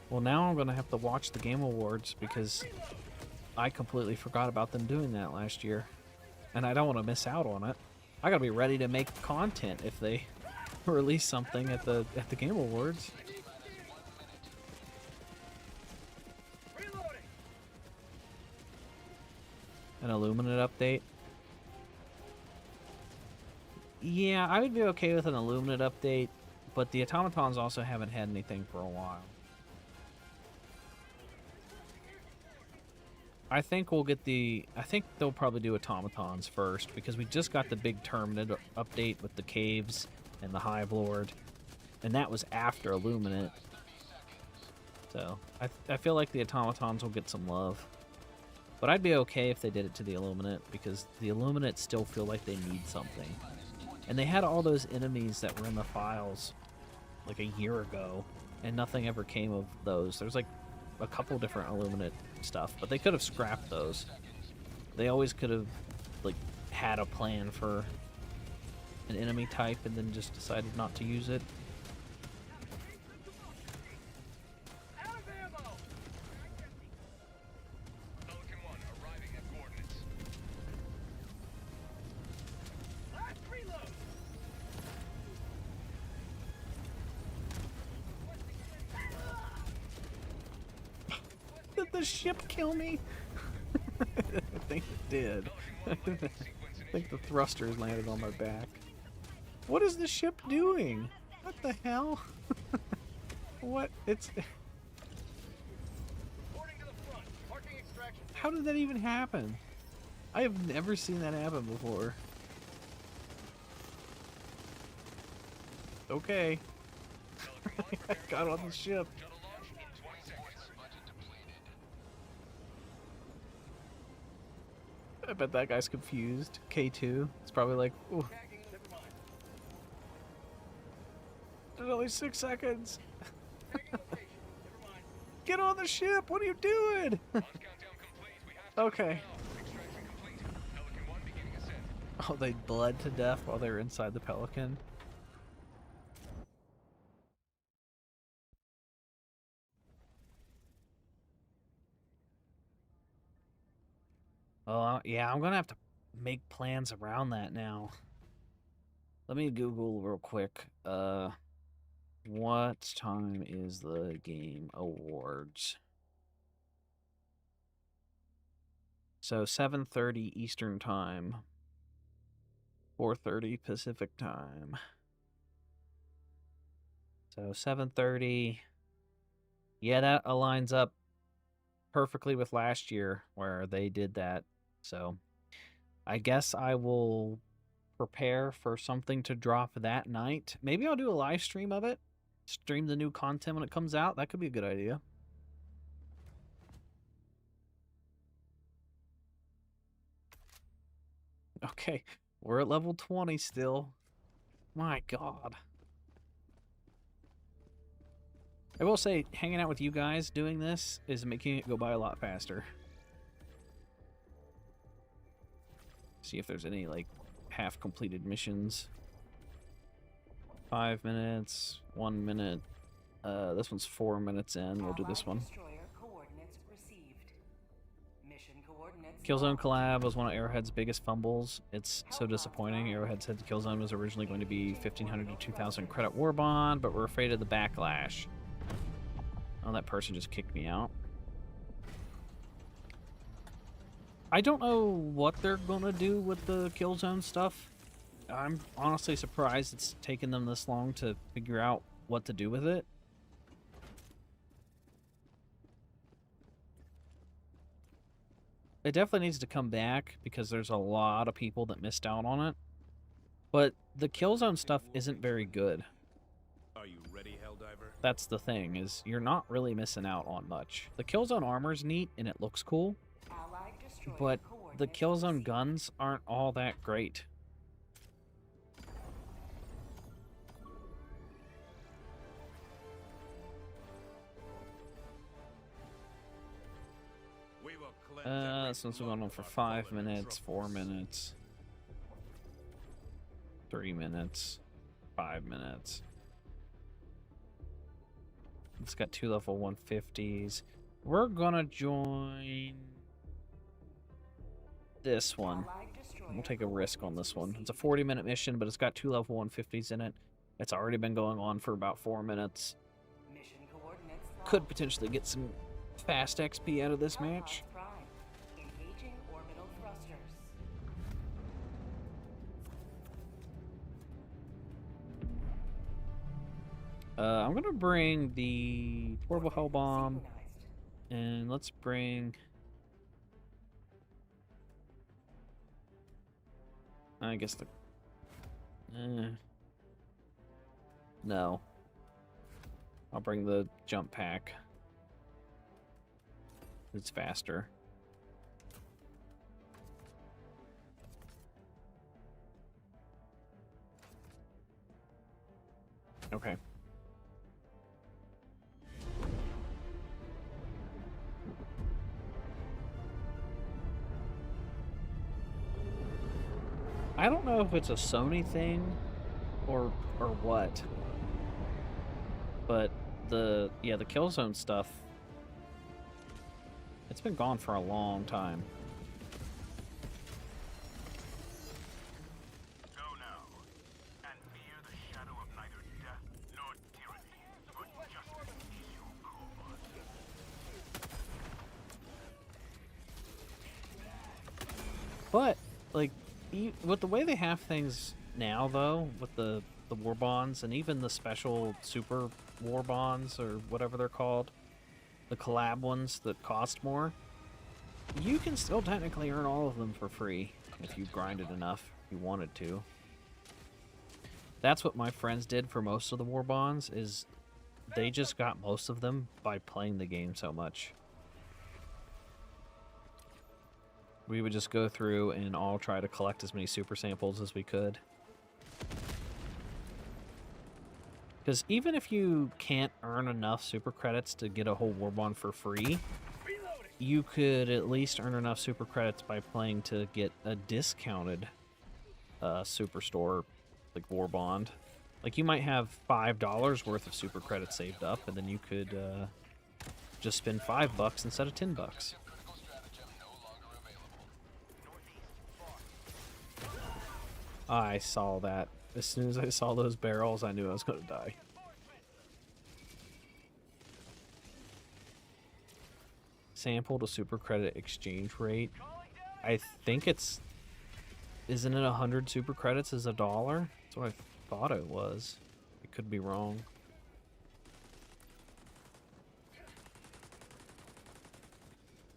Well, now I'm going to have to watch the Game Awards because I completely forgot about them doing that last year. And I don't want to miss out on it. I got to be ready to make content if they release something at the Game Awards. An Illuminate update? Yeah, I would be okay with an Illuminate update, but the automatons also haven't had anything for a while. I think we'll get I think they'll probably do automatons first, because we just got the big Terminid update with the caves and the Hive Lord, and that was after Illuminate. So, I feel like the automatons will get some love. But I'd be okay if they did it to the Illuminate, because the Illuminate still feel like they need something. And they had all those enemies that were in the files like a year ago, and nothing ever came of those. There's like a couple different Illuminate stuff, but they could have scrapped those. They always could have like had a plan for an enemy type and then just decided not to use it. Pelican 1 arriving at coordinates. Did the ship kill me? I think it did. I think the thrusters landed on my back. What is the ship doing? What the hell? What? It's... How did that even happen? I have never seen that happen before. Okay. I got on the ship. I bet that guy's confused. K2. It's probably like, ooh. There's only 6 seconds. Get on the ship! What are you doing? Okay. Oh, they bled to death while they were inside the Pelican. Oh, yeah, I'm gonna have to make plans around that now. Let me Google real quick. What time is the Game Awards? So 7:30 Eastern Time, 4:30 Pacific Time. So 7:30. Yeah, that aligns up perfectly with last year where they did that. So I guess I will prepare for something to drop that night. Maybe I'll do a live stream of it. Stream the new content when it comes out. That could be a good idea. Okay, we're at level 20 still. My God. I will say, hanging out with you guys doing this is making it go by a lot faster. See if there's any, like, half-completed missions. 5 minutes, 1 minute. This one's 4 minutes in. We'll do this one. Destroyer coordinates received. Mission coordinates Killzone collab was one of Arrowhead's biggest fumbles. It's so disappointing. Arrowhead said the Killzone was originally going to be 1,500 to 2,000 credit Warbond, but we're afraid of the backlash. Oh, that person just kicked me out. I don't know what they're gonna do with the Killzone stuff. I'm honestly surprised it's taken them this long to figure out what to do with it. It definitely needs to come back because there's a lot of people that missed out on it. But the Killzone stuff isn't very good. Are you ready, Helldiver? That's the thing, is you're not really missing out on much. The Killzone armor's neat and it looks cool, allied destroyer but the coordinates Killzone received. guns aren't all that great. We will cleanse This one's going on for 5 minutes, 4 minutes, 3 minutes, 5 minutes. It's got 2 level 150s. We're gonna join this one. Allied destroyer We'll take a risk on this one. It's a 40-minute mission, but it's got 2 level 150s in it. It's already been going on for about 4 minutes. mission coordinates Could locked. potentially get some fast XP out of this match. Prime. Engaging orbital thrusters. I'm gonna bring the portable hell bomb, Synchronized. and let's bring. I guess the. No. I'll bring the jump pack. It's faster. Okay. I don't know if it's a Sony thing or what. But the Killzone stuff, it's been gone for a long time. Go now, and fear the shadow of neither death nor tyranny, but justice is your cause. But like with the way they have things now, though, with the war bonds and even the special super war bonds or whatever they're called, the collab ones that cost more, you can still technically earn all of them for free if you grinded enough, if you wanted to. That's what my friends did for most of the war bonds, is they just got most of them by playing the game so much. We would just go through and all try to collect as many super samples as we could. Because even if you can't earn enough super credits to get a whole Warbond for free, you could at least earn enough super credits by playing to get a discounted superstore, like Warbond. Like, you might have $5 worth of super credits saved up, and then you could just spend $5 instead of $10. Critical stratagem no longer available. I saw that. As soon as I saw those barrels, I knew I was going to die. Sample to super credit exchange rate. I think it's... Isn't it 100 super credits is $1? That's what I thought it was. I could be wrong.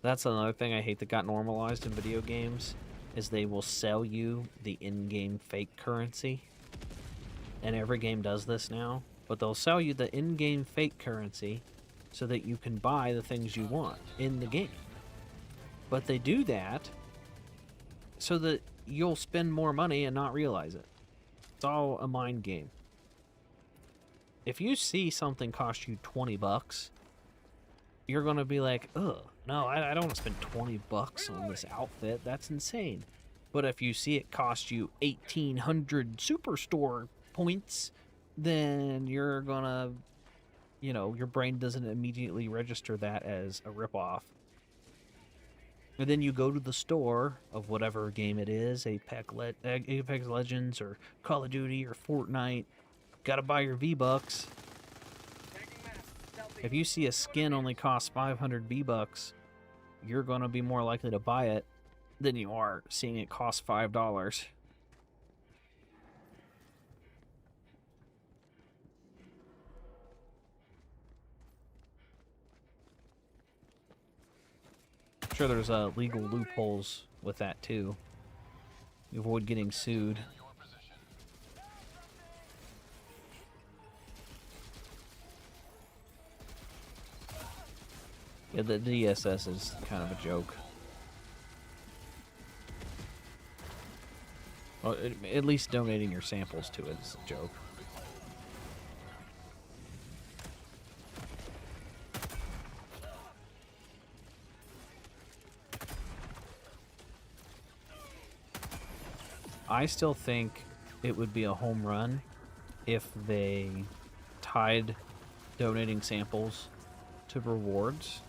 That's another thing I hate that got normalized in video games, is they will sell you the in-game fake currency. And every game does this now, but they'll sell you the in-game fake currency so that you can buy the things you want in the game. But they do that so that you'll spend more money and not realize it. It's all a mind game. If you see something cost you $20, you're gonna be like, ugh, no, I don't want to spend $20 on this outfit. That's insane. But if you see it cost you 1,800 Superstore points, then you're gonna, you know, your brain doesn't immediately register that as a ripoff. And then you go to the store of whatever game it is, Apex Legends or Call of Duty or Fortnite. Gotta buy your V-Bucks. If you see a skin only costs 500 V-Bucks, you're gonna be more likely to buy it than you are seeing it cost $5. I'm sure there's legal loopholes with that too. You avoid getting sued. Yeah, the DSS is kind of a joke. Well, at least donating your samples to it is a joke. I still think it would be a home run if they tied donating samples to rewards.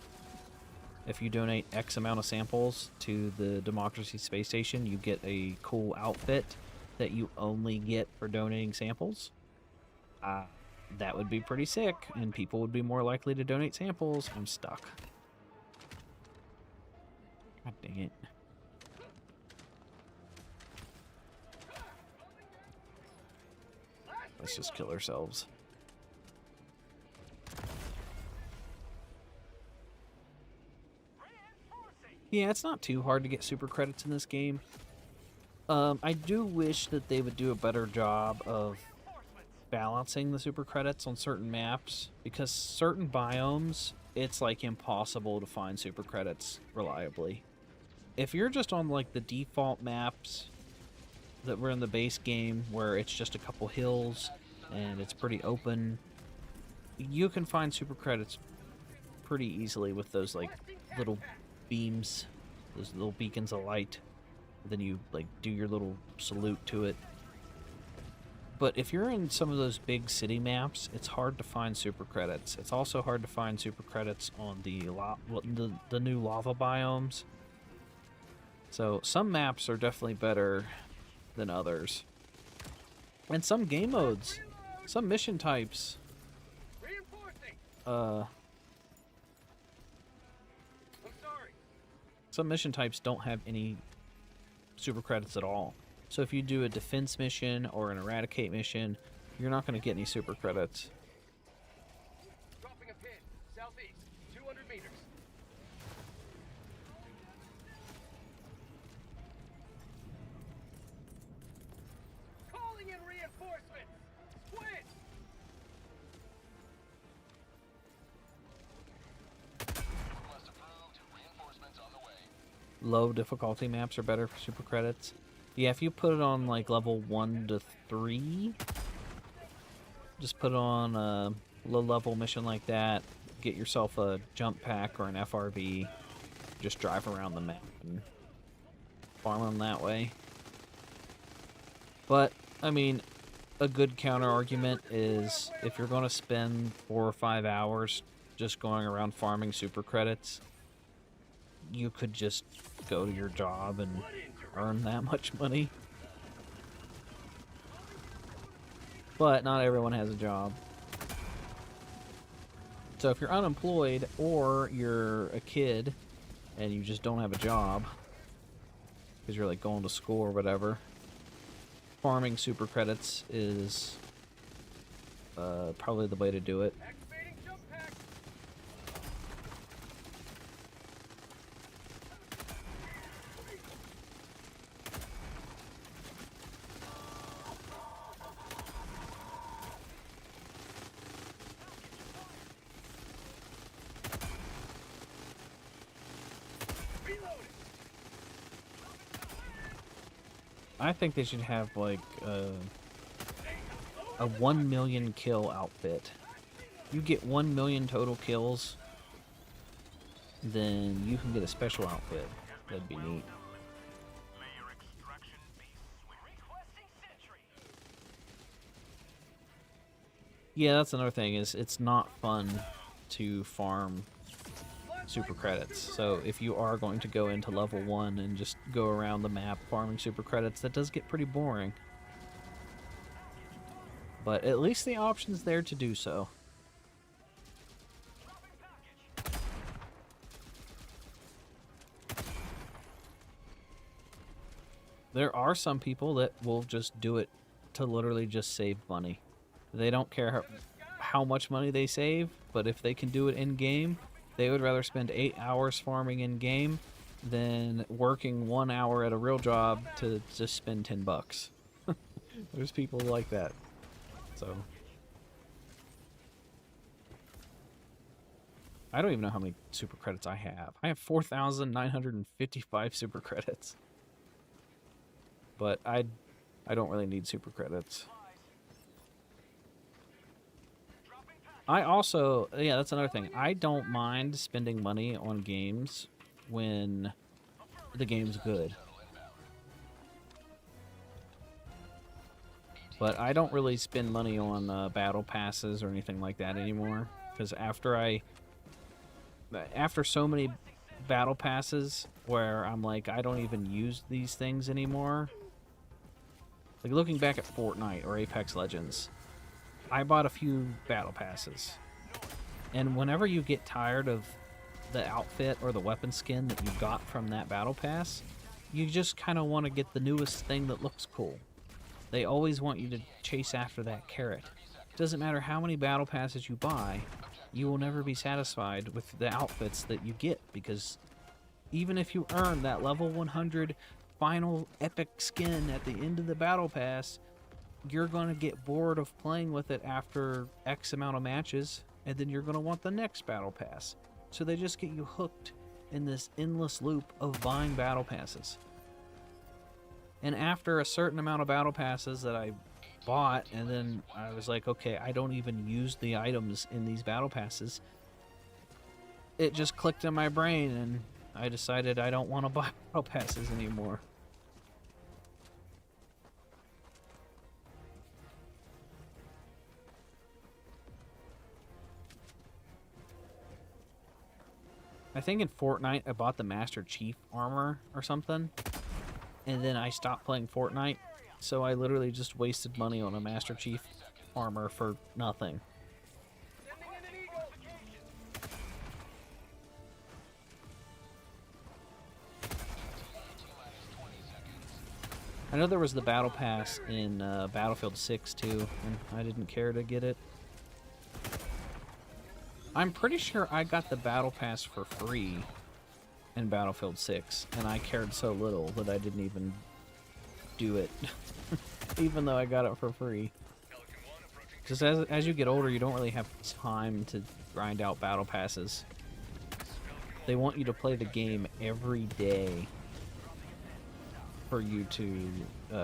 If you donate X amount of samples to the Democracy Space Station, you get a cool outfit that you only get for donating samples. That would be pretty sick, and people would be more likely to donate samples. I'm stuck. God dang it. Let's just kill ourselves. Yeah, it's not too hard to get super credits in this game. I do wish that they would do a better job of balancing the super credits on certain maps, because certain biomes, it's like impossible to find super credits reliably. If you're just on like the default maps that were in the base game, where it's just a couple hills and it's pretty open, you can find super credits pretty easily with those like little beams, those little beacons of light. Then you like do your little salute to it. But if you're in some of those big city maps, it's hard to find super credits. It's also hard to find super credits on the new lava biomes. So some maps are definitely better than others. And some game modes, some mission types, some mission types don't have any super credits at all. So if you do a defense mission or an eradicate mission, you're not going to get any super credits. Dropping a pin, southeast, 200 meters. Calling in reinforcements! Squid! Request approved. Reinforcements on the way. Low difficulty maps are better for super credits. Yeah, if you put it on like level 1 to 3, just put it on a low level mission like that, get yourself a jump pack or an FRV, just drive around the map and farm them that way. But, I mean, a good counter argument is if you're going to spend 4 or 5 hours just going around farming super credits, you could just go to your job and earn that much money. But not everyone has a job. So if you're unemployed or you're a kid and you just don't have a job because you're like going to school or whatever, farming super credits is probably the way to do it. Activating jump pack! I think they should have like a 1 million kill outfit. You get 1 million total kills, then you can get a special outfit. That'd be neat. Layer extraction Yeah, that's another thing, is it's not fun to farm super credits. So if you are going to go into level 1 and just go around the map farming super credits, that does get pretty boring. But at least the option's there to do so. There are some people that will just do it to literally just save money. They don't care how much money they save, but if they can do it in-game, they would rather spend 8 hours farming in-game than working 1 hour at a real job to just spend $10. There's people like that. So I don't even know how many super credits I have. I have 4,955 super credits. But I don't really need super credits. I also, yeah, that's another thing. I don't mind spending money on games when the game's good. But I don't really spend money on battle passes or anything like that anymore. Because after so many battle passes where I'm like, I don't even use these things anymore. Like looking back at Fortnite or Apex Legends, I bought a few battle passes. And whenever you get tired of the outfit or the weapon skin that you got from that battle pass, you just kind of want to get the newest thing that looks cool. They always want you to chase after that carrot. It doesn't matter how many battle passes you buy, you will never be satisfied with the outfits that you get, because even if you earn that level 100 final epic skin at the end of the battle pass, you're going to get bored of playing with it after X amount of matches, and then you're going to want the next battle pass. So they just get you hooked in this endless loop of buying battle passes. And after a certain amount of battle passes that I bought, and then I was like, okay, I don't even use the items in these battle passes, it just clicked in my brain, and I decided I don't want to buy battle passes anymore. I think in Fortnite I bought the Master Chief armor or something, and then I stopped playing Fortnite, so I literally just wasted money on a Master Chief armor for nothing. I know there was the Battle Pass in Battlefield 6 too, and I didn't care to get it. I'm pretty sure I got the Battle Pass for free in Battlefield 6, and I cared so little that I didn't even do it, even though I got it for free. Just as you get older, you don't really have time to grind out Battle Passes. They want you to play the game every day for you to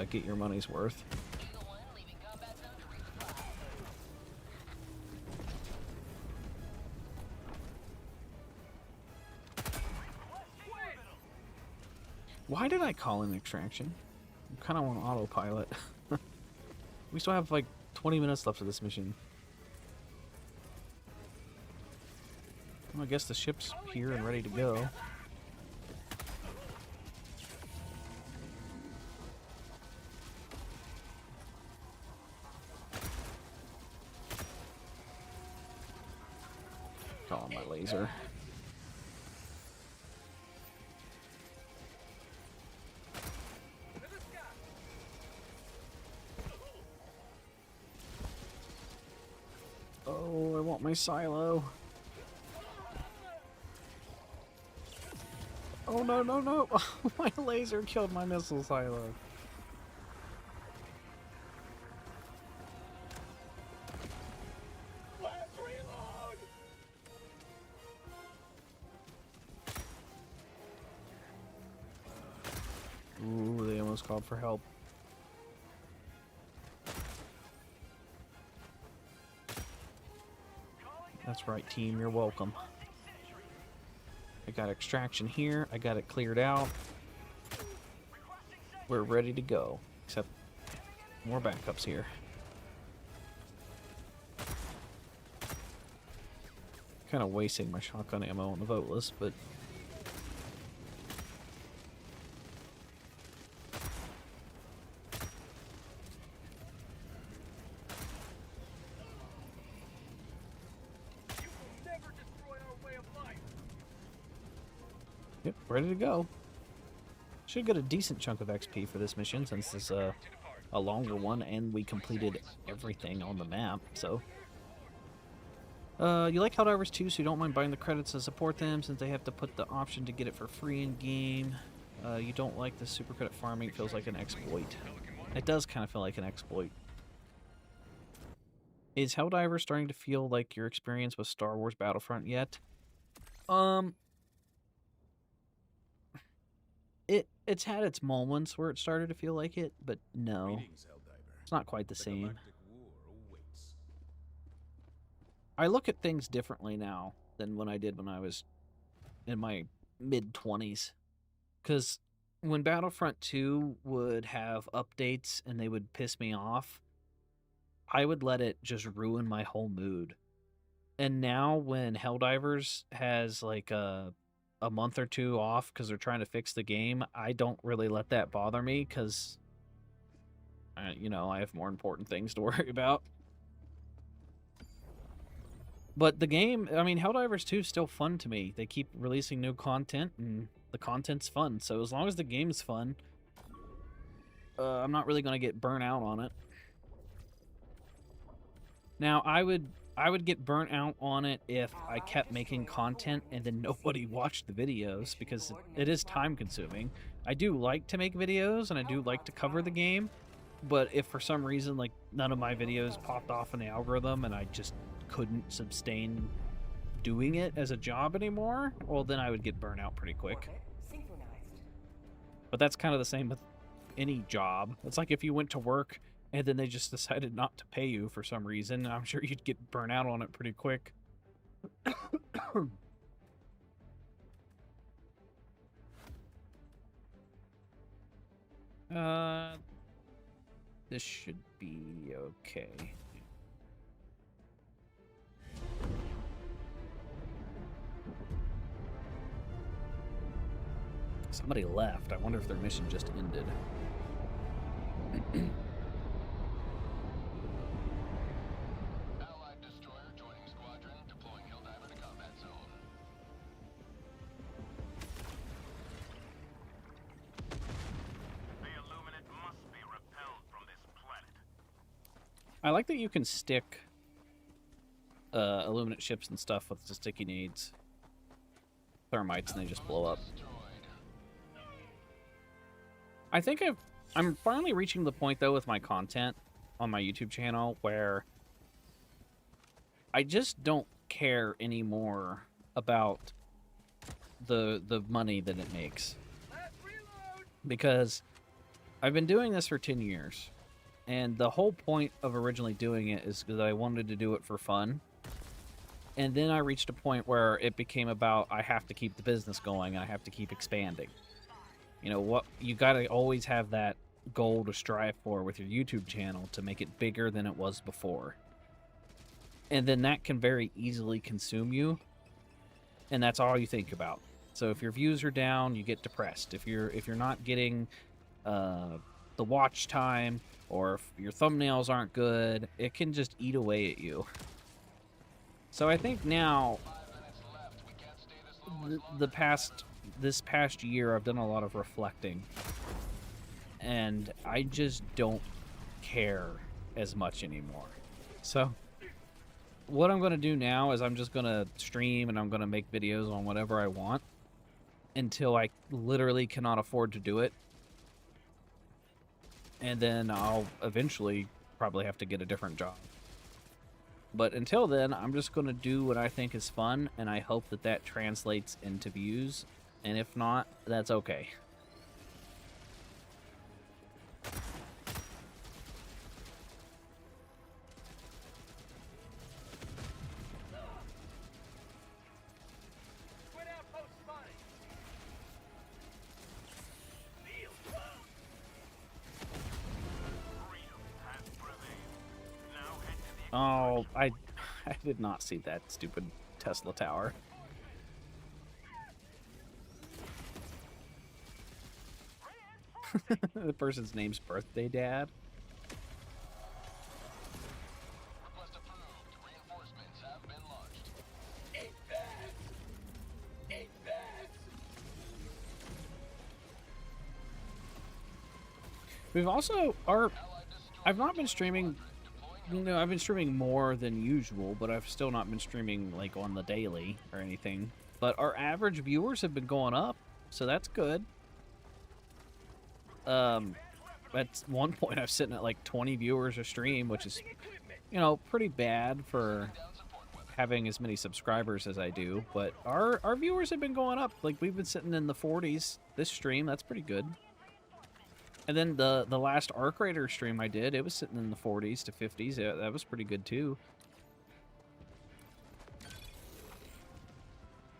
get your money's worth. Why did I call in extraction? I'm kind of on autopilot. We still have like 20 minutes left of this mission. Well, I guess the ship's here and ready to go. Call on my laser. Oh, I want my silo. Oh no, no, no! My laser killed my missile silo. Ooh, they almost called for help. That's right, team, you're welcome. I got extraction here, I got it cleared out. We're ready to go, except more backups here. Kind of wasting my shotgun ammo on the vote list, but yep, ready to go. Should get a decent chunk of XP for this mission since it's a longer one and we completed everything on the map, so. You like Helldivers too, so you don't mind buying the credits to support them since they have to put the option to get it for free in-game. You don't like the super credit farming, it feels like an exploit. It does kind of feel like an exploit. Is Helldivers starting to feel like your experience with Star Wars Battlefront yet? It's had its moments where it started to feel like it, but no. Greetings, Helldiver. It's not quite the The same. galactic war awaits. I look at things differently now than when I did when I was in my mid-20s. Because when Battlefront 2 would have updates and they would piss me off, I would let it just ruin my whole mood. And now when Helldivers has like a month or two off because they're trying to fix the game, I don't really let that bother me because, you know, I have more important things to worry about. But the game, I mean, Helldivers 2 is still fun to me. They keep releasing new content, and the content's fun. So as long as the game's fun, I'm not really going to get burnt out on it. Now, I would get burnt out on it if I kept making content and then nobody watched the videos, because it is time consuming. I do like to make videos and I do like to cover the game, but if for some reason like none of my videos popped off in the algorithm and I just couldn't sustain doing it as a job anymore, well then I would get burnt out pretty quick. Orbit synchronized. But that's kind of the same with any job. It's like if you went to work and then they just decided not to pay you for some reason, I'm sure you'd get burnt out on it pretty quick. This should be okay. Somebody left. I wonder if their mission just ended. Allied destroyer joining squadron, deploying Helldiver to combat zone. The Illuminate must be repelled from this planet. I like that you can stick Illuminate ships and stuff with the sticky nades. Thermites and they just blow up. I think I'm finally reaching the point though with my content on my YouTube channel where I just don't care anymore about the money that it makes. Because I've been doing this for 10 years. And the whole point of originally doing it is because I wanted to do it for fun. And then I reached a point where it became about I have to keep the business going and I have to keep expanding. You know what? You got to always have that goal to strive for with your YouTube channel to make it bigger than it was before. And then that can very easily consume you, and that's all you think about. So if your views are down, you get depressed. If you're not getting the watch time, or if your thumbnails aren't good, it can just eat away at you. So I think now, this past year, I've done a lot of reflecting, and I just don't care as much anymore. So what I'm going to do now is I'm just going to stream and I'm going to make videos on whatever I want until I literally cannot afford to do it. And then I'll eventually probably have to get a different job. But until then, I'm just going to do what I think is fun, and I hope that that translates into views. And if not, that's okay. Oh, I did not see that stupid Tesla Tower. The person's name's Birthday Dad. Request approved. Reinforcements have been launched. We've also I've not been streaming. No, I've been streaming more than usual, but I've still not been streaming like on the daily or anything. But our average viewers have been going up, so that's good. At one point I was sitting at like 20 viewers a stream, which is, you know, pretty bad for having as many subscribers as I do. But our viewers have been going up. Like, we've been sitting in the 40s this stream. That's pretty good. And then the last Arc Raider stream I did, it was sitting in the 40s to 50s. Yeah, that was pretty good too.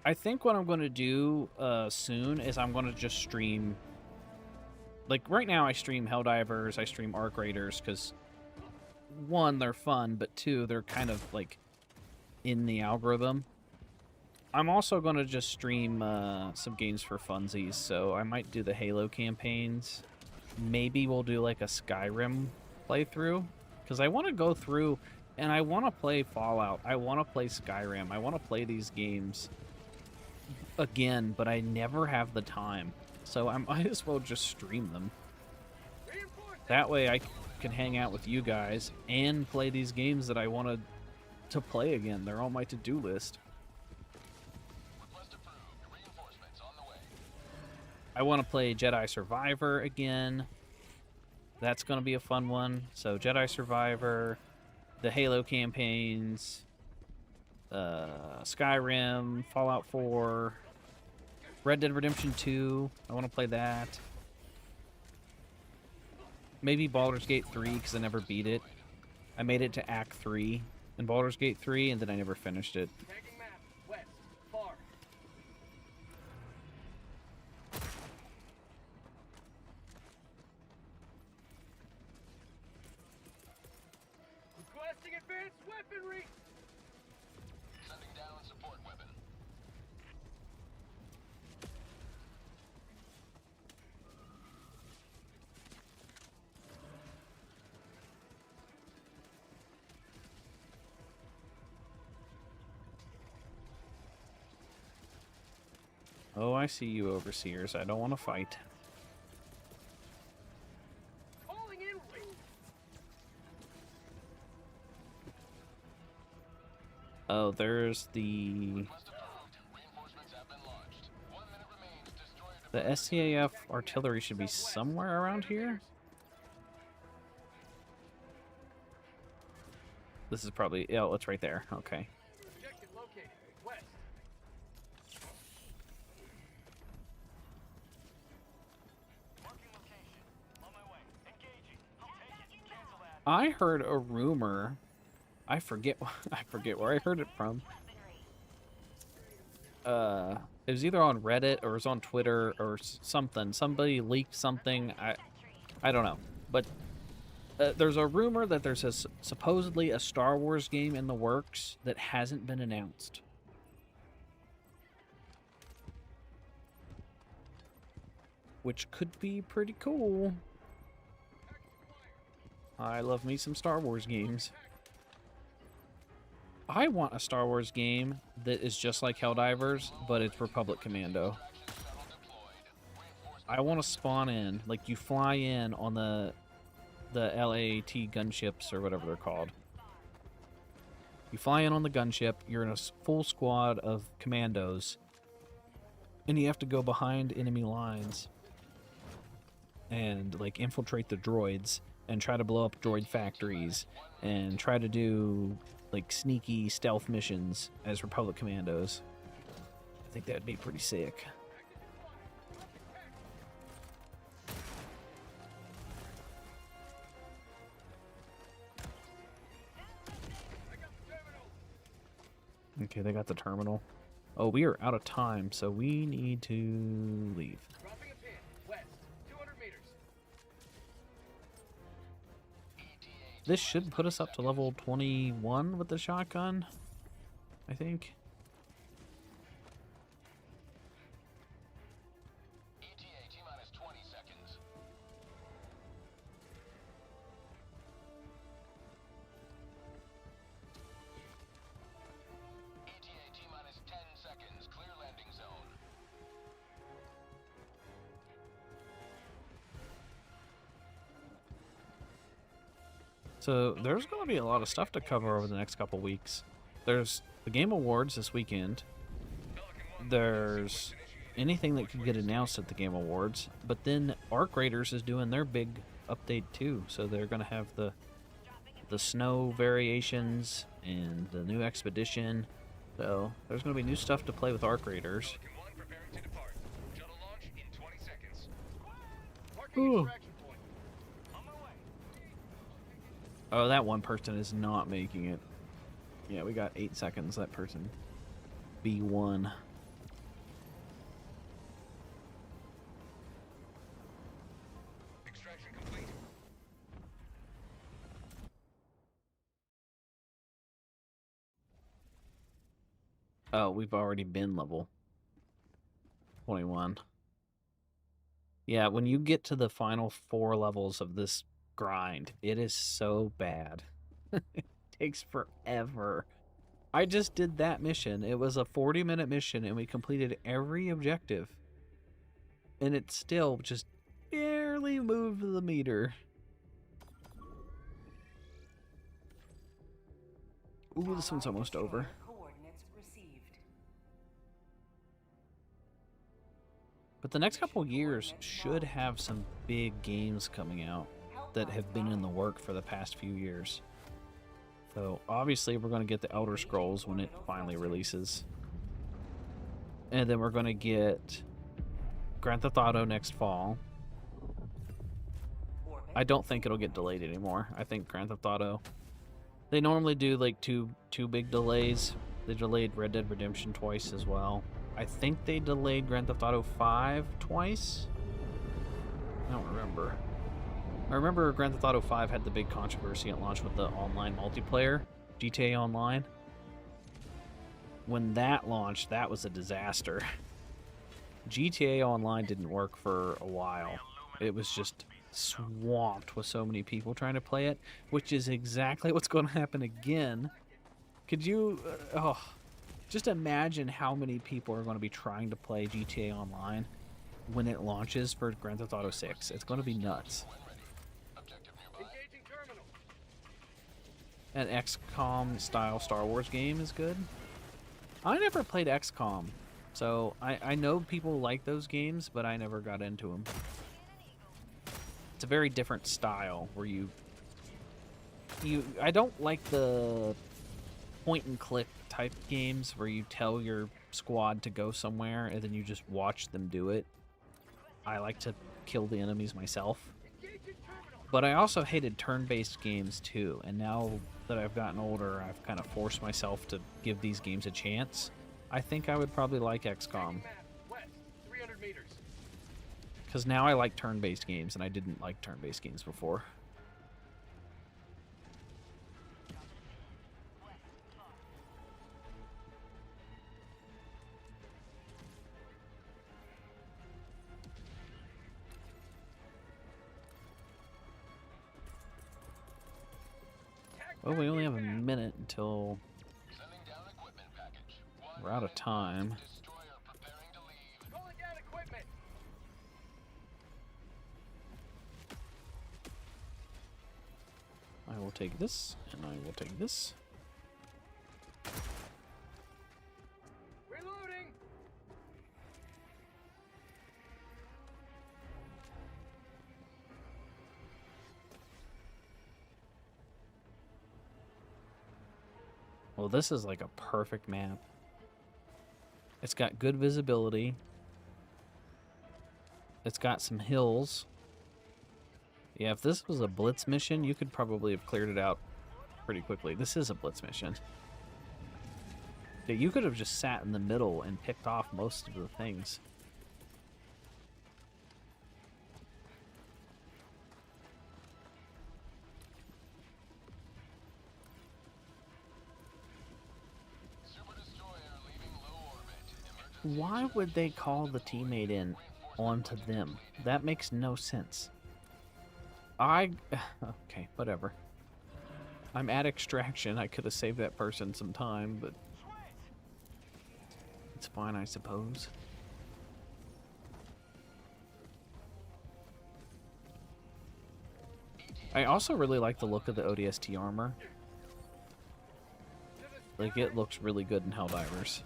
I think what I'm going to do soon is I'm going to just stream. Like, right now I stream Helldivers, I stream Arc Raiders, because, one, they're fun, but two, they're kind of, like, in the algorithm. I'm also going to just stream some games for funsies, so I might do the Halo campaigns. Maybe we'll do, like, a Skyrim playthrough, because I want to go through, and I want to play Fallout, I want to play Skyrim, I want to play these games again, but I never have the time. So I might as well just stream them. That way I can hang out with you guys and play these games that I wanted to play again. They're on my to-do list. I want to play Jedi Survivor again. That's going to be a fun one. So Jedi Survivor, the Halo campaigns, Skyrim, Fallout 4... Red Dead Redemption 2, I want to play that. Maybe Baldur's Gate 3, because I never beat it. I made it to Act 3 in Baldur's Gate 3, and then I never finished it. Tagging map, west, far. Requesting advanced weaponry! Sending down support weapon. Oh, I see you, Overseers. I don't want to fight. Calling in wing. Oh, there's the... Reinforcements have been launched. 1 minute remains. Destroy The SCAF artillery should be somewhere around here. This is probably... Oh, it's right there. Okay. Objective located, west. Marking location. On my way. Engaging. Take it. Cancel that. I heard a rumor. I forget where I heard it from. It was either on Reddit or it was on Twitter or something. Somebody leaked something. I don't know. But there's a rumor that there's supposedly a Star Wars game in the works that hasn't been announced. Which could be pretty cool. I love me some Star Wars games. I want a Star Wars game that is just like Helldivers, but it's Republic Commando. I want to spawn in, like you fly in on the LAT gunships or whatever they're called. You fly in on the gunship, you're in a full squad of commandos, and you have to go behind enemy lines and like infiltrate the droids and try to blow up droid factories and try to do like sneaky stealth missions as Republic Commandos. I think that'd be pretty sick. Okay, they got the terminal. Oh, we are out of time, so we need to leave. Dropping a pin, west, 200 meters. This should put us up to level 21 with the shotgun, I think. So there's going to be a lot of stuff to cover over the next couple weeks. There's the Game Awards this weekend. There's anything that could get announced at the Game Awards. But then Arc Raiders is doing their big update too. So they're going to have the snow variations and the new expedition. So there's going to be new stuff to play with Arc Raiders. Preparing to depart. Shuttle launch in 20 seconds. Ooh. Oh, that one person is not making it. Yeah, we got 8 seconds, that person. B1. Extraction complete. Oh, we've already been level 21. Yeah, when you get to the final 4 levels of this grind, it is so bad. It takes forever. I just did that mission. It was a 40-minute mission, and we completed every objective. And it still just barely moved the meter. Ooh, this one's almost over. Coordinates received. But the next couple years should have some big games coming out that have been in the work for the past few years. So obviously we're going to get the Elder Scrolls when it finally releases. And then we're going to get Grand Theft Auto next fall. I don't think it'll get delayed anymore. I think Grand Theft Auto, they normally do like two big delays. They delayed Red Dead Redemption twice as well. I think they delayed Grand Theft Auto 5 twice. I don't remember. I remember Grand Theft Auto 5 had the big controversy at launch with the online multiplayer, GTA Online. When that launched, that was a disaster. GTA Online didn't work for a while. It was just swamped with so many people trying to play it, which is exactly what's going to happen again. Could you... just imagine how many people are going to be trying to play GTA Online when it launches for Grand Theft Auto 6. It's going to be nuts. An XCOM style Star Wars game is good. I never played XCOM, so I know people like those games, but I never got into them. It's a very different style where I don't like the point and click type games where you tell your squad to go somewhere and then you just watch them do it. I like to kill the enemies myself. But I also hated turn-based games too, and now that I've gotten older, I've kind of forced myself to give these games a chance. I think I would probably like XCOM. Because now I like turn-based games, and I didn't like turn-based games before. Well, we only have a minute until we're out of time. I will take this, and I will take this. Reloading. Well, this is like a perfect map. It's got good visibility. It's got some hills. Yeah, if this was a blitz mission, you could probably have cleared it out pretty quickly. This is a blitz mission. Yeah, you could have just sat in the middle and picked off most of the things. Why would they call the teammate in onto them? That makes no sense. Okay, whatever. I'm at extraction. I could have saved that person some time, but it's fine, I suppose. I also really like the look of the ODST armor. Like, it looks really good in Helldivers.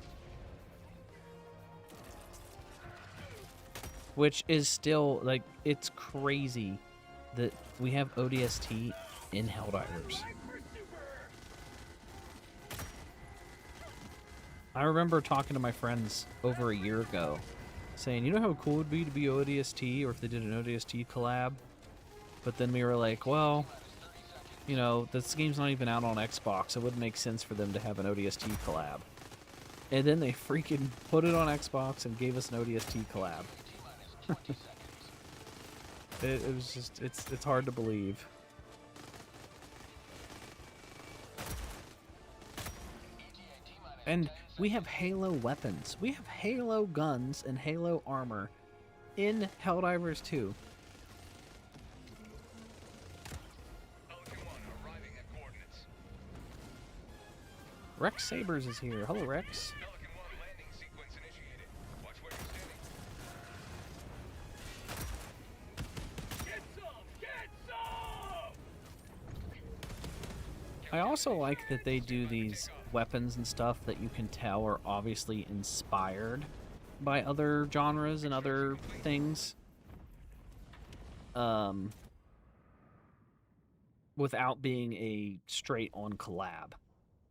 Which is still, like, it's crazy that we have ODST in Helldivers. I remember talking to my friends over a year ago, saying, you know how cool it would be to be ODST, or if they did an ODST collab? But then we were like, well, you know, this game's not even out on Xbox. It wouldn't make sense for them to have an ODST collab. And then they freaking put it on Xbox and gave us an ODST collab. It was just, it's hard to believe. And we have Halo weapons. We have Halo guns and Halo armor in Helldivers 2. Rex Sabers is here. Hello, Rex. I also like that they do these weapons and stuff that you can tell are obviously inspired by other genres and other things. Without being a straight-on collab.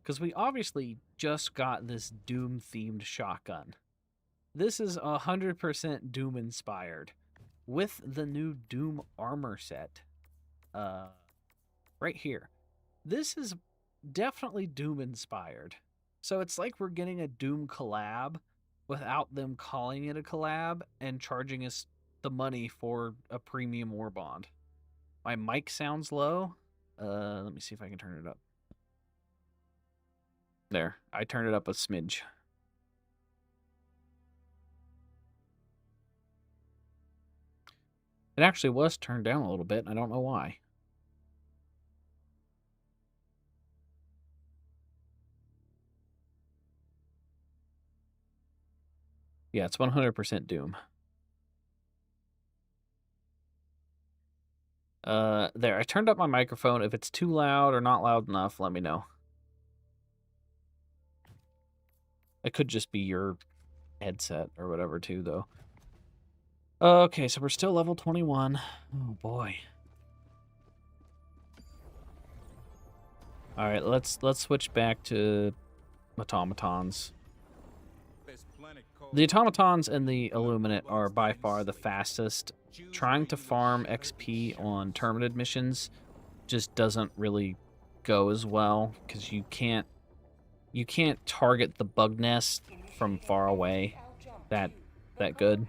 Because we obviously just got this Doom-themed shotgun. This is 100% Doom-inspired. With the new Doom armor set. Right here. This is definitely Doom-inspired. So it's like we're getting a Doom collab without them calling it a collab and charging us the money for a premium Warbond. My mic sounds low. Let me see if I can turn it up. There, I turned it up a smidge. It actually was turned down a little bit, and I don't know why. Yeah, it's 100% Doom. There, I turned up my microphone. If it's too loud or not loud enough, let me know. It could just be your headset or whatever, too, though. Okay, so we're still level 21. Oh, boy. Alright, let's switch back to automatons. The automatons and the Illuminate are by far the fastest. Trying to farm XP on Terminated missions just doesn't really go as well, because you can't target the bug nest from far away that good.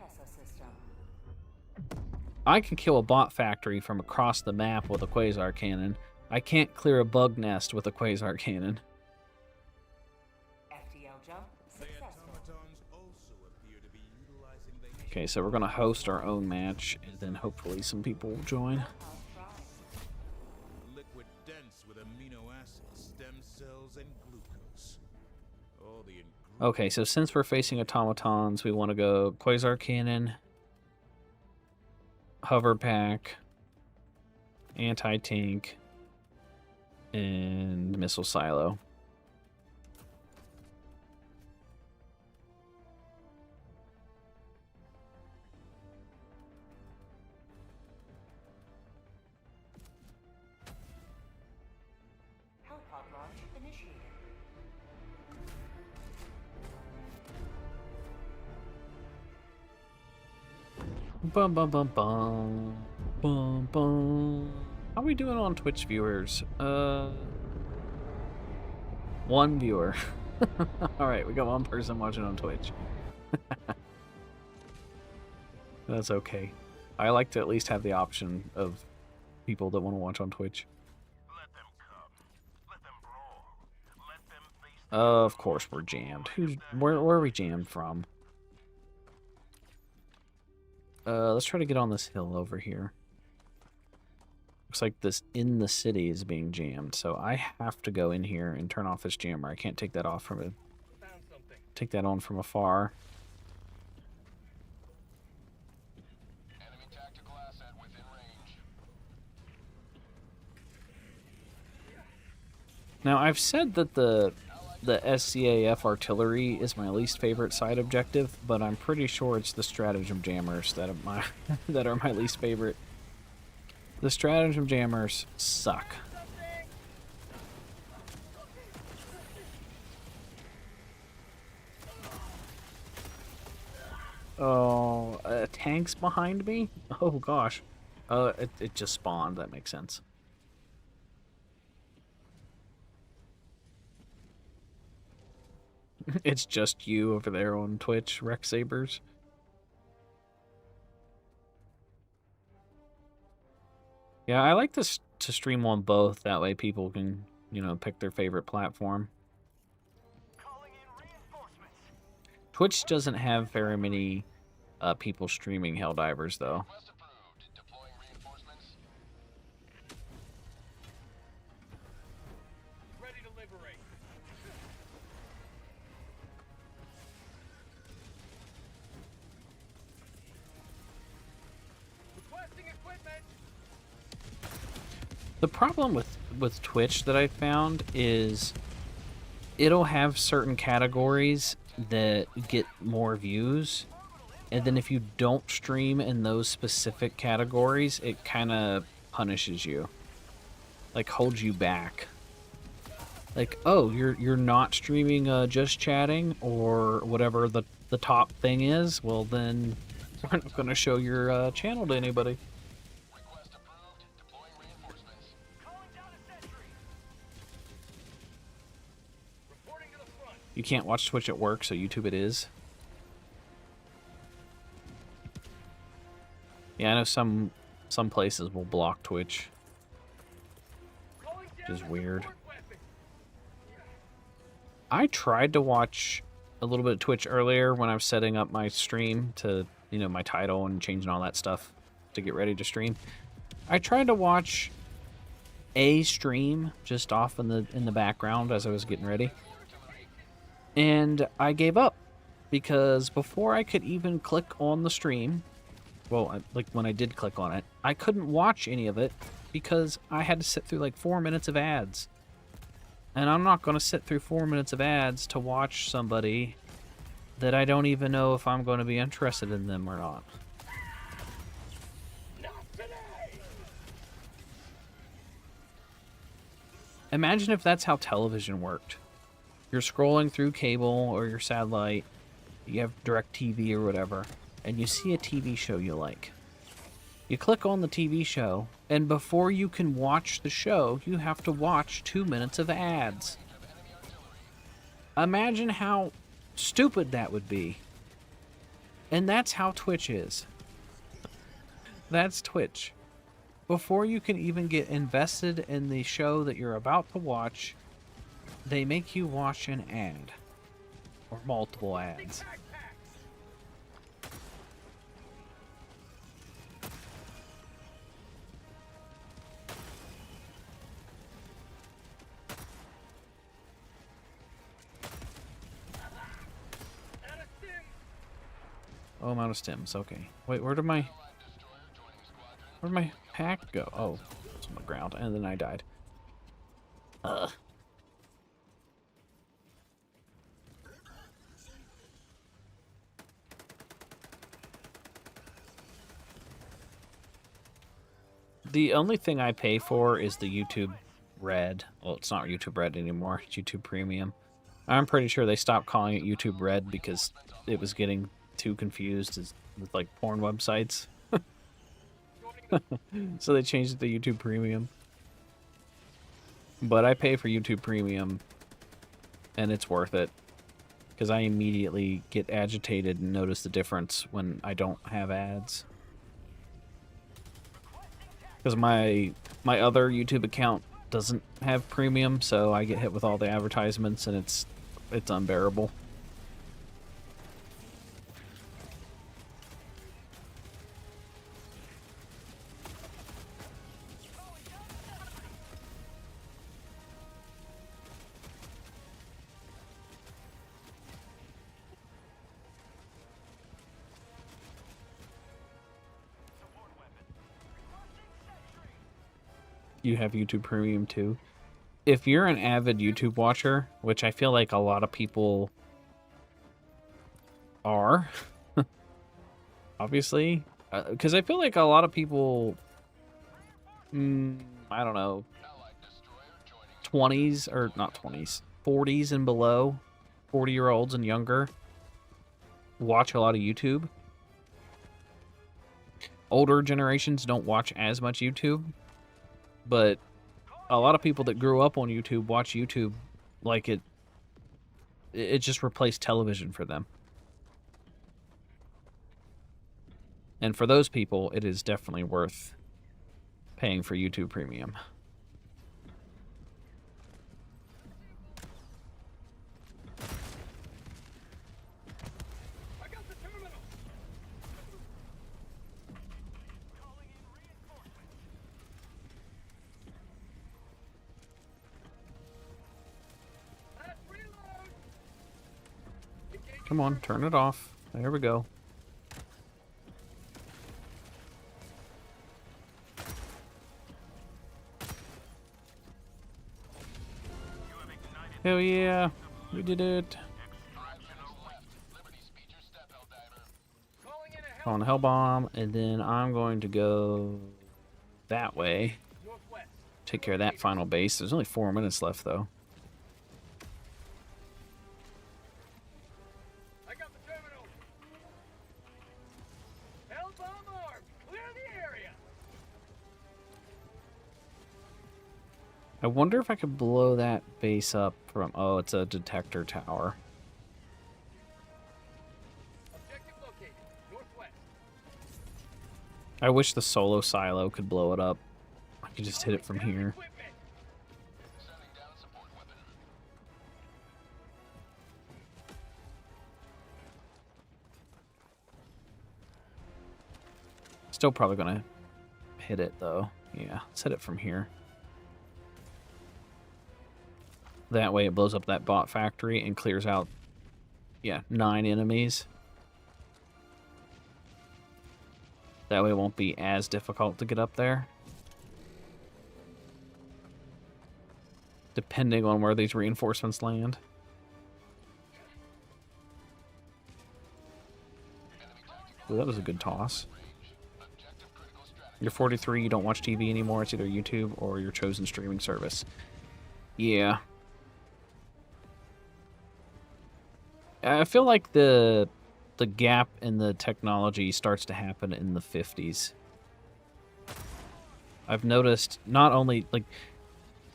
I can kill a bot factory from across the map with a quasar cannon. I can't clear a bug nest with a quasar cannon. Okay, so we're going to host our own match, and then hopefully some people will join. Liquid dense with amino acids, stem cells, and glucose. All the Okay, so since we're facing automatons, we want to go quasar cannon, hover pack, anti-tank, and missile silo. Bum bum bum bum bum bum. How are we doing on Twitch viewers? One viewer. Alright, we got one person watching on Twitch. That's okay. I like to at least have the option of people that want to watch on Twitch. Let them come. Let them brawl. Let them face Of course we're jammed. Where are we jammed from? Let's try to get on this hill over here. Looks like this in the city is being jammed, so I have to go in here and turn off this jammer. I can't take that off from it. Take that on from afar. Enemy tactical asset within range. Now, I've said that the SCAF artillery is my least favorite side objective, but I'm pretty sure it's the stratagem jammers that are my that are my least favorite. The stratagem jammers suck. Oh, tanks behind me? Oh gosh. It just spawned. That makes sense. It's just you over there on Twitch, Rex Sabers. Yeah, I like to stream on both. That way people can, you know, pick their favorite platform. Twitch doesn't have very many people streaming Helldivers, though. Request approved. Deploying reinforcements. Ready to liberate. Requesting equipment. The problem with Twitch that I found is it'll have certain categories that get more views, and then if you don't stream in those specific categories, it kind of punishes you, like holds you back. Like, oh, you're not streaming just chatting or whatever the top thing is, well then we're not going to show your channel to anybody. Request approved. Deploying reinforcements. Calling down a sentry. Reporting to the front. You can't watch Twitch at work, so YouTube it is. Yeah, I know some places will block Twitch, Calling which down is a weird. support weapon. I tried to watch a little bit of Twitch earlier when I was setting up my stream to, you know, my title and changing all that stuff to get ready to stream. I tried to watch a stream just off in the background as I was getting ready. And I gave up because before I could even click on the stream, well, like when I did click on it, I couldn't watch any of it because I had to sit through like 4 minutes of ads. And I'm not going to sit through 4 minutes of ads to watch somebody that I don't even know if I'm going to be interested in them or not. Imagine if that's how television worked. You're scrolling through cable or your satellite, you have DirecTV or whatever, and you see a TV show you like. You click on the TV show, and before you can watch the show, you have to watch 2 minutes of ads. Imagine how stupid that would be. And that's how Twitch is. That's Twitch. Before you can even get invested in the show that you're about to watch, they make you watch an ad. Or multiple ads. Oh, I'm out of stems. Okay. Wait, where'd my pack go? Oh, it's on the ground, and then I died. Ugh. The only thing I pay for is the YouTube Red. Well, it's not YouTube Red anymore. It's YouTube Premium. I'm pretty sure they stopped calling it YouTube Red because it was getting too confused with like porn websites. So they changed it to YouTube Premium. But I pay for YouTube Premium and it's worth it because I immediately get agitated and notice the difference when I don't have ads. Because my other YouTube account doesn't have premium, so I get hit with all the advertisements and it's unbearable. You have YouTube Premium too? if you're an avid YouTube watcher, which I feel like a lot of people are, obviously, because I feel like a lot of people, I don't know, 20s, or not 20s, 40s and below, 40-year-olds and younger, watch a lot of YouTube. Older generations don't watch as much YouTube, but a lot of people that grew up on YouTube watch YouTube like it just replaced television for them. And for those people, it is definitely worth paying for YouTube Premium. Come on, turn it off. There we go. Hell yeah, we did it. On the hell bomb, and then I'm going to go that way. Take care of that final base. There's only 4 minutes left, though. I wonder if I could blow that base up from... Oh, it's a detector tower. I wish the solo silo could blow it up. I could just hit it from here. Still probably gonna hit it, though. Yeah, let's hit it from here. That way it blows up that bot factory and clears out, yeah, 9 enemies. That way it won't be as difficult to get up there. Depending on where these reinforcements land. Ooh, that was a good toss. You're 43, you don't watch TV anymore. It's either YouTube or your chosen streaming service. Yeah. I feel like the gap in the technology starts to happen in the 50s. I've noticed not only like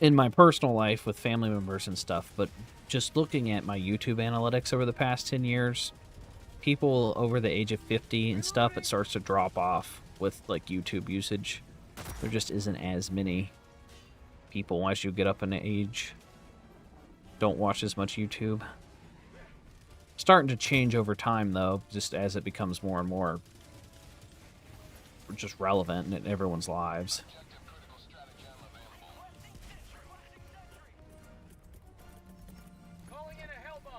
in my personal life with family members and stuff, but just looking at my YouTube analytics over the past 10 years, people over the age of 50 and stuff, it starts to drop off with like YouTube usage. There just isn't as many people as you get up in age. Don't watch as much YouTube. Starting to change over time, though, just as it becomes more and more just relevant in everyone's lives. Calling in a hell bomb.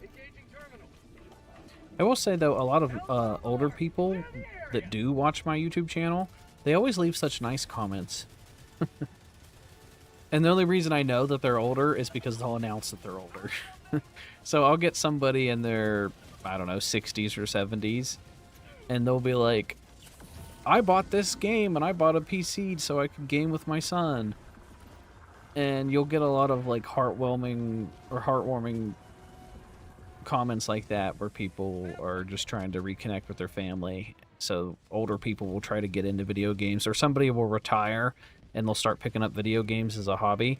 Engaging terminal. I will say, though, a lot of older people that do watch my YouTube channel, they always leave such nice comments. And the only reason I know that they're older is because they'll announce that they're older. So I'll get somebody in their, I don't know, 60s or 70s, and they'll be like, I bought this game and I bought a PC so I could game with my son. And you'll get a lot of like heartwarming comments like that where people are just trying to reconnect with their family. So older people will try to get into video games, or somebody will retire and they'll start picking up video games as a hobby,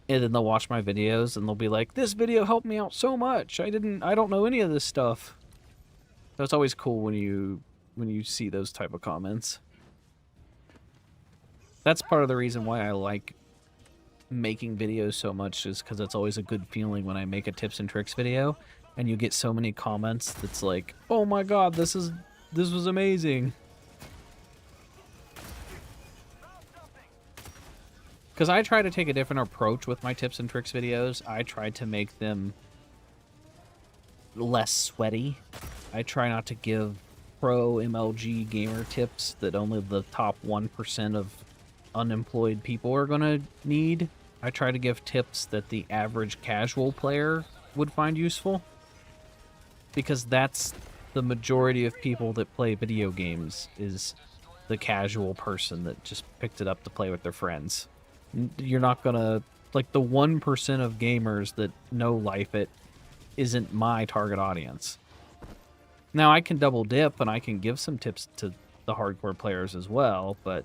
and then they'll watch my videos and they'll be like, this video helped me out so much. I don't know any of this stuff. So it's always cool when you see those type of comments. That's part of the reason why I like making videos so much, is because it's always a good feeling when I make a tips and tricks video and you get so many comments that's like, oh my god, this was amazing. Because I try to take a different approach with my tips and tricks videos. I try to make them less sweaty. I try not to give pro MLG gamer tips that only the top 1% of unemployed people are going to need. I try to give tips that the average casual player would find useful, because that's the majority of people that play video games, is the casual person that just picked it up to play with their friends. You're not gonna, like, the 1% of gamers that know life it isn't my target audience. Now, I can double dip and I can give some tips to the hardcore players as well, but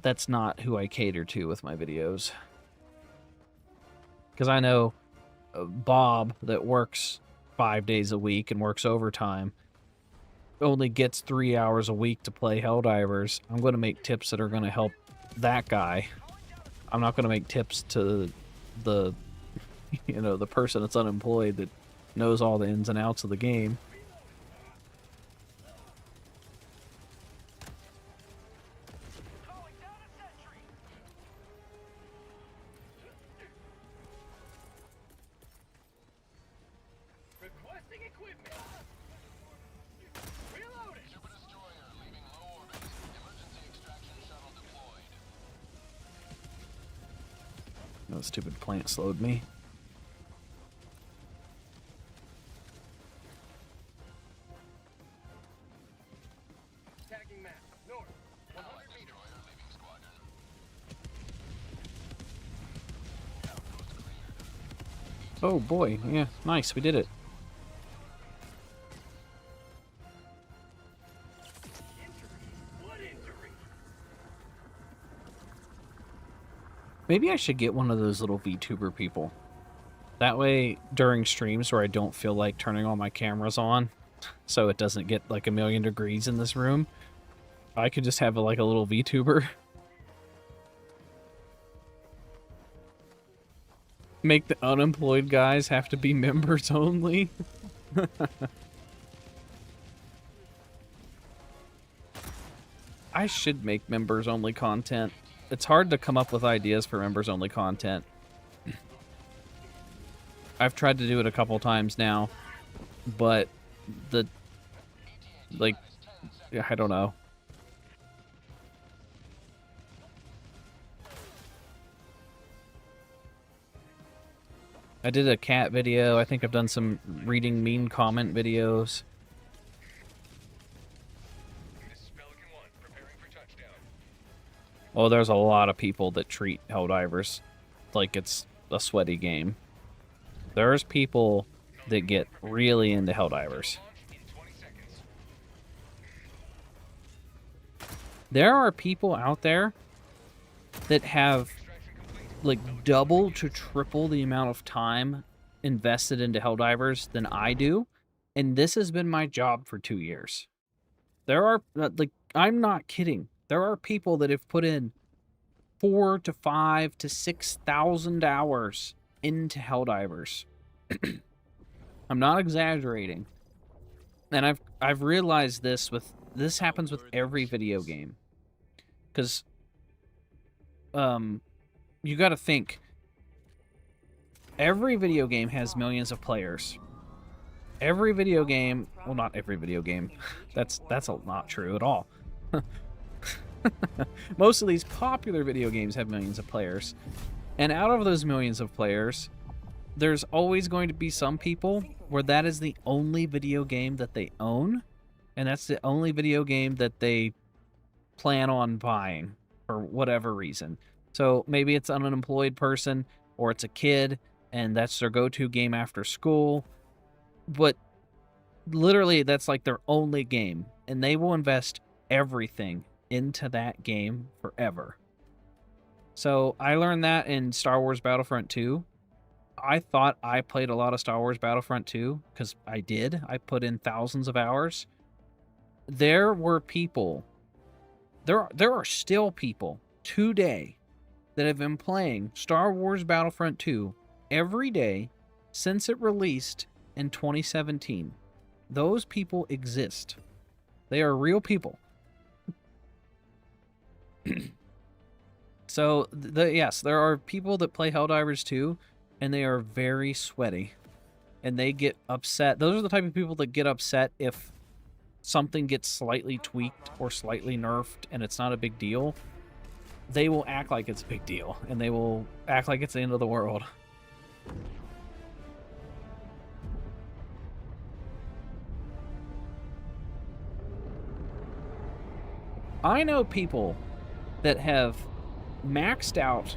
that's not who I cater to with my videos. Because I know Bob, that works 5 days a week and works overtime, only gets 3 hours a week to play Helldivers. I'm going to make tips that are going to help that guy. I'm not going to make tips to the, you know, the person that's unemployed that knows all the ins and outs of the game. Requesting equipment. Reloading. Super destroyer leaving low orbit. Emergency extraction shuttle deployed. No, stupid plant slowed me. Tagging map. North. 100 meters. Destroyer leaving squadron. Oh boy, yeah, nice, we did it. What injury? Maybe I should get one of those little VTuber people. That way, during streams where I don't feel like turning all my cameras on, so it doesn't get like 1,000,000 degrees in this room, I could just have like a little VTuber. Make the unemployed guys have to be members only. I should make members only content. It's hard to come up with ideas for members only content. I've tried to do it a couple times now, but the, like, I don't know. I did a cat video. I think I've done some reading mean comment videos. This is Pelican 1, preparing for touchdown. Well, there's a lot of people that treat Helldivers like it's a sweaty game. There's people that get really into Helldivers. Launch in 20 seconds. There are people out there that have Extraction complete. like double to triple the amount of time invested into Helldivers than I do, and this has been my job for 2 years. There are, like, I'm not kidding. There are people that have put in 4,000 to 5,000 to 6,000 hours into Helldivers. I'm not exaggerating. And I've realized this happens with every video game. Cuz you got to think, every video game has millions of players. Every video game, well, not every video game. That's not true at all. Most of these popular video games have millions of players. And out of those millions of players, there's always going to be some people where that is the only video game that they own, and that's the only video game that they plan on buying for whatever reason. So maybe it's an unemployed person, or it's a kid, and that's their go-to game after school. But literally, that's like their only game, and they will invest everything into that game forever. So I learned that in Star Wars Battlefront 2. I thought I played a lot of Star Wars Battlefront 2, because I did. I put in thousands of hours. There were people, there are still people today that have been playing Star Wars Battlefront 2 every day since it released in 2017. Those people exist. They are real people. So, yes, there are people that play Helldivers too, and they are very sweaty. and they get upset. Those are the type of people that get upset if something gets slightly tweaked or slightly nerfed and it's not a big deal. They will act like it's a big deal, and they will act like it's the end of the world. I know people that have maxed out,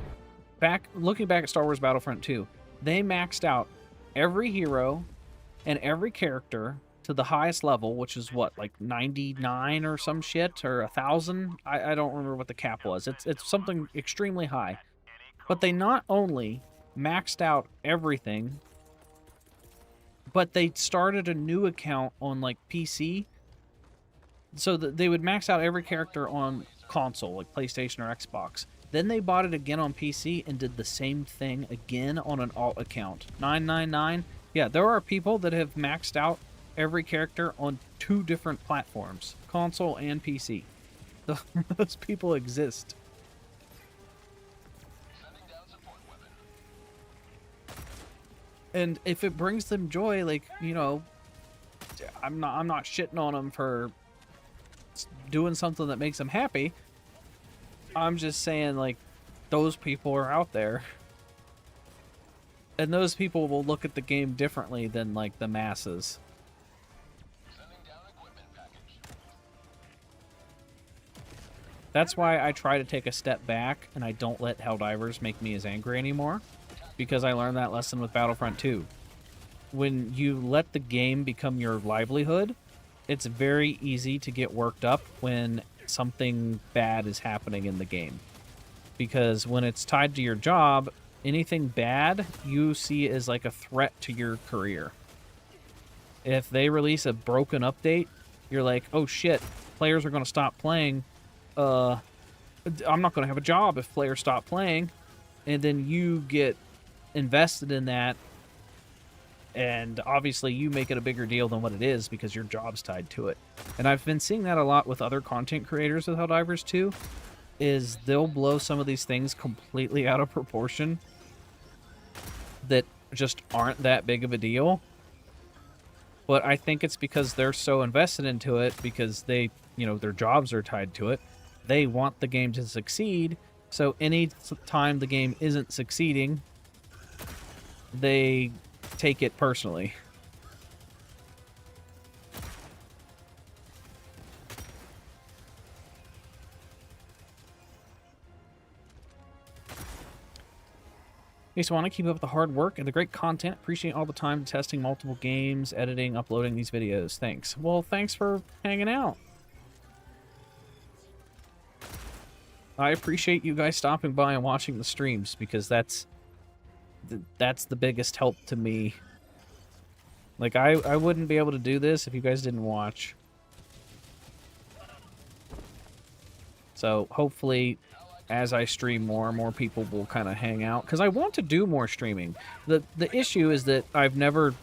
looking back at Star Wars Battlefront 2, they maxed out every hero and every character to the highest level, which is what, like 99 or some shit, or 1,000? I don't remember what the cap was. It's something extremely high. But they not only maxed out everything, but they started a new account on like PC, so that they would max out every character on console, like PlayStation or Xbox. Then they bought it again on PC and did the same thing again on an alt account. 999. Yeah, there are people that have maxed out every character on 2 different platforms, console and PC. Those people exist. And if it brings them joy, like, you know, I'm not shitting on them for doing something that makes them happy. I'm just saying, like, those people are out there. And those people will look at the game differently than, like, the masses. That's why I try to take a step back and I don't let Helldivers make me as angry anymore, because I learned that lesson with Battlefront 2. When you let the game become your livelihood, it's very easy to get worked up when something bad is happening in the game. Because when it's tied to your job, anything bad you see as like a threat to your career. If they release a broken update, you're like, oh shit, players are going to stop playing. I'm not going to have a job if players stop playing. And then you get invested in that, and obviously you make it a bigger deal than what it is because your job's tied to it. And I've been seeing that a lot with other content creators with Helldivers too, is they'll blow some of these things completely out of proportion that just aren't that big of a deal. But I think it's because they're so invested into it, because they, you know, their jobs are tied to it. They want the game to succeed, so any time the game isn't succeeding, they take it personally. Hey, so I want to keep up the hard work and the great content. Appreciate all the time testing multiple games, editing, uploading these videos. Thanks. Well, thanks for hanging out. I appreciate you guys stopping by and watching the streams, because that's the biggest help to me. Like, I wouldn't be able to do this if you guys didn't watch. So hopefully, as I stream more people will kind of hang out, because I want to do more streaming. The issue is that I've never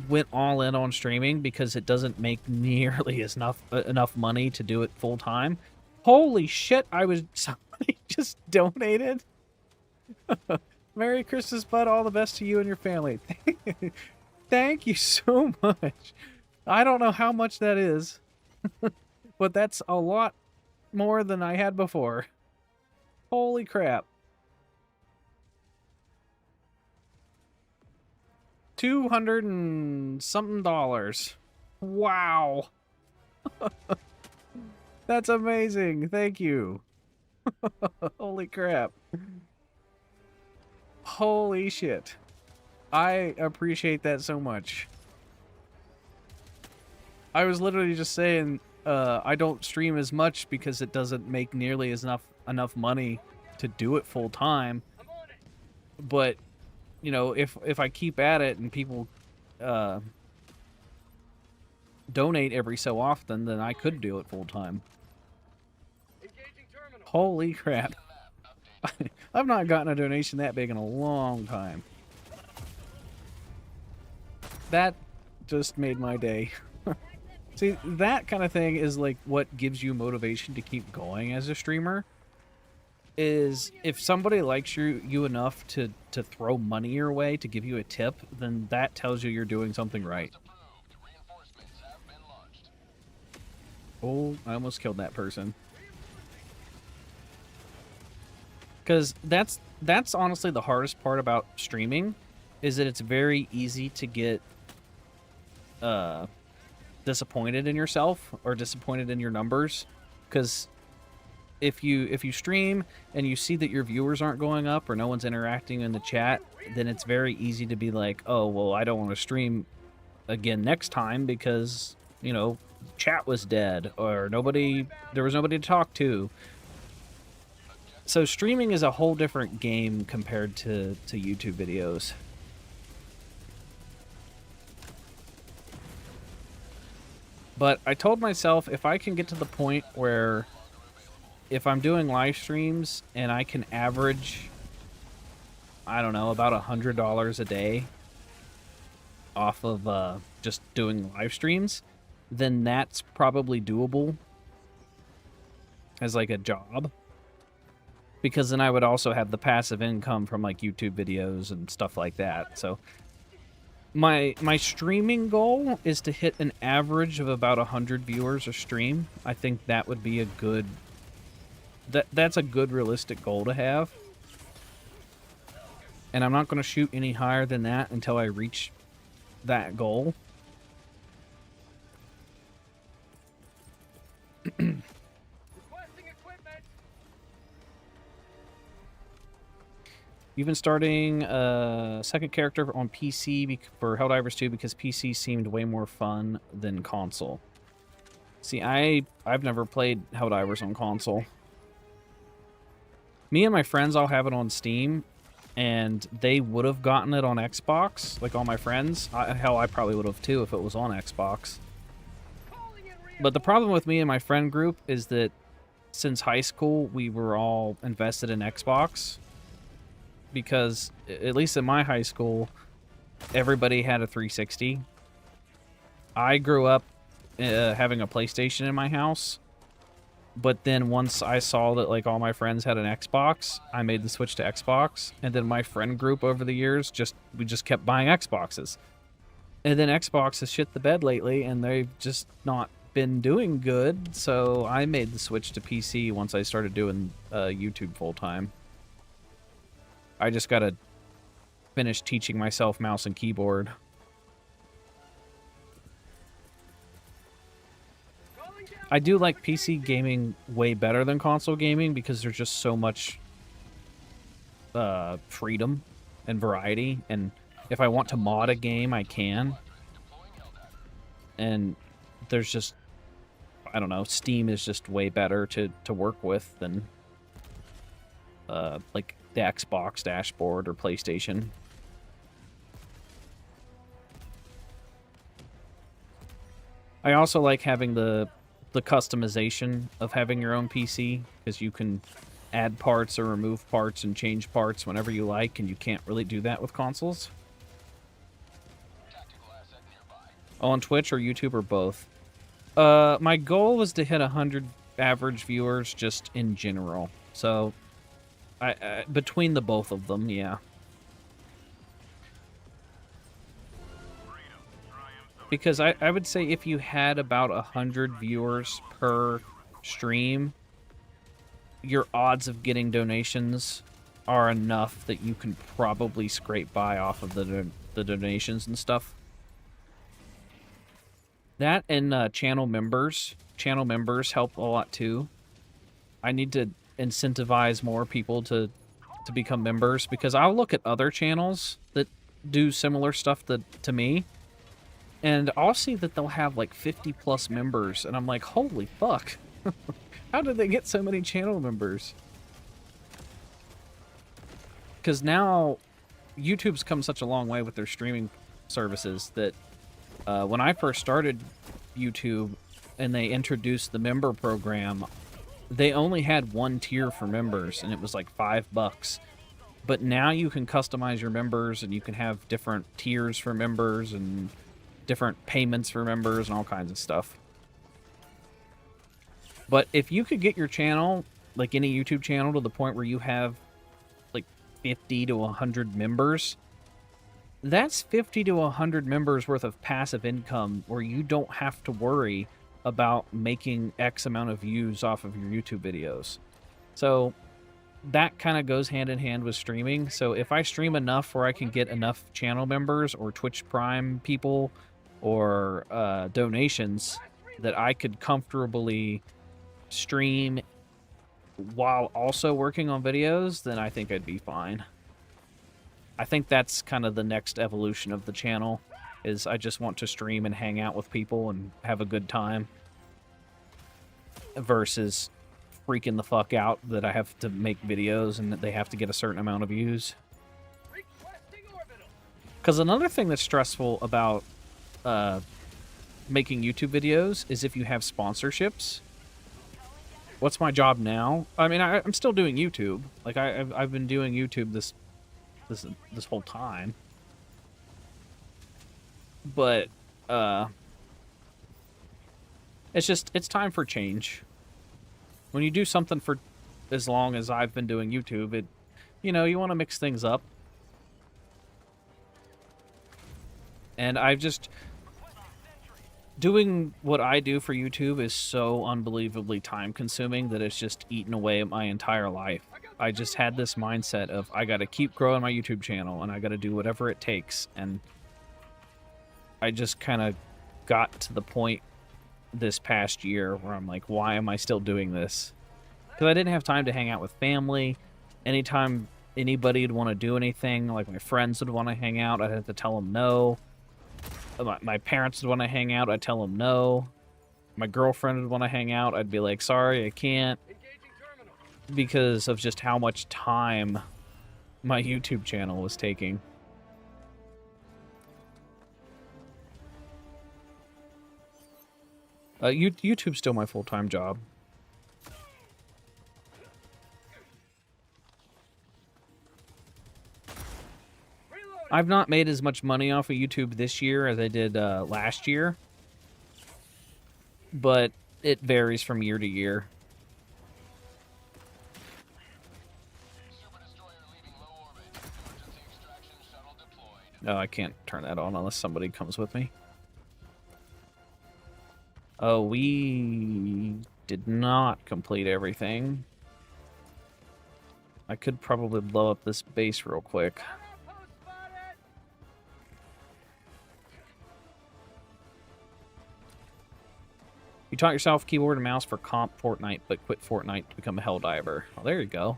went all in on streaming because it doesn't make nearly enough money to do it full time. Holy shit, somebody just donated. Merry Christmas, bud. All the best to you and your family. Thank you so much. I don't know how much that is, but that's a lot more than I had before. Holy crap. $200 and something. Wow. That's amazing. Thank you. Holy crap. Holy shit. I appreciate that so much. I was literally just saying I don't stream as much because it doesn't make nearly enough money to do it full time. But, you know, if I keep at it and people donate every so often, then I could do it full time. Holy crap. I've not gotten a donation that big in a long time. That just made my day. See, that kind of thing is like what gives you motivation to keep going as a streamer. is if somebody likes you enough to throw money your way to give you a tip, then that tells you you're doing something right. Reinforcements have been launched. Oh, I almost killed that person. Because that's honestly the hardest part about streaming, is that it's very easy to get disappointed in yourself or disappointed in your numbers. Because if you stream and you see that your viewers aren't going up or no one's interacting in the chat, then it's very easy to be like, oh, well, I don't want to stream again next time because, you know, chat was dead or there was nobody to talk to. So streaming is a whole different game compared to YouTube videos. But I told myself if I can get to the point where if I'm doing live streams and I can average, I don't know, about $100 a day off of just doing live streams, then that's probably doable as like a job. Because then I would also have the passive income from like YouTube videos and stuff like that. So my streaming goal is to hit an average of about 100 viewers a stream. I think that would be a good... That's a good realistic goal to have. And I'm not going to shoot any higher than that until I reach that goal. You've been starting a second character on PC for Helldivers 2 because PC seemed way more fun than console. See, I've never played Helldivers on console. Me and my friends all have it on Steam, and they would have gotten it on Xbox, like all my friends. Hell, I probably would have too if it was on Xbox. But the problem with me and my friend group is that since high school, we were all invested in Xbox. Because, at least in my high school, everybody had a 360. I grew up having a PlayStation in my house. But then once I saw that like all my friends had an Xbox, I made the switch to Xbox. And then my friend group over the years, we just kept buying Xboxes. And then Xbox has shit the bed lately, and they've just not been doing good. So I made the switch to PC once I started doing YouTube full-time. I just gotta finish teaching myself mouse and keyboard. I do like PC gaming way better than console gaming because there's just so much freedom and variety, and if I want to mod a game, I can. And there's just, I don't know, Steam is just way better to work with than like the Xbox dashboard or PlayStation. I also like having the customization of having your own PC, because you can add parts or remove parts and change parts whenever you like, and you can't really do that with consoles. On Twitch or YouTube or both. My goal was to hit 100 average viewers just in general. So, between the both of them, yeah. Because I would say if you had about 100 viewers per stream, your odds of getting donations are enough that you can probably scrape by off of the donations and stuff. That and channel members. Channel members help a lot too. I need to incentivize more people to become members, because I'll look at other channels that do similar stuff to me, and I'll see that they'll have like 50 plus members, and I'm like, holy fuck. How did they get so many channel members? Because now YouTube's come such a long way with their streaming services that when I first started YouTube and they introduced the member program, they only had one tier for members, and it was like $5. But now you can customize your members, and you can have different tiers for members and different payments for members and all kinds of stuff. But if you could get your channel like any YouTube channel to the point where you have like 50 to 100 members, that's 50 to 100 members worth of passive income where you don't have to worry about making X amount of views off of your YouTube videos. So that kind of goes hand in hand with streaming. So if I stream enough where I can get enough channel members or Twitch Prime people or donations that I could comfortably stream while also working on videos, then I think I'd be fine. I think that's kind of the next evolution of the channel, is I just want to stream and hang out with people and have a good time versus freaking the fuck out that I have to make videos and that they have to get a certain amount of views. Because another thing that's stressful about making YouTube videos is if you have sponsorships. What's my job now? I mean, I'm still doing YouTube. Like I've been doing YouTube this whole time. But it's time for change. When you do something for as long as I've been doing YouTube, you want to mix things up. And I've just... Doing what I do for YouTube is so unbelievably time-consuming that it's just eaten away at my entire life. I just had this mindset of, I gotta keep growing my YouTube channel, and I gotta do whatever it takes, and I just kind of got to the point this past year where I'm like, why am I still doing this? Because I didn't have time to hang out with family. Anytime anybody would want to do anything, like my friends would want to hang out, I'd have to tell them no. My parents would want to hang out, I'd tell them no. My girlfriend would want to hang out, I'd be like, sorry, I can't. Because of just how much time my YouTube channel was taking. YouTube's still my full-time job. I've not made as much money off of YouTube this year as I did last year. But it varies from year to year. Oh, I can't turn that on unless somebody comes with me. Oh, we did not complete everything. I could probably blow up this base real quick. You taught yourself keyboard and mouse for comp Fortnite, but quit Fortnite to become a Helldiver. Well, there you go.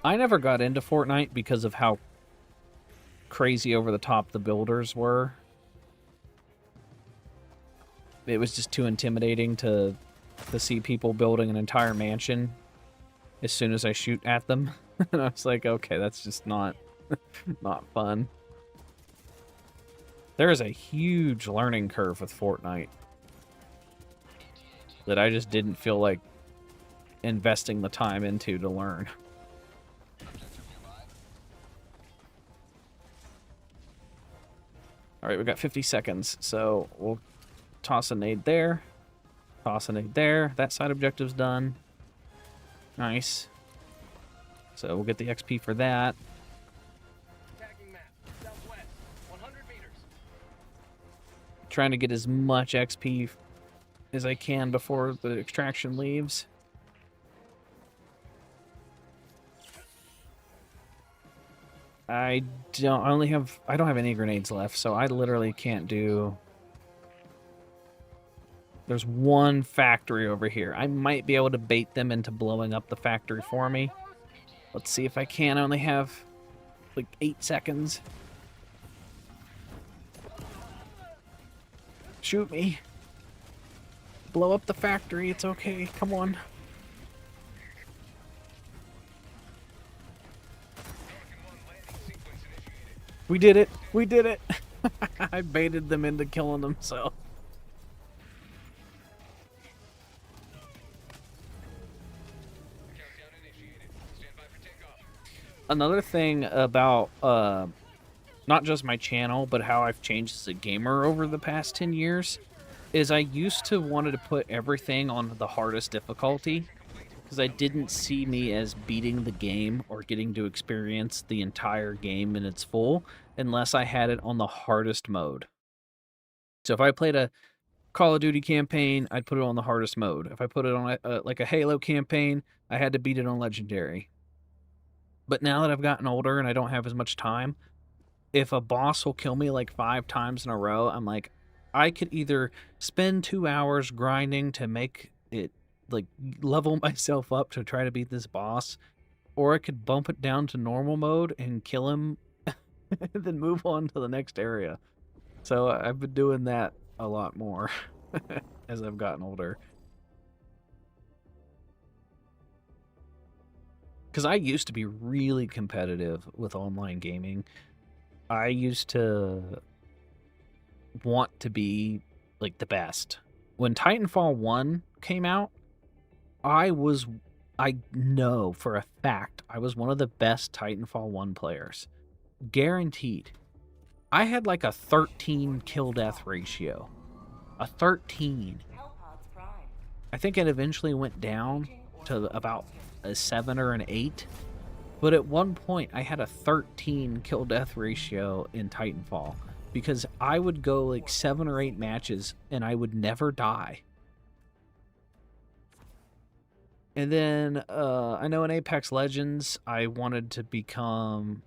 I never got into Fortnite because of how crazy over the top the builders were. It was just too intimidating to see people building an entire mansion as soon as I shoot at them. And I was like, okay, that's just not fun. There is a huge learning curve with Fortnite that I just didn't feel like investing the time into to learn. Alright, we got 50 seconds, so we'll toss a nade there. Toss a nade there. That side objective's done. Nice. So we'll get the XP for that. Trying to get as much XP as I can before the extraction leaves. I don't have any grenades left, so I literally can't do... There's one factory over here. I might be able to bait them into blowing up the factory for me. Let's see if I can. I only have like 8 seconds. Shoot me. Blow up the factory. It's okay. Come on. We did it. We did it. I baited them into killing themselves. Another thing about not just my channel, but how I've changed as a gamer over the past 10 years, is I used to wanted to put everything on the hardest difficulty because I didn't see me as beating the game or getting to experience the entire game in its full unless I had it on the hardest mode. So if I played a Call of Duty campaign, I'd put it on the hardest mode. If I put it on like a Halo campaign, I had to beat it on Legendary. But now that I've gotten older and I don't have as much time, if a boss will kill me like 5 times in a row, I'm like, I could either spend 2 hours grinding to make it, like, level myself up to try to beat this boss, or I could bump it down to normal mode and kill him and then move on to the next area. So I've been doing that a lot more as I've gotten older. Because I used to be really competitive with online gaming. I used to want to be, like, the best. When Titanfall 1 came out, I know for a fact I was one of the best Titanfall 1 players. Guaranteed. I had like a 13 kill-death ratio. A 13. Hellpods Prime. I think it eventually went down to about a 7 or an 8. But at one point, I had a 13 kill-death ratio in Titanfall. Because I would go like 7 or 8 matches, and I would never die. And then, I know in Apex Legends, I wanted to become...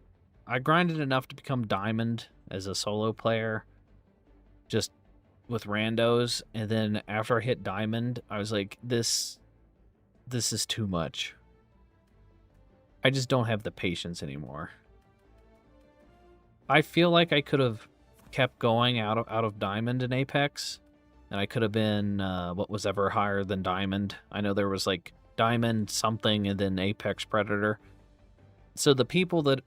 I grinded enough to become Diamond as a solo player. Just with randos. And then after I hit Diamond, I was like, this is too much. I just don't have the patience anymore. I feel like I could have kept going out of Diamond in Apex, and I could have been what was ever higher than Diamond. I know there was like Diamond something and then Apex Predator. So the people that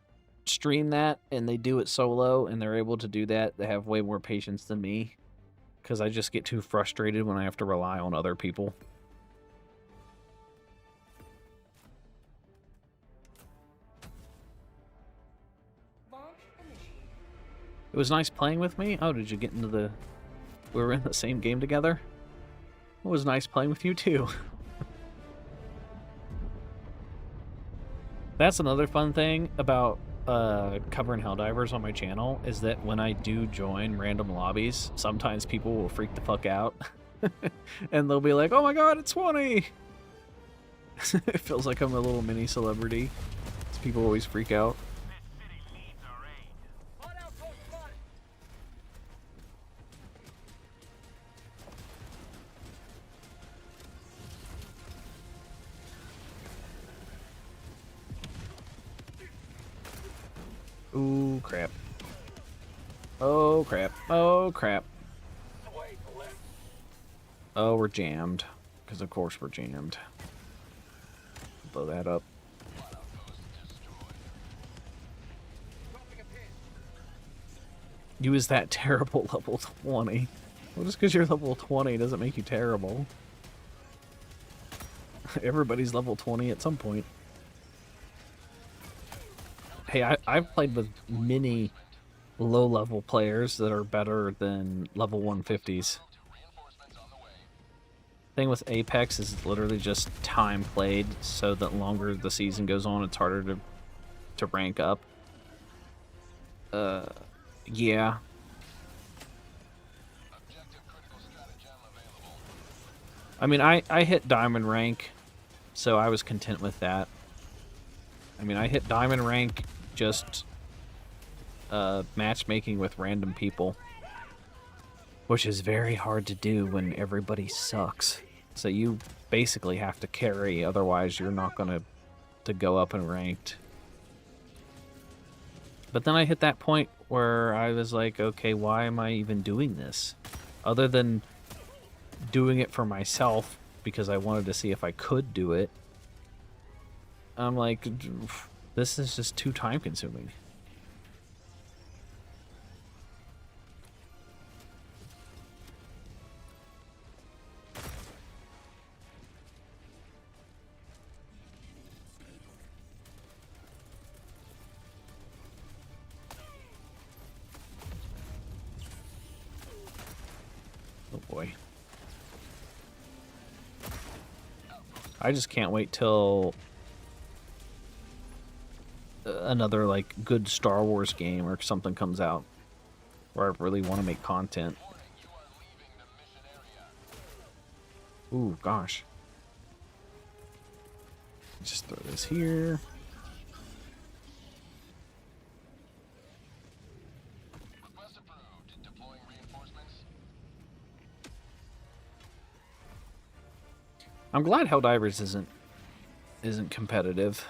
stream that and they do it solo and they're able to do that, they have way more patience than me, because I just get too frustrated when I have to rely on other people. It was nice playing with me. Oh, did you get into the... We were in the same game together? It was nice playing with you, too. That's another fun thing about covering Helldivers on my channel, is that when I do join random lobbies, sometimes people will freak the fuck out. And they'll be like, oh my god, it's 20! It feels like I'm a little mini celebrity. People always freak out. Ooh, crap. Oh, crap. Oh, crap. Oh, we're jammed. Because of course we're jammed. Blow that up. You is that terrible level 20. Well, just because you're level 20 doesn't make you terrible. Everybody's level 20 at some point. Hey, I've played with many low-level players that are better than level 150s. Thing with Apex is it's literally just time played, so that longer the season goes on, it's harder to rank up. Yeah. I mean, I hit diamond rank, so I was content with that. I mean, I hit diamond rank just matchmaking with random people, which is very hard to do when everybody sucks. So you basically have to carry, otherwise you're not going to go up in ranked. But then I hit that point where I was like, okay, why am I even doing this? Other than doing it for myself because I wanted to see if I could do it, I'm like, this is just too time consuming. boy. I just can't wait till another like good Star Wars game or something comes out where I really want to make content. Ooh, gosh. Just throw this here. Request approved. Deploying reinforcements. I'm glad Helldivers isn't competitive.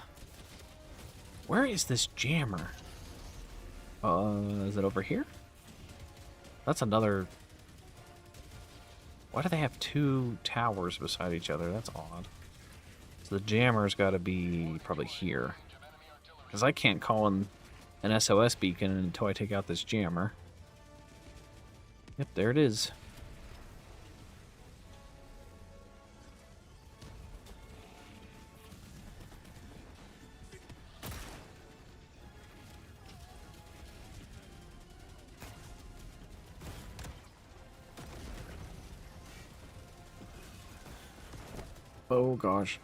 Where is this jammer? Is it over here? That's another... Why do they have two towers beside each other? That's odd. So the jammer's got to be probably here. Because I can't call in an SOS beacon until I take out this jammer. Yep, there it is. Oh gosh.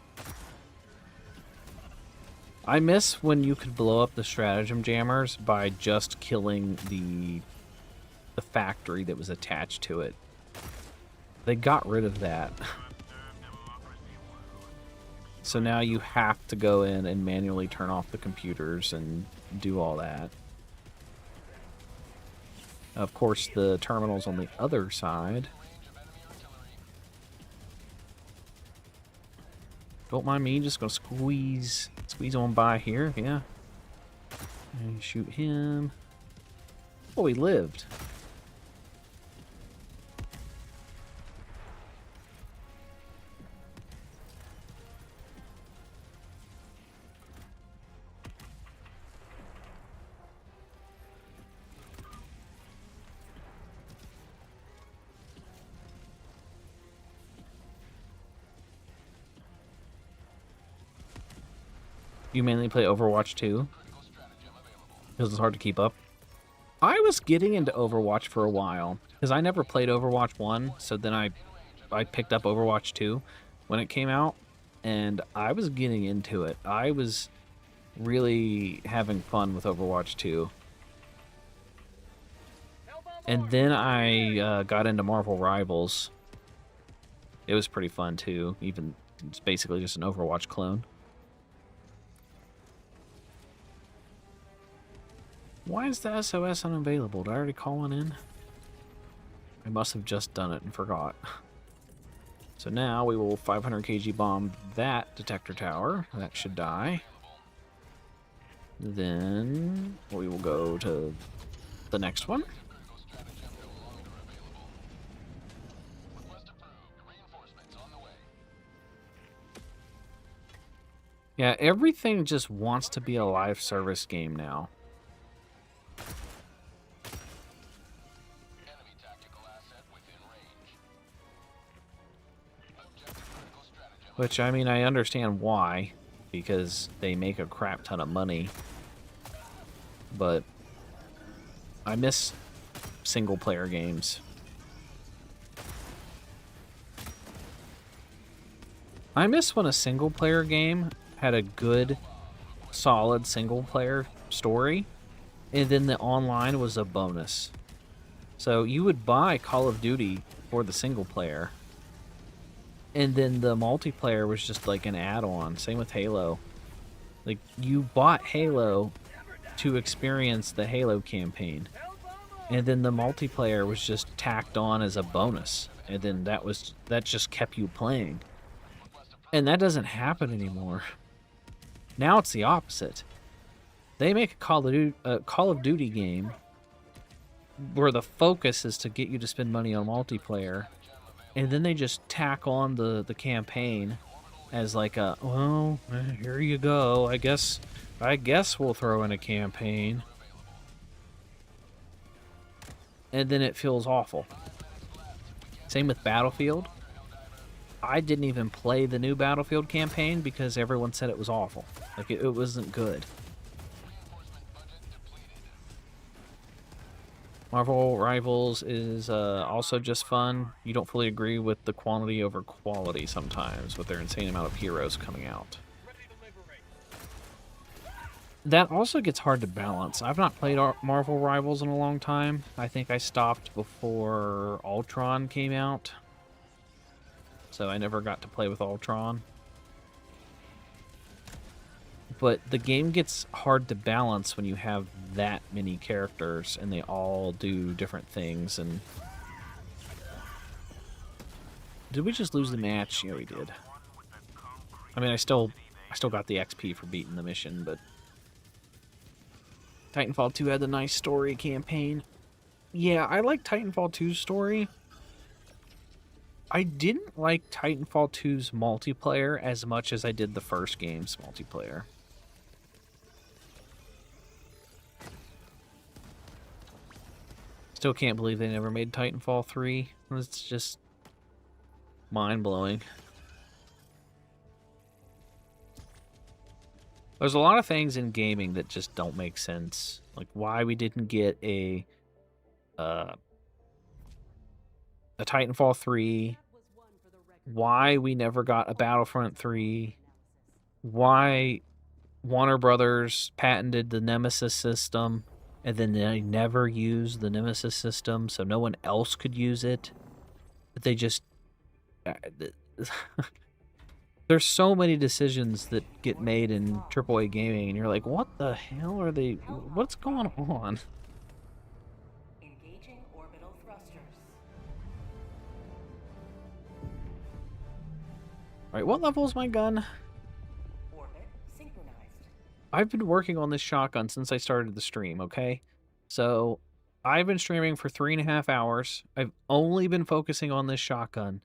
I miss when you could blow up the stratagem jammers by just killing the factory that was attached to it. They got rid of that. So now you have to go in and manually turn off the computers and do all that. Of course, the terminal's on the other side. Don't mind me, just gonna squeeze on by here, yeah. And shoot him. Oh, he lived. You mainly play Overwatch 2? Because it's hard to keep up. I was getting into Overwatch for a while, because I never played Overwatch 1, so then I picked up Overwatch 2 when it came out, and I was getting into it. I was really having fun with Overwatch 2. And then I got into Marvel Rivals. It was pretty fun too, even it's basically just an Overwatch clone. Why is the SOS unavailable? Did I already call one in? I must have just done it and forgot. So now we will 500 kg bomb that detector tower. That should die. Then we will go to the next one. Yeah, everything just wants to be a live service game now. Which, I mean, I understand why, because they make a crap ton of money. But I miss single-player games. I miss when a single-player game had a good, solid single-player story, and then the online was a bonus. So you would buy Call of Duty for the single-player, and then the multiplayer was just like an add-on. Same with Halo. Like, you bought Halo to experience the Halo campaign, and then the multiplayer was just tacked on as a bonus, and then that just kept you playing. And that doesn't happen anymore. Now it's the opposite. They make a Call of Duty game where the focus is to get you to spend money on multiplayer, and then they just tack on the campaign as like a, well, here you go. I guess we'll throw in a campaign. And then it feels awful. Same with Battlefield. I didn't even play the new Battlefield campaign because everyone said it was awful. Like, it wasn't good. Marvel Rivals is also just fun. You don't fully agree with the quantity over quality sometimes with their insane amount of heroes coming out. That also gets hard to balance. I've not played Marvel Rivals in a long time. I think I stopped before Ultron came out. So I never got to play with Ultron. But the game gets hard to balance when you have that many characters and they all do different things. And did we just lose the match? Yeah, we did. I mean, I still got the XP for beating the mission, but Titanfall 2 had the nice story campaign. Yeah, I like Titanfall 2's story. I didn't like Titanfall 2's multiplayer as much as I did the first game's multiplayer. Still can't believe they never made Titanfall 3. It's just mind-blowing. There's a lot of things in gaming that just don't make sense. Like why we didn't get a Titanfall 3, why we never got a Battlefront 3, why Warner Brothers patented the Nemesis system and then they never used the Nemesis system so no one else could use it. But they just... There's so many decisions that get made in AAA gaming and you're like, what the hell are they... What's going on? Engaging orbital thrusters. Alright, what level is my gun? Orbit synchronized. I've been working on this shotgun since I started the stream, okay? So, I've been streaming for 3.5 hours. I've only been focusing on this shotgun.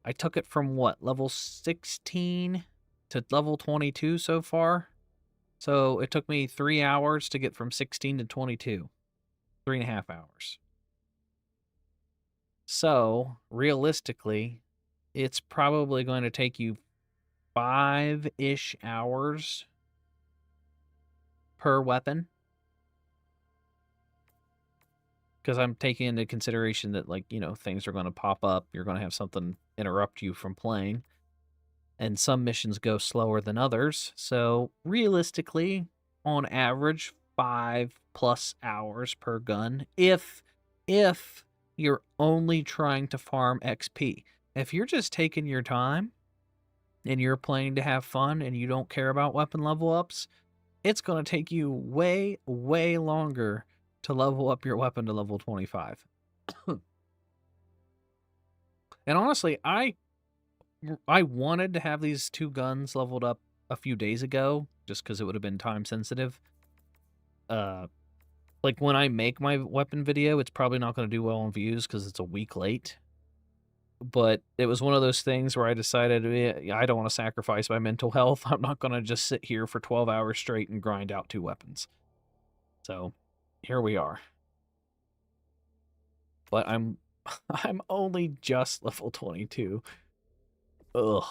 I took it from, what, level 16 to level 22 so far? So, it took me 3 hours to get from 16 to 22. 3.5 hours. So, realistically, it's probably going to take you 5-ish hours per weapon. Because I'm taking into consideration that, like, you know, things are going to pop up. You're going to have something interrupt you from playing. And some missions go slower than others. So, realistically, on average, 5+ hours per gun. If you're only trying to farm XP. If you're just taking your time and you're playing to have fun and you don't care about weapon level ups, it's going to take you way, way longer to level up your weapon to level 25. And honestly, I wanted to have these 2 guns leveled up a few days ago, just because it would have been time sensitive. Like when I make my weapon video, it's probably not going to do well on views because it's a week late. But it was one of those things where I decided, I don't want to sacrifice my mental health. I'm not going to just sit here for 12 hours straight and grind out 2 weapons. So, here we are. But I'm only just level 22. Ugh.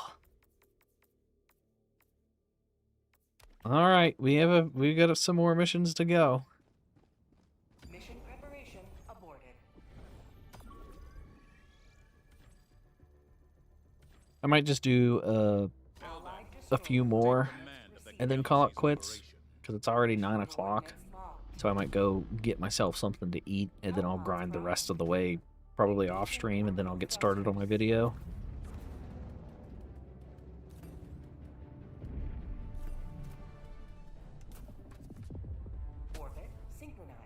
All right, we got some more missions to go. Mission preparation aborted. I might just do a few more and then call it quits because it's already 9 o'clock. So I might go get myself something to eat and then I'll grind the rest of the way, probably off stream, and then I'll get started on my video. Orbit synchronized.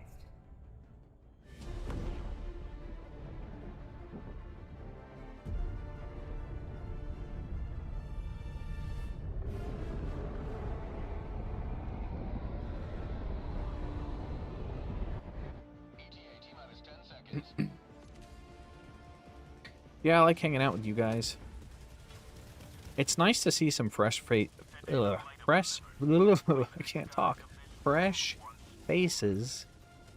Yeah, I like hanging out with you guys. It's nice to see some fresh I can't talk. Fresh faces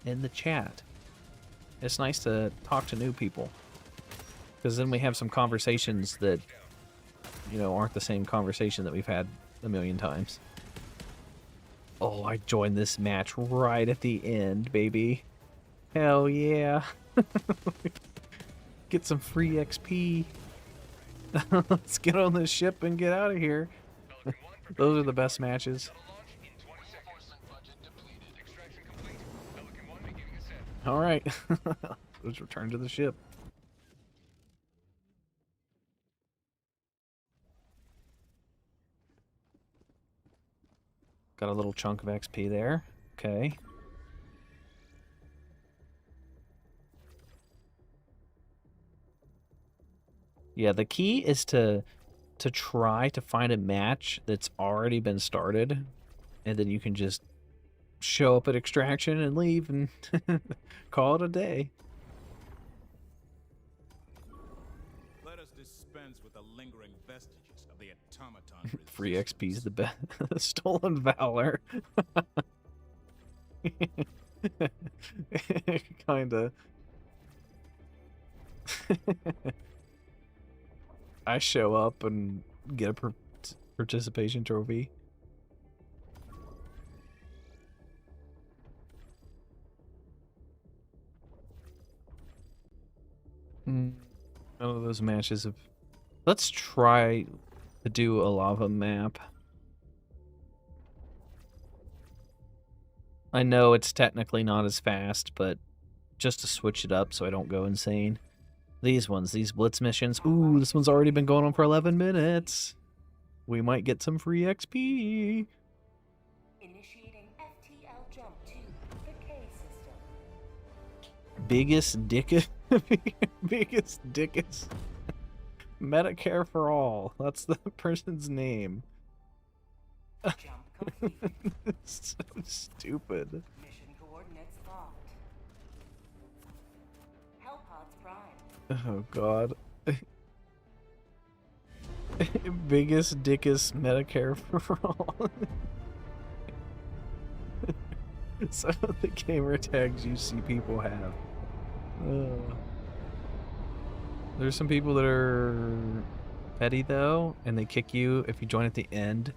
in the chat. It's nice to talk to new people. Because then we have some conversations that, you know, aren't the same conversation that we've had a million times. Oh, I joined this match right at the end, baby. Hell yeah. Get some free XP. Let's get on this ship and get out of here. Those are the best matches. Alright. Let's return to the ship. Got a little chunk of XP there. Okay. Yeah, the key is to try to find a match that's already been started, and then you can just show up at extraction and leave and call it a day. Let us dispense with the lingering vestiges of the automaton. Free XP's the best. Stolen valor. Kinda. I show up and get a participation trophy. None of those matches have... Let's try to do a lava map. I know it's technically not as fast, but just to switch it up so I don't go insane. These ones, these blitz missions. Ooh, this one's already been going on for 11 minutes. We might get some free XP. Initiating FTL jump to the K system. Biggest dickest. Biggest dickest. Medicare for all. That's the person's name. Jump complete. So stupid. Mission coordinates locked. Hellpods prime. Oh god. Biggest dickest Medicare for all. Some of the gamer tags you see people have. There's some people that are petty though, and they kick you if you join at the end.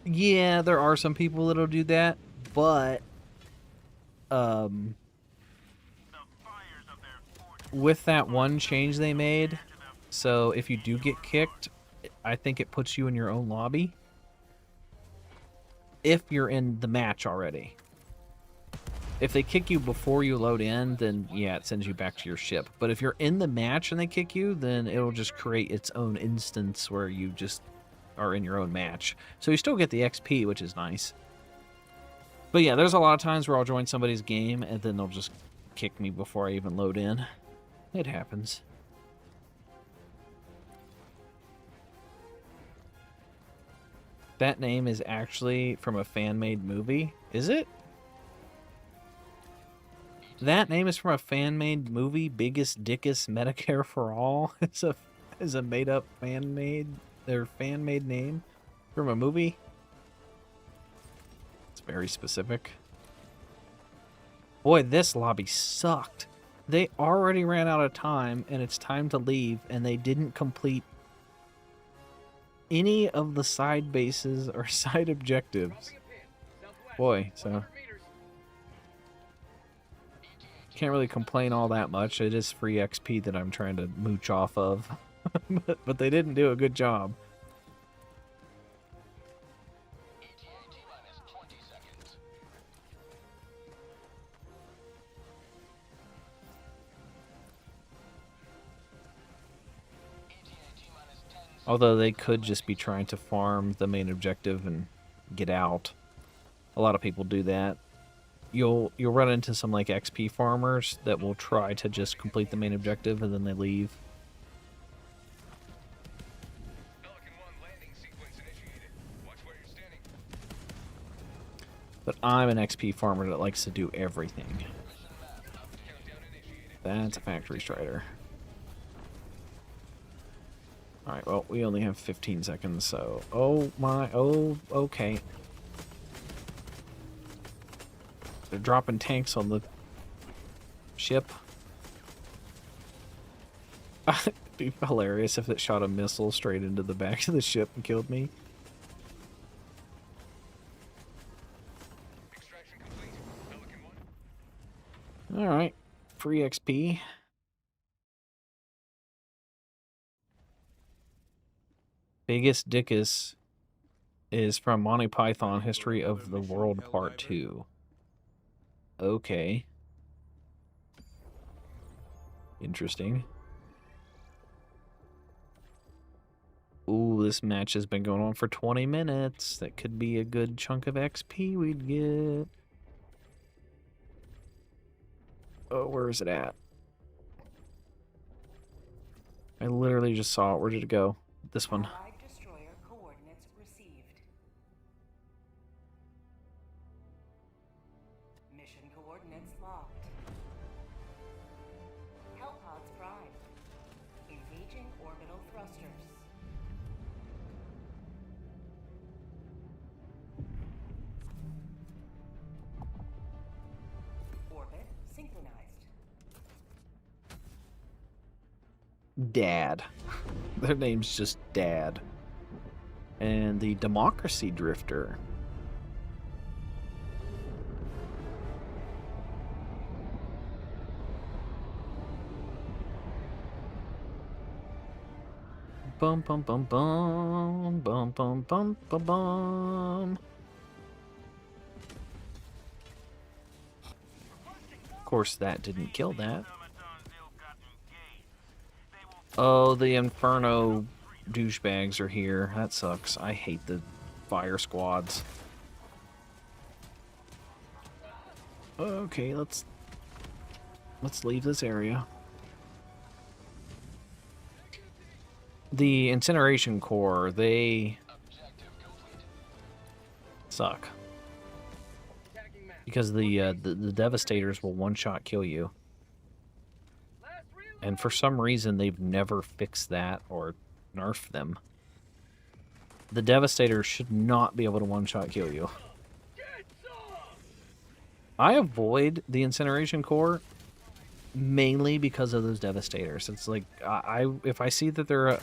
Yeah, there are some people that'll do that, but with that one change they made, so if you do get kicked, I think it puts you in your own lobby. If you're in the match already. If they kick you before you load in, then yeah, it sends you back to your ship. But if you're in the match and they kick you, then it'll just create its own instance where you just are in your own match. So you still get the XP, which is nice. But yeah, there's a lot of times where I'll join somebody's game and then they'll just kick me before I even load in. It happens. That name is actually from a fan-made movie. Is it? That name is from a fan-made movie, Biggest Dickest Medicare for All. It's a made-up fan-made name from a movie. It's very specific. Boy, this lobby sucked. They already ran out of time, and it's time to leave, and they didn't complete any of the side bases or side objectives. Boy, so... Can't really complain all that much. It is free XP that I'm trying to mooch off of. but they didn't do a good job. Although they could just be trying to farm the main objective and get out. A lot of people do that. You'll run into some like XP farmers that will try to just complete the main objective and then they leave. But I'm an XP farmer that likes to do everything. That's a factory strider. Alright, well, we only have 15 seconds, so... Oh my... Oh, okay. They're dropping tanks on the ship. It'd be hilarious if it shot a missile straight into the back of the ship and killed me. Alright. Free XP. Biggest Dickus is from Monty Python History of the World Part 2. Okay. Interesting. Ooh, this match has been going on for 20 minutes. That could be a good chunk of XP we'd get. Oh, where is it at? I literally just saw it. Where did it go? This one. Allied destroyer coordinates received. Mission coordinates locked. Hellpods prime. Engaging orbital thrusters. Orbit synchronized. Dad. Their name's just Dad. And the Democracy Drifter. Bum bum bum bum bum bum bum bum bum. Of course, that didn't kill that. Oh, the Inferno douchebags are here. That sucks. I hate the fire squads. Okay, let's leave this area. The Incineration Core, they suck. Because the Devastators will one-shot kill you. And for some reason, they've never fixed that or nerfed them. The Devastators should not be able to one-shot kill you. I avoid the Incineration Core mainly because of those Devastators. It's like, if I see that they're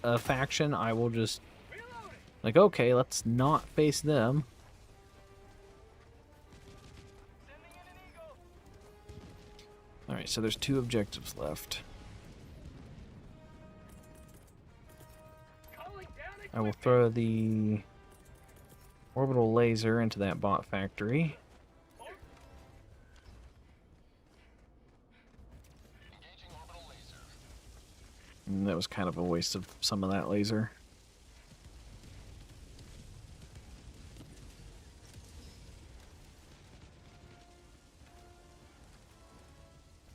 a faction, I will just... Like, okay, let's not face them. Alright, so there's 2 objectives left. I will throw the orbital laser into that bot factory. And that was kind of a waste of some of that laser.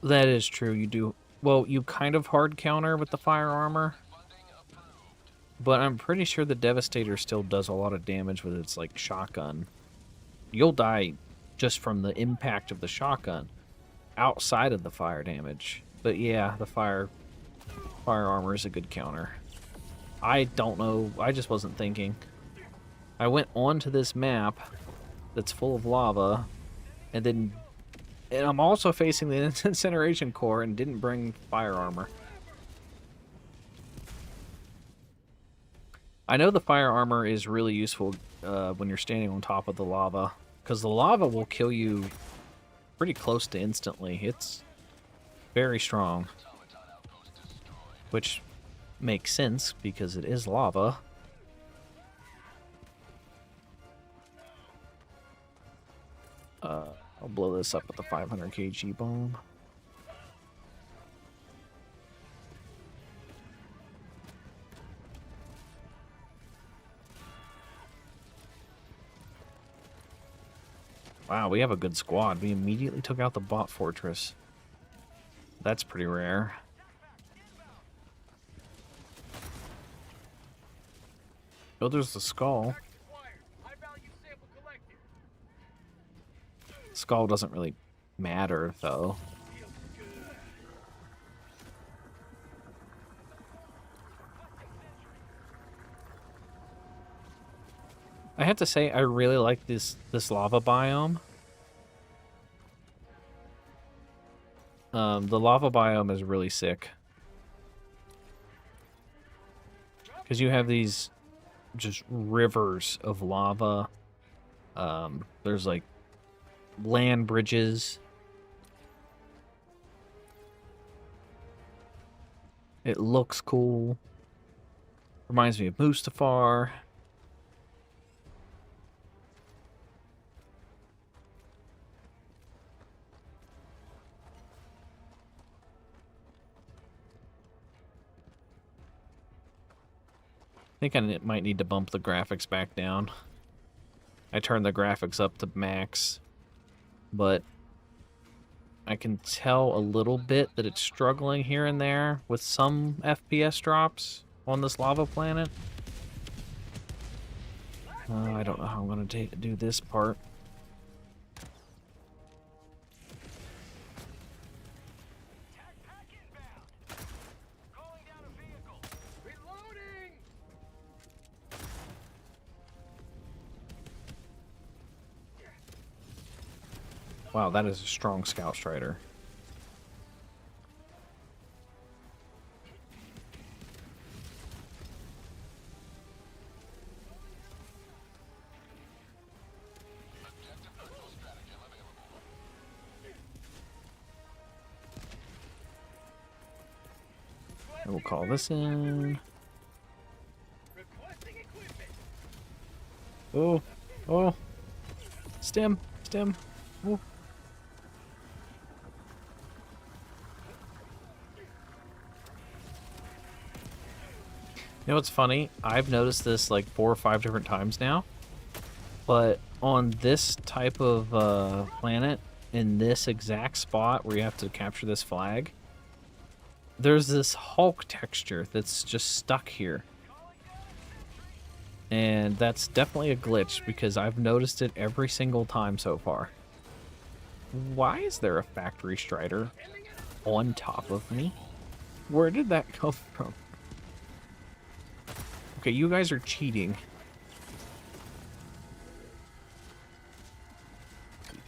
That is true, you do. Well, you kind of hard counter with the fire armor. But I'm pretty sure the Devastator still does a lot of damage with its, like, shotgun. You'll die just from the impact of the shotgun outside of the fire damage. But yeah, the fire armor is a good counter. I don't know, I just wasn't thinking. I went onto this map that's full of lava, and I'm also facing the Incineration Core and didn't bring fire armor. I know the fire armor is really useful when you're standing on top of the lava, because the lava will kill you pretty close to instantly. It's very strong, which makes sense because it is lava. I'll blow this up with the 500 kg bomb. Wow, we have a good squad. We immediately took out the bot fortress. That's pretty rare. Oh, there's the skull. Skull doesn't really matter, though. I have to say, I really like this lava biome. The lava biome is really sick. Because you have these just rivers of lava. There's like land bridges It looks cool. Reminds me of Mustafar. I think I might need to bump the graphics back down. I turned the graphics up to max, but I can tell a little bit that it's struggling here and there with some FPS drops on this lava planet. I don't know how I'm going to do this part. Wow, that is a strong Scout Strider. And we'll call this in. Oh, oh. Stem, stem. Oh. You know what's funny? I've noticed this like 4 or 5 different times now. But on this type of planet, in this exact spot where you have to capture this flag, there's this Hulk texture that's just stuck here. And that's definitely a glitch because I've noticed it every single time so far. Why is there a factory strider on top of me? Where did that come from? Okay, you guys are cheating.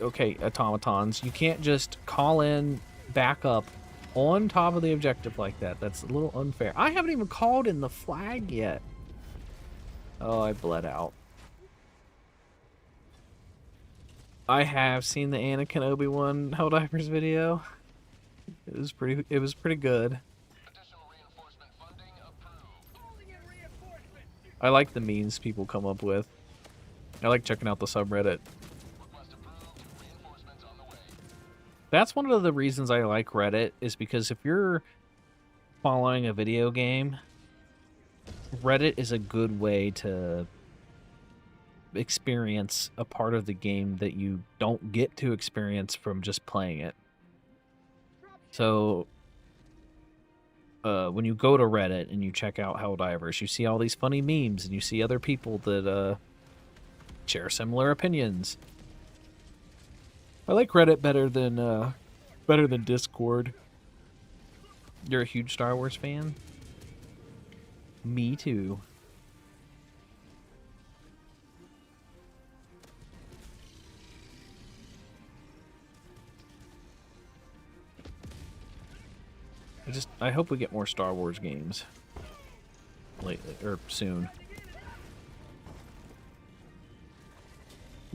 Okay, automatons, you can't just call in backup on top of the objective like that. That's a little unfair. I haven't even called in the flag yet. Oh, I bled out. I have seen the Anakin Obi-Wan Helldivers video. It was pretty good. I like the memes people come up with. I like checking out the subreddit. That's one of the reasons I like Reddit, is because if you're following a video game, Reddit is a good way to experience a part of the game that you don't get to experience from just playing it. So when you go to Reddit and you check out Helldivers, you see all these funny memes and you see other people that share similar opinions. I like Reddit better than Discord. You're a huge Star Wars fan? Me too. I hope we get more Star Wars games lately, or soon.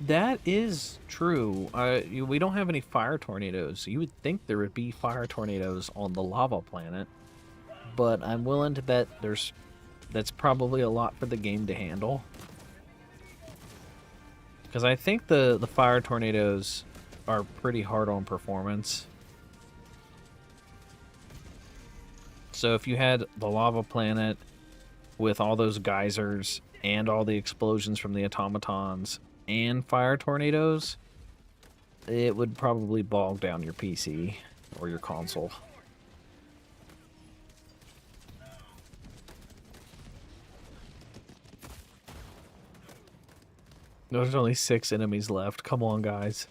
That is true. We don't have any fire tornadoes. You would think there would be fire tornadoes on the lava planet, but I'm willing to bet that's probably a lot for the game to handle. Because I think the fire tornadoes are pretty hard on performance. So if you had the lava planet with all those geysers and all the explosions from the automatons and fire tornadoes, it would probably bog down your PC or your console. There's only 6 enemies left. Come on, guys.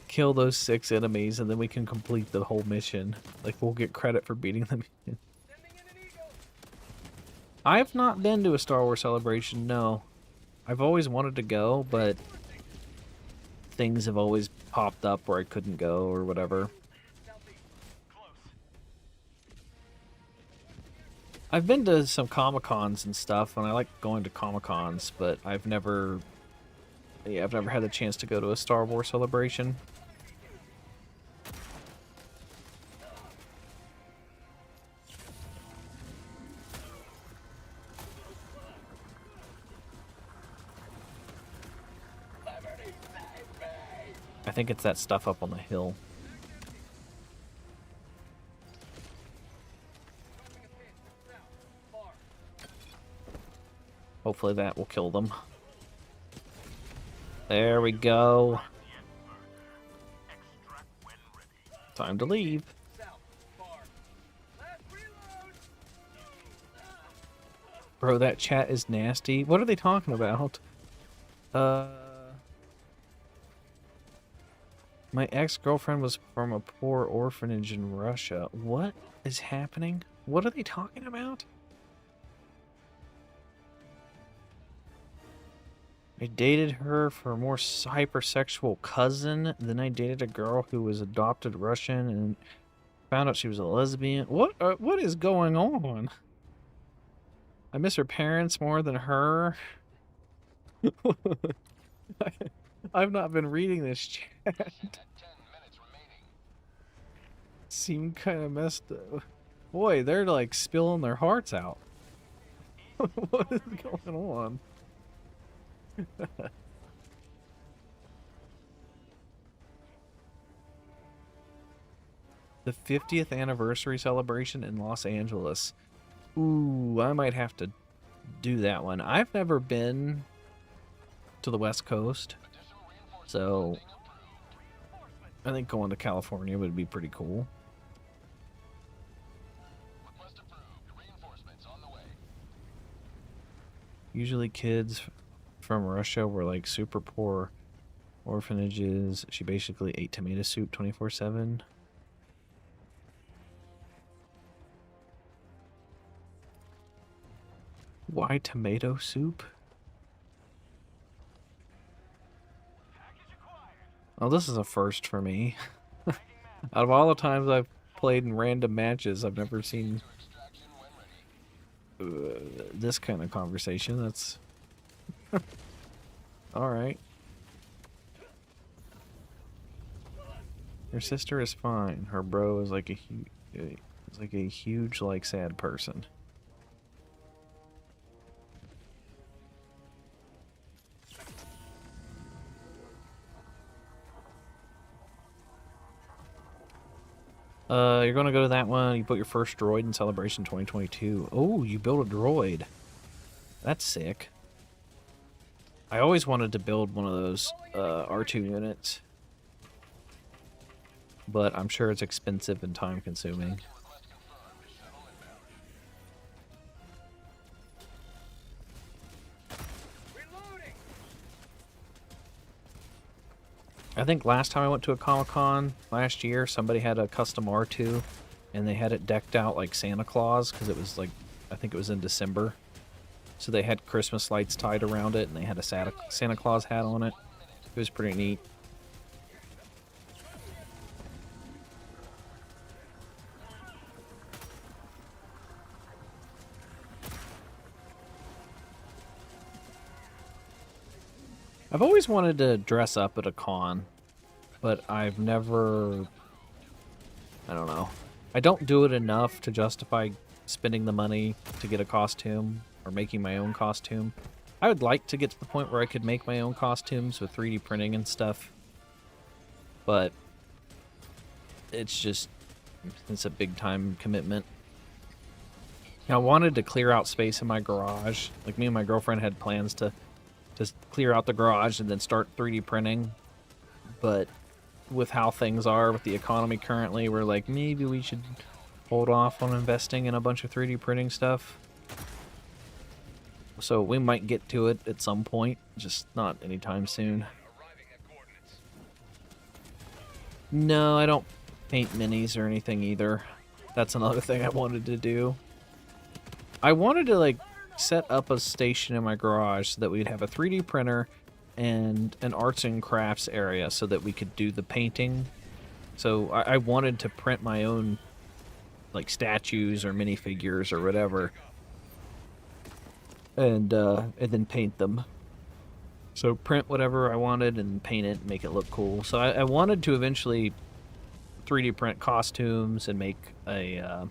Kill those 6 enemies and then we can complete the whole mission. Like, we'll get credit for beating the mission. I've not been to a Star Wars Celebration, no. I've always wanted to go, but things have always popped up where I couldn't go or whatever. I've been to some Comic-Cons and stuff, and I like going to Comic-Cons, but I've never had the chance to go to a Star Wars Celebration. I think it's that stuff up on the hill. Hopefully that will kill them. There we go. Time to leave. Bro, that chat is nasty. What are they talking about? My ex-girlfriend was from a poor orphanage in Russia. What is happening? What are they talking about? I dated her for a more hypersexual cousin. Then I dated a girl who was adopted Russian and found out she was a lesbian. What is going on? I miss her parents more than her. I've not been reading this chat. Seem kind of messed up. Boy, they're like spilling their hearts out. What is going on? The 50th anniversary celebration in Los Angeles. Ooh, I might have to do that one. I've never been to the West Coast, so I think going to California would be pretty cool. Usually kids from Russia were like super poor orphanages. She basically ate tomato soup 24/7. Why tomato soup? Oh, this is a first for me. Out of all the times I've played in random matches, I've never seen this kind of conversation. That's all right. Your sister is fine. Her bro is like a huge, like, sad person. You're gonna go to that one. You put your first droid in Celebration 2022. Oh, you built a droid. That's sick. I always wanted to build one of those R2 units, but I'm sure it's expensive and time consuming. I think last time I went to a Comic-Con last year, somebody had a custom R2, and they had it decked out like Santa Claus, because it was like, I think it was in December. So they had Christmas lights tied around it, and they had a Santa Claus hat on it. It was pretty neat. I've always wanted to dress up at a con, but I've never... I don't know. I don't do it enough to justify spending the money to get a costume or making my own costume. I would like to get to the point where I could make my own costumes with 3D printing and stuff, but it's just... it's a big time commitment. I wanted to clear out space in my garage. Like, me and my girlfriend had plans to just clear out the garage and then start 3D printing. But with how things are with the economy currently, we're like, maybe we should hold off on investing in a bunch of 3D printing stuff. So we might get to it at some point, just not anytime soon. No, I don't paint minis or anything either. That's another thing I wanted to do. I wanted to, like, set up a station in my garage so that we'd have a 3D printer and an arts and crafts area so that we could do the painting. So I wanted to print my own, like, statues or minifigures or whatever, and then paint them. So print whatever I wanted and paint it and make it look cool. So I wanted to eventually 3D print costumes and make a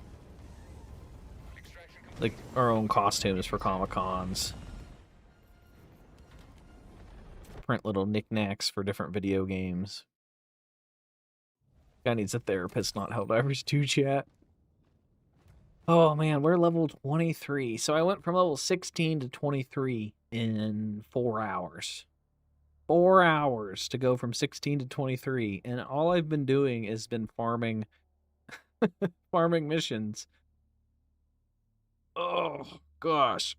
like our own costumes for Comic-Cons. Print little knickknacks for different video games. Guy needs a therapist, not Helldivers 2 chat. Oh man, we're level 23. So I went from level 16 to 23 in 4 hours. 4 hours to go from 16 to 23. And all I've been doing has been farming farming missions. Oh gosh.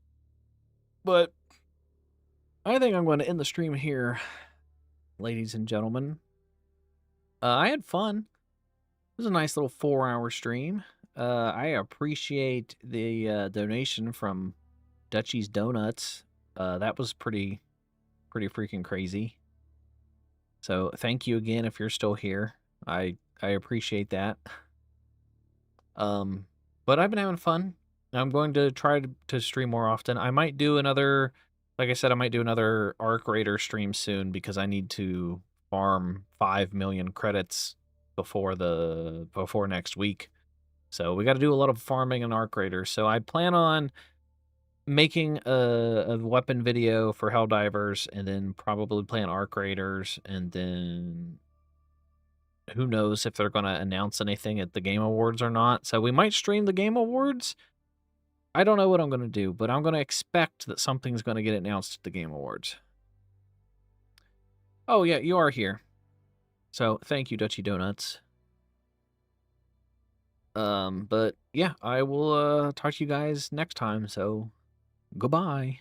But I think I'm going to end the stream here, ladies and gentlemen. I had fun. It was a nice little 4-hour stream. I appreciate the donation from Dutchie's Donuts. That was pretty freaking crazy. So thank you again if you're still here. I appreciate that. But I've been having fun. I'm going to try to stream more often. I might do another, like I said, I might do another Arc Raider stream soon because I need to farm 5 million credits before next week. So we got to do a lot of farming in Arc Raider. So I plan on making a weapon video for Helldivers and then probably playing Arc Raiders, and then who knows if they're going to announce anything at the Game Awards or not. So we might stream the Game Awards. I don't know what I'm going to do, but I'm going to expect that something's going to get announced at the Game Awards. Oh yeah, you are here. So thank you, Dutchie Donuts. But yeah, I will talk to you guys next time, so goodbye.